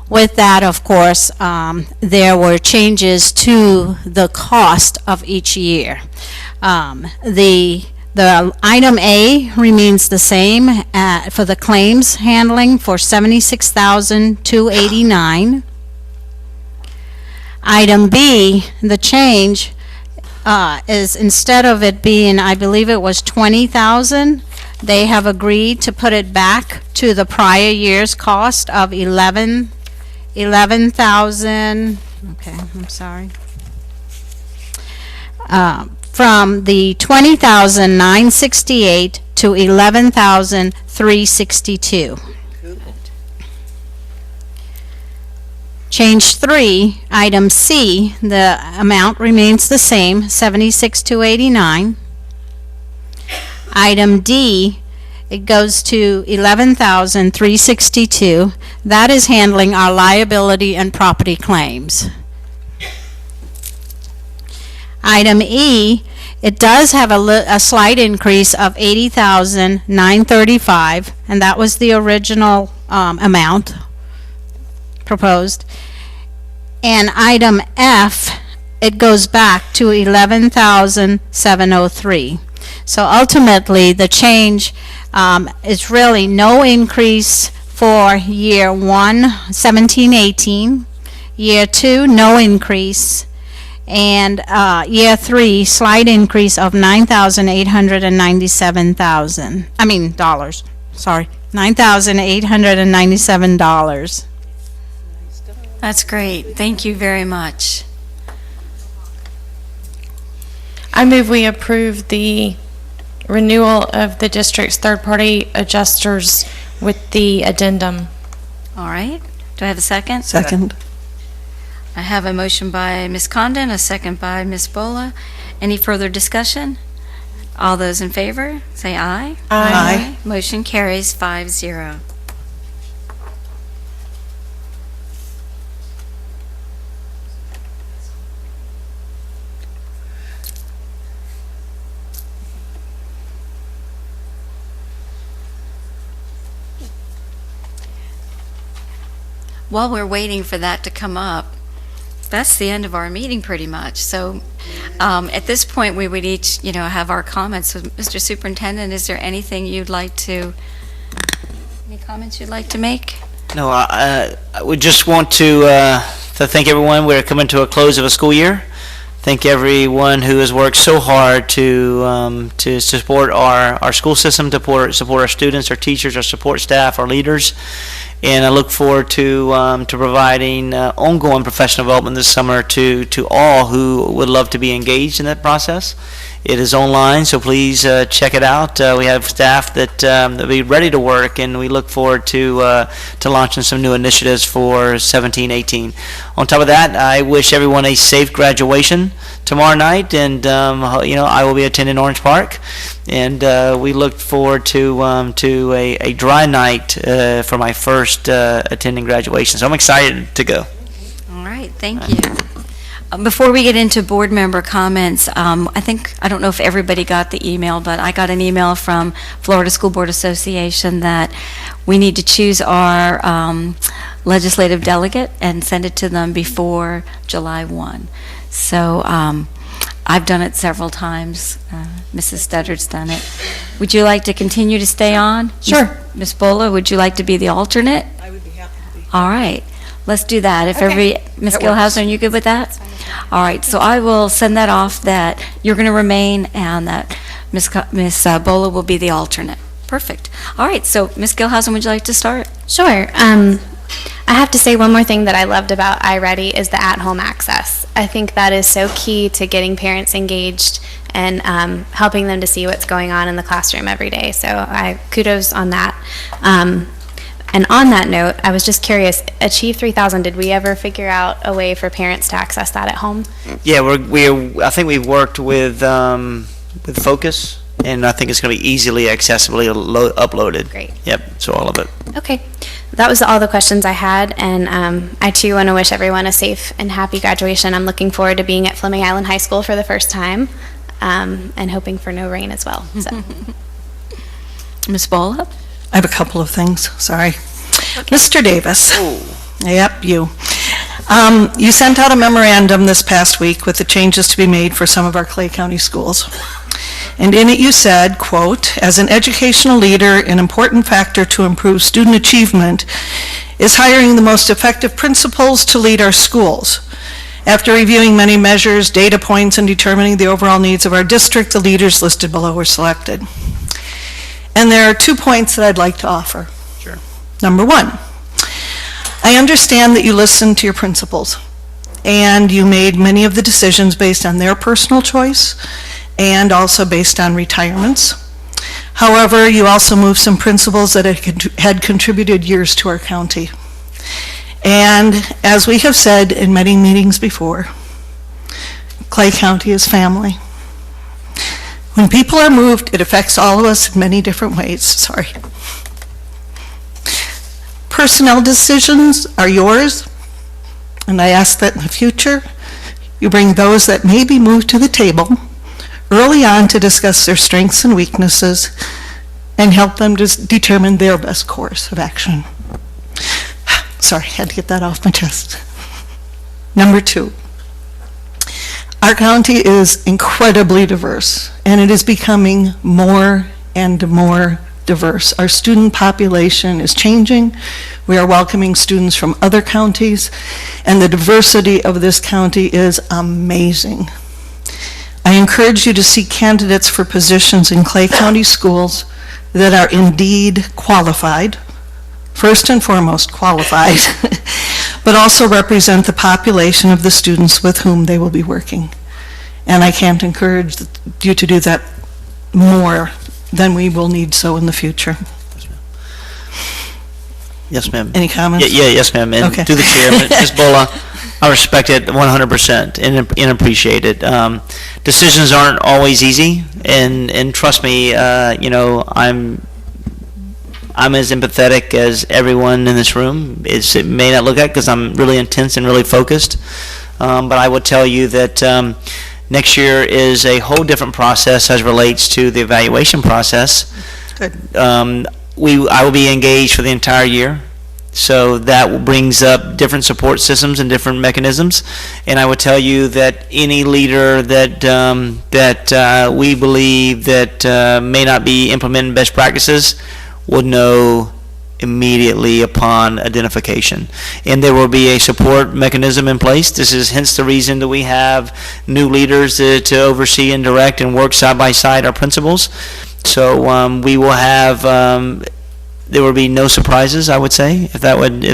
With that, of course, there were changes to the cost of each year. The item A remains the same for the claims handling for $76,289. Item B, the change is instead of it being, I believe it was $20,000, they have agreed to put it back to the prior year's cost of $11,000. Okay, I'm sorry. From the $20,968 to $11,362. Change 3, item C, the amount remains the same, $76,289. Item D, it goes to $11,362. That is handling our liability and property claims. Item E, it does have a slight increase of $80,935, and that was the original amount proposed. And item F, it goes back to $11,703. So ultimately, the change is really no increase for year 1, 17-18, year 2, no increase, and year 3, slight increase of $9,897. Sorry, $9,897. That's great. Thank you very much. I move we approve the renewal of the district's third-party adjusters with the addendum. All right. Do I have a second? Second. I have a motion by Ms. Condon, a second by Ms. Bola. Any further discussion? All those in favor, say aye. Aye. Motion carries 5-0. While we're waiting for that to come up, that's the end of our meeting pretty much. So at this point, we would each, have our comments. So, Mr. Superintendent, is there anything you'd like to, any comments you'd like to make? No, I would just want to thank everyone. We're coming to a close of a school year. Thank everyone who has worked so hard to support our school system, to support our students, our teachers, our support staff, our leaders. And I look forward to providing ongoing professional development this summer to all who would love to be engaged in that process. It is online, so please check it out. We have staff that will be ready to work, and we look forward to launching some new initiatives for 17-18. On top of that, I wish everyone a safe graduation tomorrow night, and I will be attending Orange Park, and we look forward to a dry night for my first attending graduation. So I'm excited to go. All right, thank you. Before we get into board member comments, I don't know if everybody got the email, but I got an email from Florida School Board Association that we need to choose our legislative delegate and send it to them before July 1. So I've done it several times. Mrs. Studdard's done it. Would you like to continue to stay on? Sure. Ms. Bola, would you like to be the alternate? I would be happy to be. All right. Let's do that. If Ms. That Gilhousen, are you good with that? All right, so I will send that off that you're going to remain and that Ms. Bola will be the alternate. Perfect. All right, so Ms. Gilhousen, would you like to start? Sure. I have to say one more thing that I loved about iReady is the at-home access. I think that is so key to getting parents engaged and helping them to see what's going on in the classroom every day. So kudos on that. And on that note, I was just curious, Achieve 3000, did we ever figure out a way for parents to access that at home? Yeah, I think we've worked with Focus, and I think it's going to be easily accessibly uploaded. Great. Yep, so all of it. Okay. That was all the questions I had, and I too want to wish everyone a safe and happy graduation. I'm looking forward to being at Fleming Island High School for the first time, and hoping for no rain as well. So. Ms. Bola? I have a couple of things, sorry. Okay. Mr. Davis. Oh. Yep, you. You sent out a memorandum this past week with the changes to be made for some of our Clay County schools. And in it you said, quote, "As an educational leader, an important factor to improve student achievement is hiring the most effective principals to lead our schools. After reviewing many measures, data points, and determining the overall needs of our district, the leaders listed below were selected." And there are 2 points that I'd like to offer. Sure. Number one, I understand that you listened to your principals and you made many of the decisions based on their personal choice and also based on retirements. However, you also moved some principals that had contributed years to our county. And as we have said in many meetings before, Clay County is family. When people are moved, it affects all of us in many different ways. Sorry. Personnel decisions are yours, and I ask that in the future you bring those that may be moved to the table early on to discuss their strengths and weaknesses and help them to determine their best course of action. Sorry, had to get that off my chest. Number 2, our county is incredibly diverse, and it is becoming more and more diverse. Our student population is changing. We are welcoming students from other counties, and the diversity of this county is amazing. I encourage you to seek candidates for positions in Clay County schools that are indeed qualified, first and foremost qualified, but also represent the population of the students with whom they will be working. And I can't encourage you to do that more than we will need so in the future. Yes, ma'am. Any comments? Yes, ma'am. And Okay. to the chair, Ms. Bola, I respect it 100% and appreciate it. Decisions aren't always easy, and trust me, I'm as empathetic as everyone in this room. It may not look like, because I'm really intense and really focused, but I will tell you that next year is a whole different process as relates to the evaluation process. Good. I will be engaged for the entire year, so that brings up different support systems and different mechanisms. And I would tell you that any leader that we believe that may not be implementing best practices will know immediately upon identification. And there will be a support mechanism in place. This is hence the reason that we have new leaders to oversee and direct and work side by side our principals. So we will have, there will be no surprises, I would say, if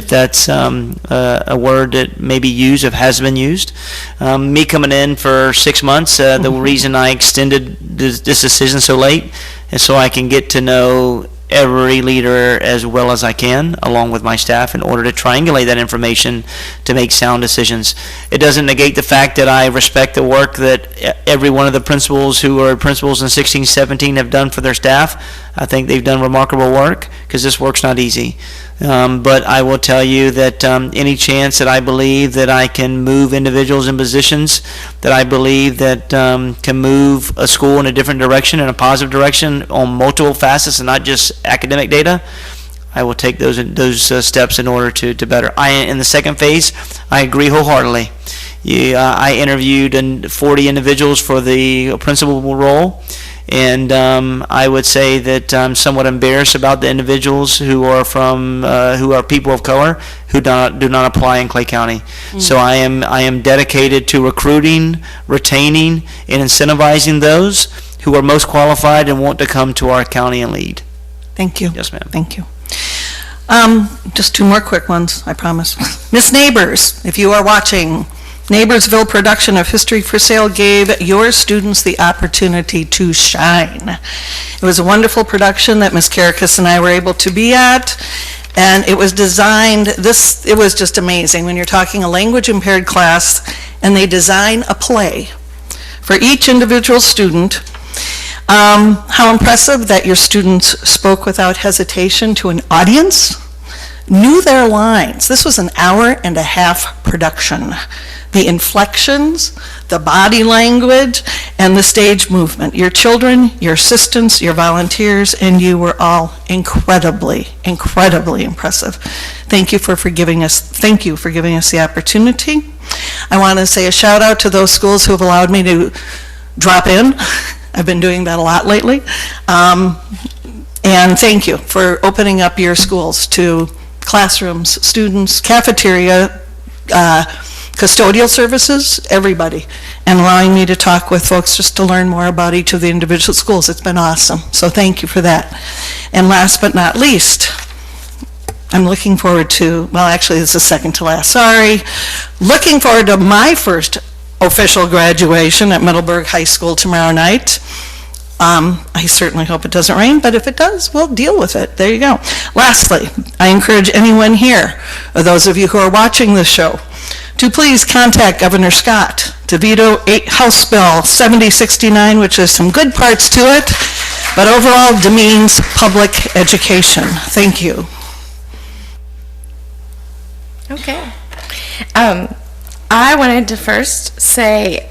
that's a word that may be used, if has been used. Me coming in for 6 months, the reason I extended this decision so late is so I can get to know every leader as well as I can, along with my staff, in order to triangulate that information to make sound decisions. It doesn't negate the fact that I respect the work that every one of the principals who are principals in 16-17 have done for their staff. I think they've done remarkable work, because this work's not easy. But I will tell you that any chance that I believe that I can move individuals in positions that I believe that can move a school in a different direction, in a positive direction, on multiple facets and not just academic data, I will take those steps in order to better. In the second phase, I agree wholeheartedly. I interviewed 40 individuals for the principal role. And I would say that I'm somewhat embarrassed about the individuals who are people of color who do not apply in Clay County. So I am dedicated to recruiting, retaining, and incentivizing those who are most qualified and want to come to our county and lead. Thank you. Yes, ma'am. Thank you. Just 2 more quick ones, I promise. Miss Neighbors, if you are watching, Neighborsville production of History for Sale gave your students the opportunity to shine. It was a wonderful production that Ms. Karakis and I were able to be at, and it was designed, it was just amazing when you're talking a language impaired class and they design a play for each individual student. How impressive that your students spoke without hesitation to an audience, knew their lines. This was an hour-and-a-half production. The inflections, the body language, and the stage movement. Your children, your assistants, your volunteers, and you were all incredibly, incredibly impressive. Thank you for giving us the opportunity. I want to say a shout out to those schools who have allowed me to drop in. I've been doing that a lot lately. And thank you for opening up your schools to classrooms, students, cafeteria, custodial services, everybody, and allowing me to talk with folks just to learn more about each of the individual schools. It's been awesome, so thank you for that. And last but not least, I'm looking forward to, well, actually, this is second to last, sorry, looking forward to my first official graduation at Middleburg High School tomorrow night. I certainly hope it doesn't rain, but if it does, we'll deal with it. There you go. Lastly, I encourage anyone here, or those of you who are watching this show, to please contact Governor Scott to veto House Bill 7069, which has some good parts to it, but overall demeans public education. Thank you. Okay. I wanted to first say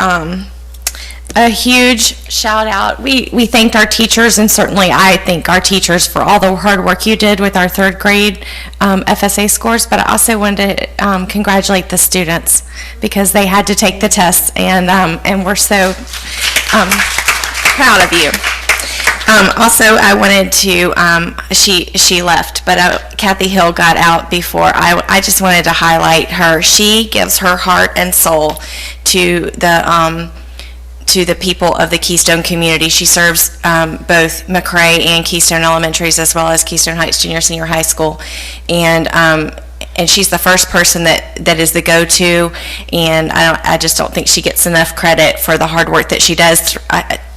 a huge shout out. We thanked our teachers, and certainly I thank our teachers for all the hard work you did with our third grade FSA scores, but I also wanted to congratulate the students because they had to take the tests, and we're so proud of you. Also, I wanted to, she left, but Kathy Hill got out before. I just wanted to highlight her. She gives her heart and soul to the people of the Keystone community. She serves both McRae and Keystone Elementaries, as well as Keystone Heights Junior Senior High School, and she's the first person that is the go-to, and I just don't think she gets enough credit for the hard work that she does.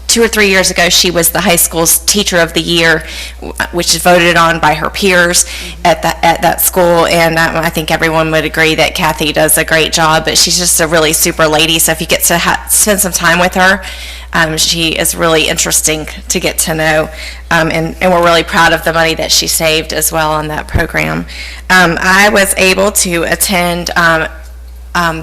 2 or 3 years ago, she was the high school's Teacher of the Year, which is voted on by her peers at that school, and I think everyone would agree that Kathy does a great job, but she's just a really super lady, so if you get to spend some time with her, she is really interesting to get to know, and we're really proud of the money that she saved as well on that program. I was able to attend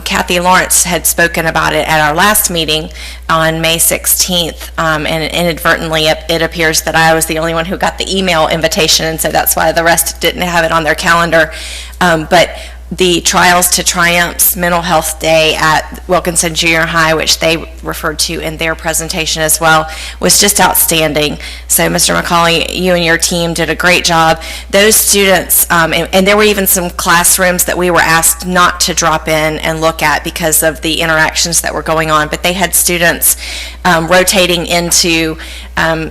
Kathy Lawrence had spoken about it at our last meeting on May 16th, and inadvertently it appears that I was the only one who got the email invitation, and so that's why the rest didn't have it on their calendar. But the Trials to Triumphs Mental Health Day at Wilkinson Junior High, which they referred to in their presentation as well, was just outstanding. So Mr. McCauley, you and your team did a great job. Those students, and there were even some classrooms that we were asked not to drop in and look at because of the interactions that were going on, but they had students rotating into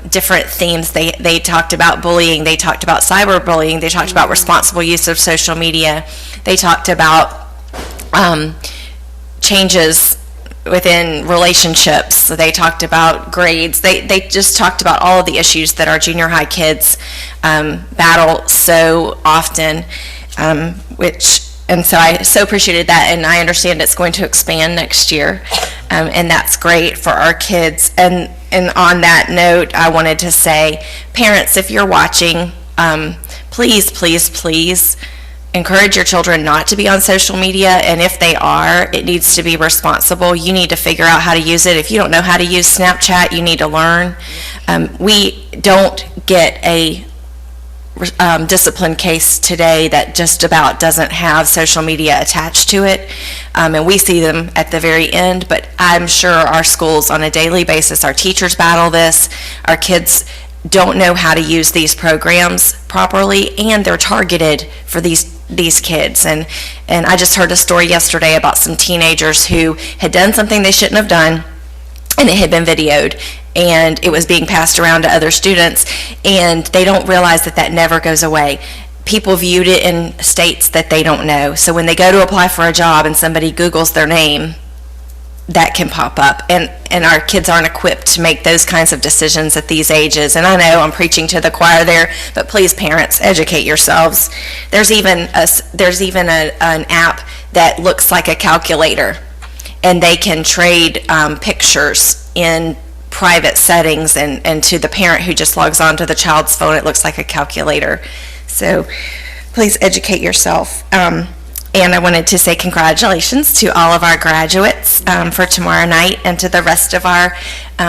different themes. They talked about bullying, they talked about cyberbullying, they talked about responsible use of social media, they talked about changes within relationships, so they talked about grades, they just talked about all of the issues that our junior high kids battle so often, and so I so appreciated that, and I understand it's going to expand next year, and that's great for our kids. And on that note, I wanted to say, parents, if you're watching, please, please, please encourage your children not to be on social media, and if they are, it needs to be responsible. You need to figure out how to use it. If you don't know how to use Snapchat, you need to learn. We don't get a discipline case today that just about doesn't have social media attached to it, and we see them at the very end, but I'm sure our schools on a daily basis, our teachers battle this, our kids don't know how to use these programs properly, and they're targeted for these kids. And I just heard a story yesterday about some teenagers who had done something they shouldn't have done, and it had been videoed, and it was being passed around to other students, and they don't realize that that never goes away. People viewed it in states that they don't know, so when they go to apply for a job and somebody Googles their name, that can pop up, and our kids aren't equipped to make those kinds of decisions at these ages. And I know I'm preaching to the choir there, but please, parents, educate yourselves. There's even an app that looks like a calculator, and they can trade pictures in private settings, and to the parent who just logs on to the child's phone, it looks like a calculator. So please educate yourself. And I wanted to say congratulations to all of our graduates for tomorrow night, and to the rest of our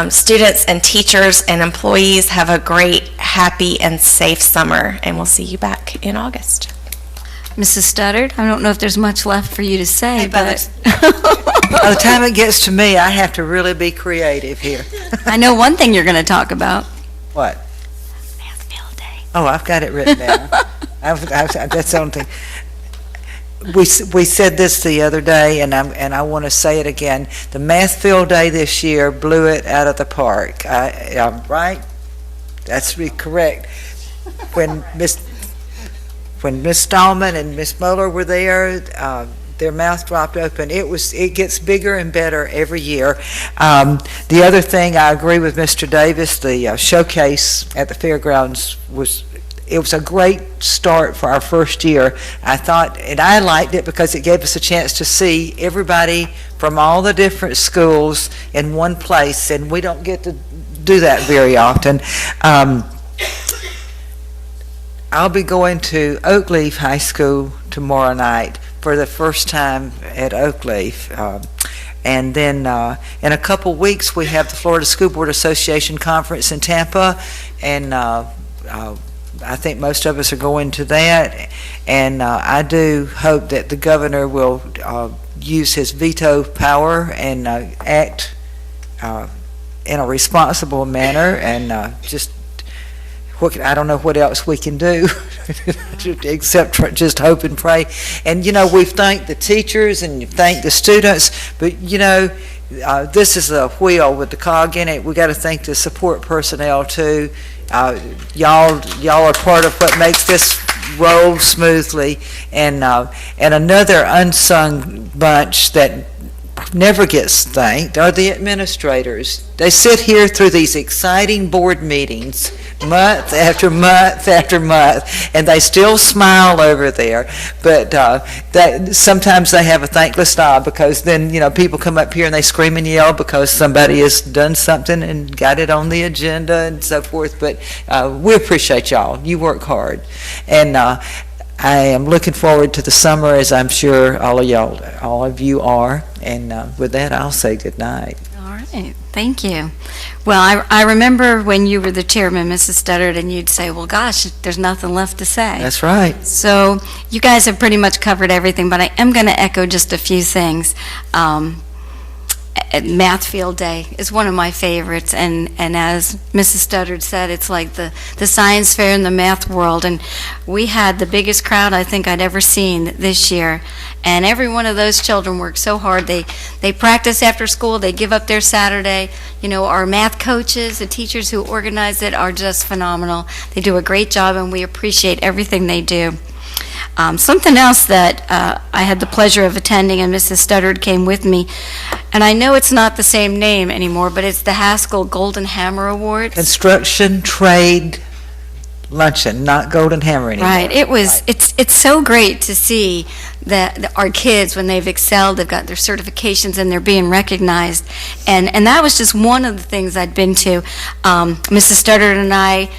students and teachers and employees. Have a great, happy, and safe summer, and we'll see you back in August. Mrs. Studdard, I don't know if there's much left for you to say, but By the time it gets to me, I have to really be creative here. I know one thing you're going to talk about. What? Math Field Day. Oh, I've got it written down. That's the only thing. We said this the other day, and I want to say it again. The Math Field Day this year blew it out of the park. I'm right? That's correct. When Miss Stallman and Miss Muller were there, their mouth dropped open. It gets bigger and better every year. The other thing, I agree with Mr. Davis, the showcase at the fairgrounds was a great start for our first year. I thought, and I liked it because it gave us a chance to see everybody from all the different schools in one place, and we don't get to do that very often. I'll be going to Oakleaf High School tomorrow night for the first time at Oakleaf. And then in a couple weeks, we have the Florida School Board Association Conference in Tampa, and I think most of us are going to that. And I do hope that the governor will use his veto power and act in a responsible manner, and I don't know what else we can do except just hope and pray. And, we've thanked the teachers and thanked the students, but, this is a wheel with the cog in it. We got to thank the support personnel too. Y'all are part of what makes this roll smoothly. And another unsung bunch that never gets thanked are the administrators. They sit here through these exciting board meetings month after month after month, and they still smile over there. But sometimes they have a thankless job, because then people come up here and they scream and yell because somebody has done something and got it on the agenda and so forth. But we appreciate y'all. You work hard, and I am looking forward to the summer, as I'm sure all of you are. And with that, I'll say good night. All right, thank you. Well, I remember when you were the chairman, Mrs. Studdard, and you'd say, well, gosh, there's nothing left to say. That's right. So you guys have pretty much covered everything, but I am going to echo just a few things. Math Field Day is one of my favorites, and as Mrs. Studdard said, it's like the science fair in the math world, and we had the biggest crowd I think I'd ever seen this year, and every one of those children worked so hard. They practice after school, they give up their Saturday. Our math coaches, the teachers who organize it are just phenomenal. They do a great job, and we appreciate everything they do. Something else that I had the pleasure of attending, and Mrs. Studdard came with me, and I know it's not the same name anymore, but it's the Haskell Golden Hammer Awards. Construction Trade Luncheon, not Golden Hammer anymore. Right. It's so great to see that our kids, when they've excelled, they've got their certifications and they're being recognized. And that was just one of the things I'd been to. Mrs. Studdard and I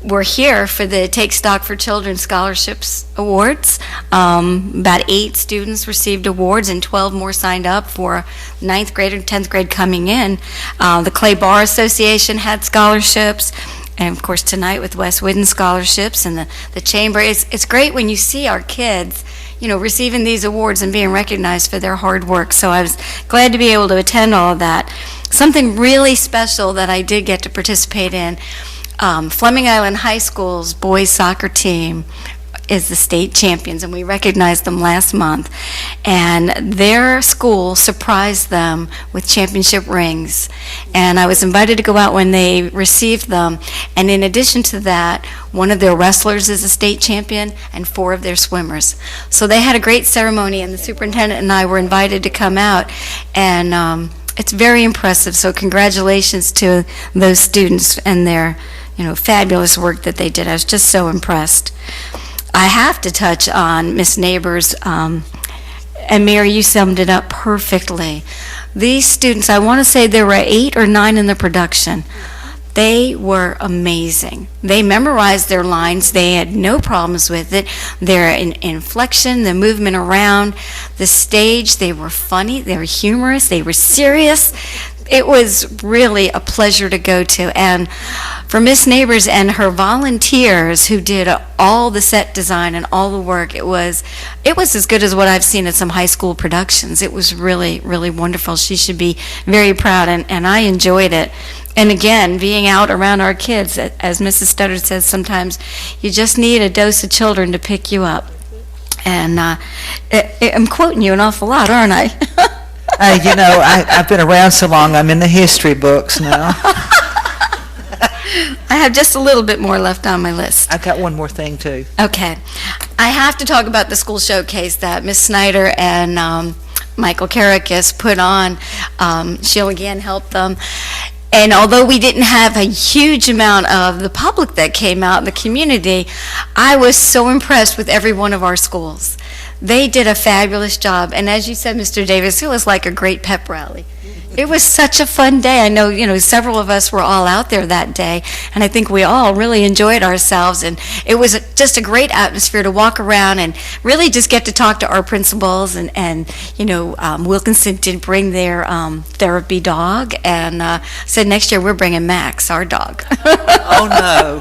were here for the Take Stock for Children Scholarships Awards. About 8 students received awards and 12 more signed up for 9th grade and 10th grade coming in. The Clay Bar Association had scholarships, and of course tonight with Wes Whidden scholarships, and the Chamber. It's great when you see our kids receiving these awards and being recognized for their hard work. So I was glad to be able to attend all of that. Something really special that I did get to participate in, Fleming Island High School's boys soccer team is the state champions, and we recognized them last month. And their school surprised them with championship rings. And I was invited to go out when they received them. And in addition to that, one of their wrestlers is a state champion, and 4 of their swimmers. So they had a great ceremony, and the superintendent and I were invited to come out. And it's very impressive. So congratulations to those students and their fabulous work that they did. I was just so impressed. I have to touch on Miss Neighbors, and Mary, you summed it up perfectly. These students, I want to say there were 8 or 9 in the production. They were amazing. They memorized their lines. They had no problems with it. Their inflection, the movement around the stage, they were funny, they were humorous, they were serious. It was really a pleasure to go to. And for Miss Neighbors and her volunteers who did all the set design and all the work, it was as good as what I've seen at some high school productions. It was really, really wonderful. She should be very proud, and I enjoyed it. And again, being out around our kids, as Mrs. Studdard says, sometimes you just need a dose of children to pick you up. And I'm quoting you an awful lot, aren't I? I've been around so long, I'm in the history books now. I have just a little bit more left on my list. I've got one more thing, too. Okay. I have to talk about the school showcase that Ms. Snyder and Michael Karakis put on. She'll again help them. And although we didn't have a huge amount of the public that came out in the community, I was so impressed with every one of our schools. They did a fabulous job. And as you said, Mr. Davis, it was like a great pep rally. It was such a fun day. I know, several of us were all out there that day, and I think we all really enjoyed ourselves. And it was just a great atmosphere to walk around and really just get to talk to our principals. And Wilkinson did bring their therapy dog, and said next year we're bringing Max, our dog. Oh, no.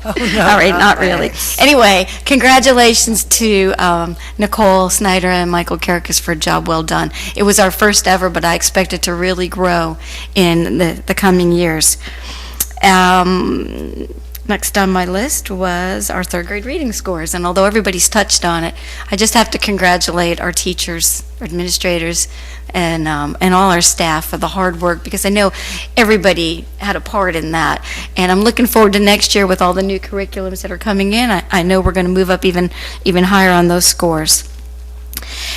Oh, no, all right, not really. Max. Anyway, congratulations to Nicole Snyder and Michael Karakis for a job well done. It was our first ever, but I expect it to really grow in the coming years. Next on my list was our third grade reading scores, and although everybody's touched on it, I just have to congratulate our teachers, our administrators, and all our staff for the hard work, because I know everybody had a part in that. And I'm looking forward to next year with all the new curriculums that are coming in. I know we're going to move up even higher on those scores.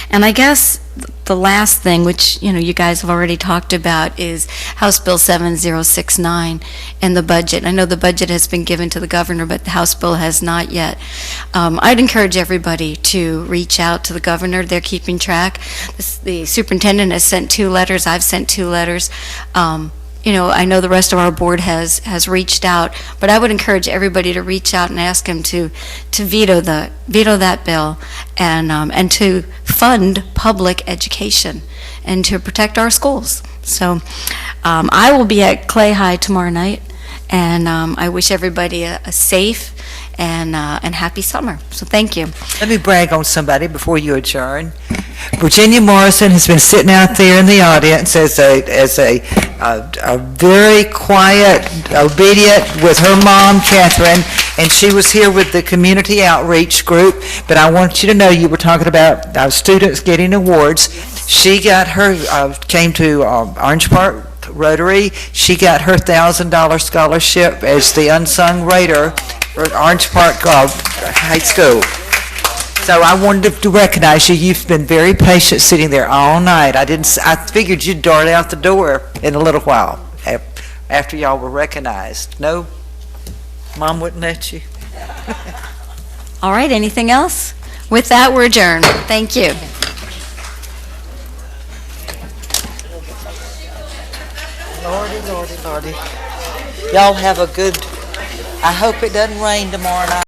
And I guess the last thing, which you guys have already talked about, is House Bill 7069 and the budget. I know the budget has been given to the governor, but the House bill has not yet. I'd encourage everybody to reach out to the governor. They're keeping track. The superintendent has sent 2 letters. I've sent 2 letters. I know the rest of our board has reached out, but I would encourage everybody to reach out and ask him to veto that bill and to fund public education and to protect our schools. So I will be at Clay High tomorrow night, and I wish everybody a safe and happy summer. So thank you. Let me brag on somebody before you adjourn. Virginia Morrison has been sitting out there in the audience as a very quiet, obedient with her mom, Catherine, and she was here with the community outreach group. But I want you to know, you were talking about students getting awards. She got her, came to Orange Park Rotary. She got her $1,000 scholarship as the unsung Raider for Orange Park High School. So I wanted to recognize you. You've been very patient sitting there all night. I figured you'd dart out the door in a little while after y'all were recognized. No, Mom wouldn't let you. All right, anything else? With that, we're adjourned. Thank you. Lordy, Lordy, Lordy. Y'all have a good, I hope it doesn't rain tomorrow night.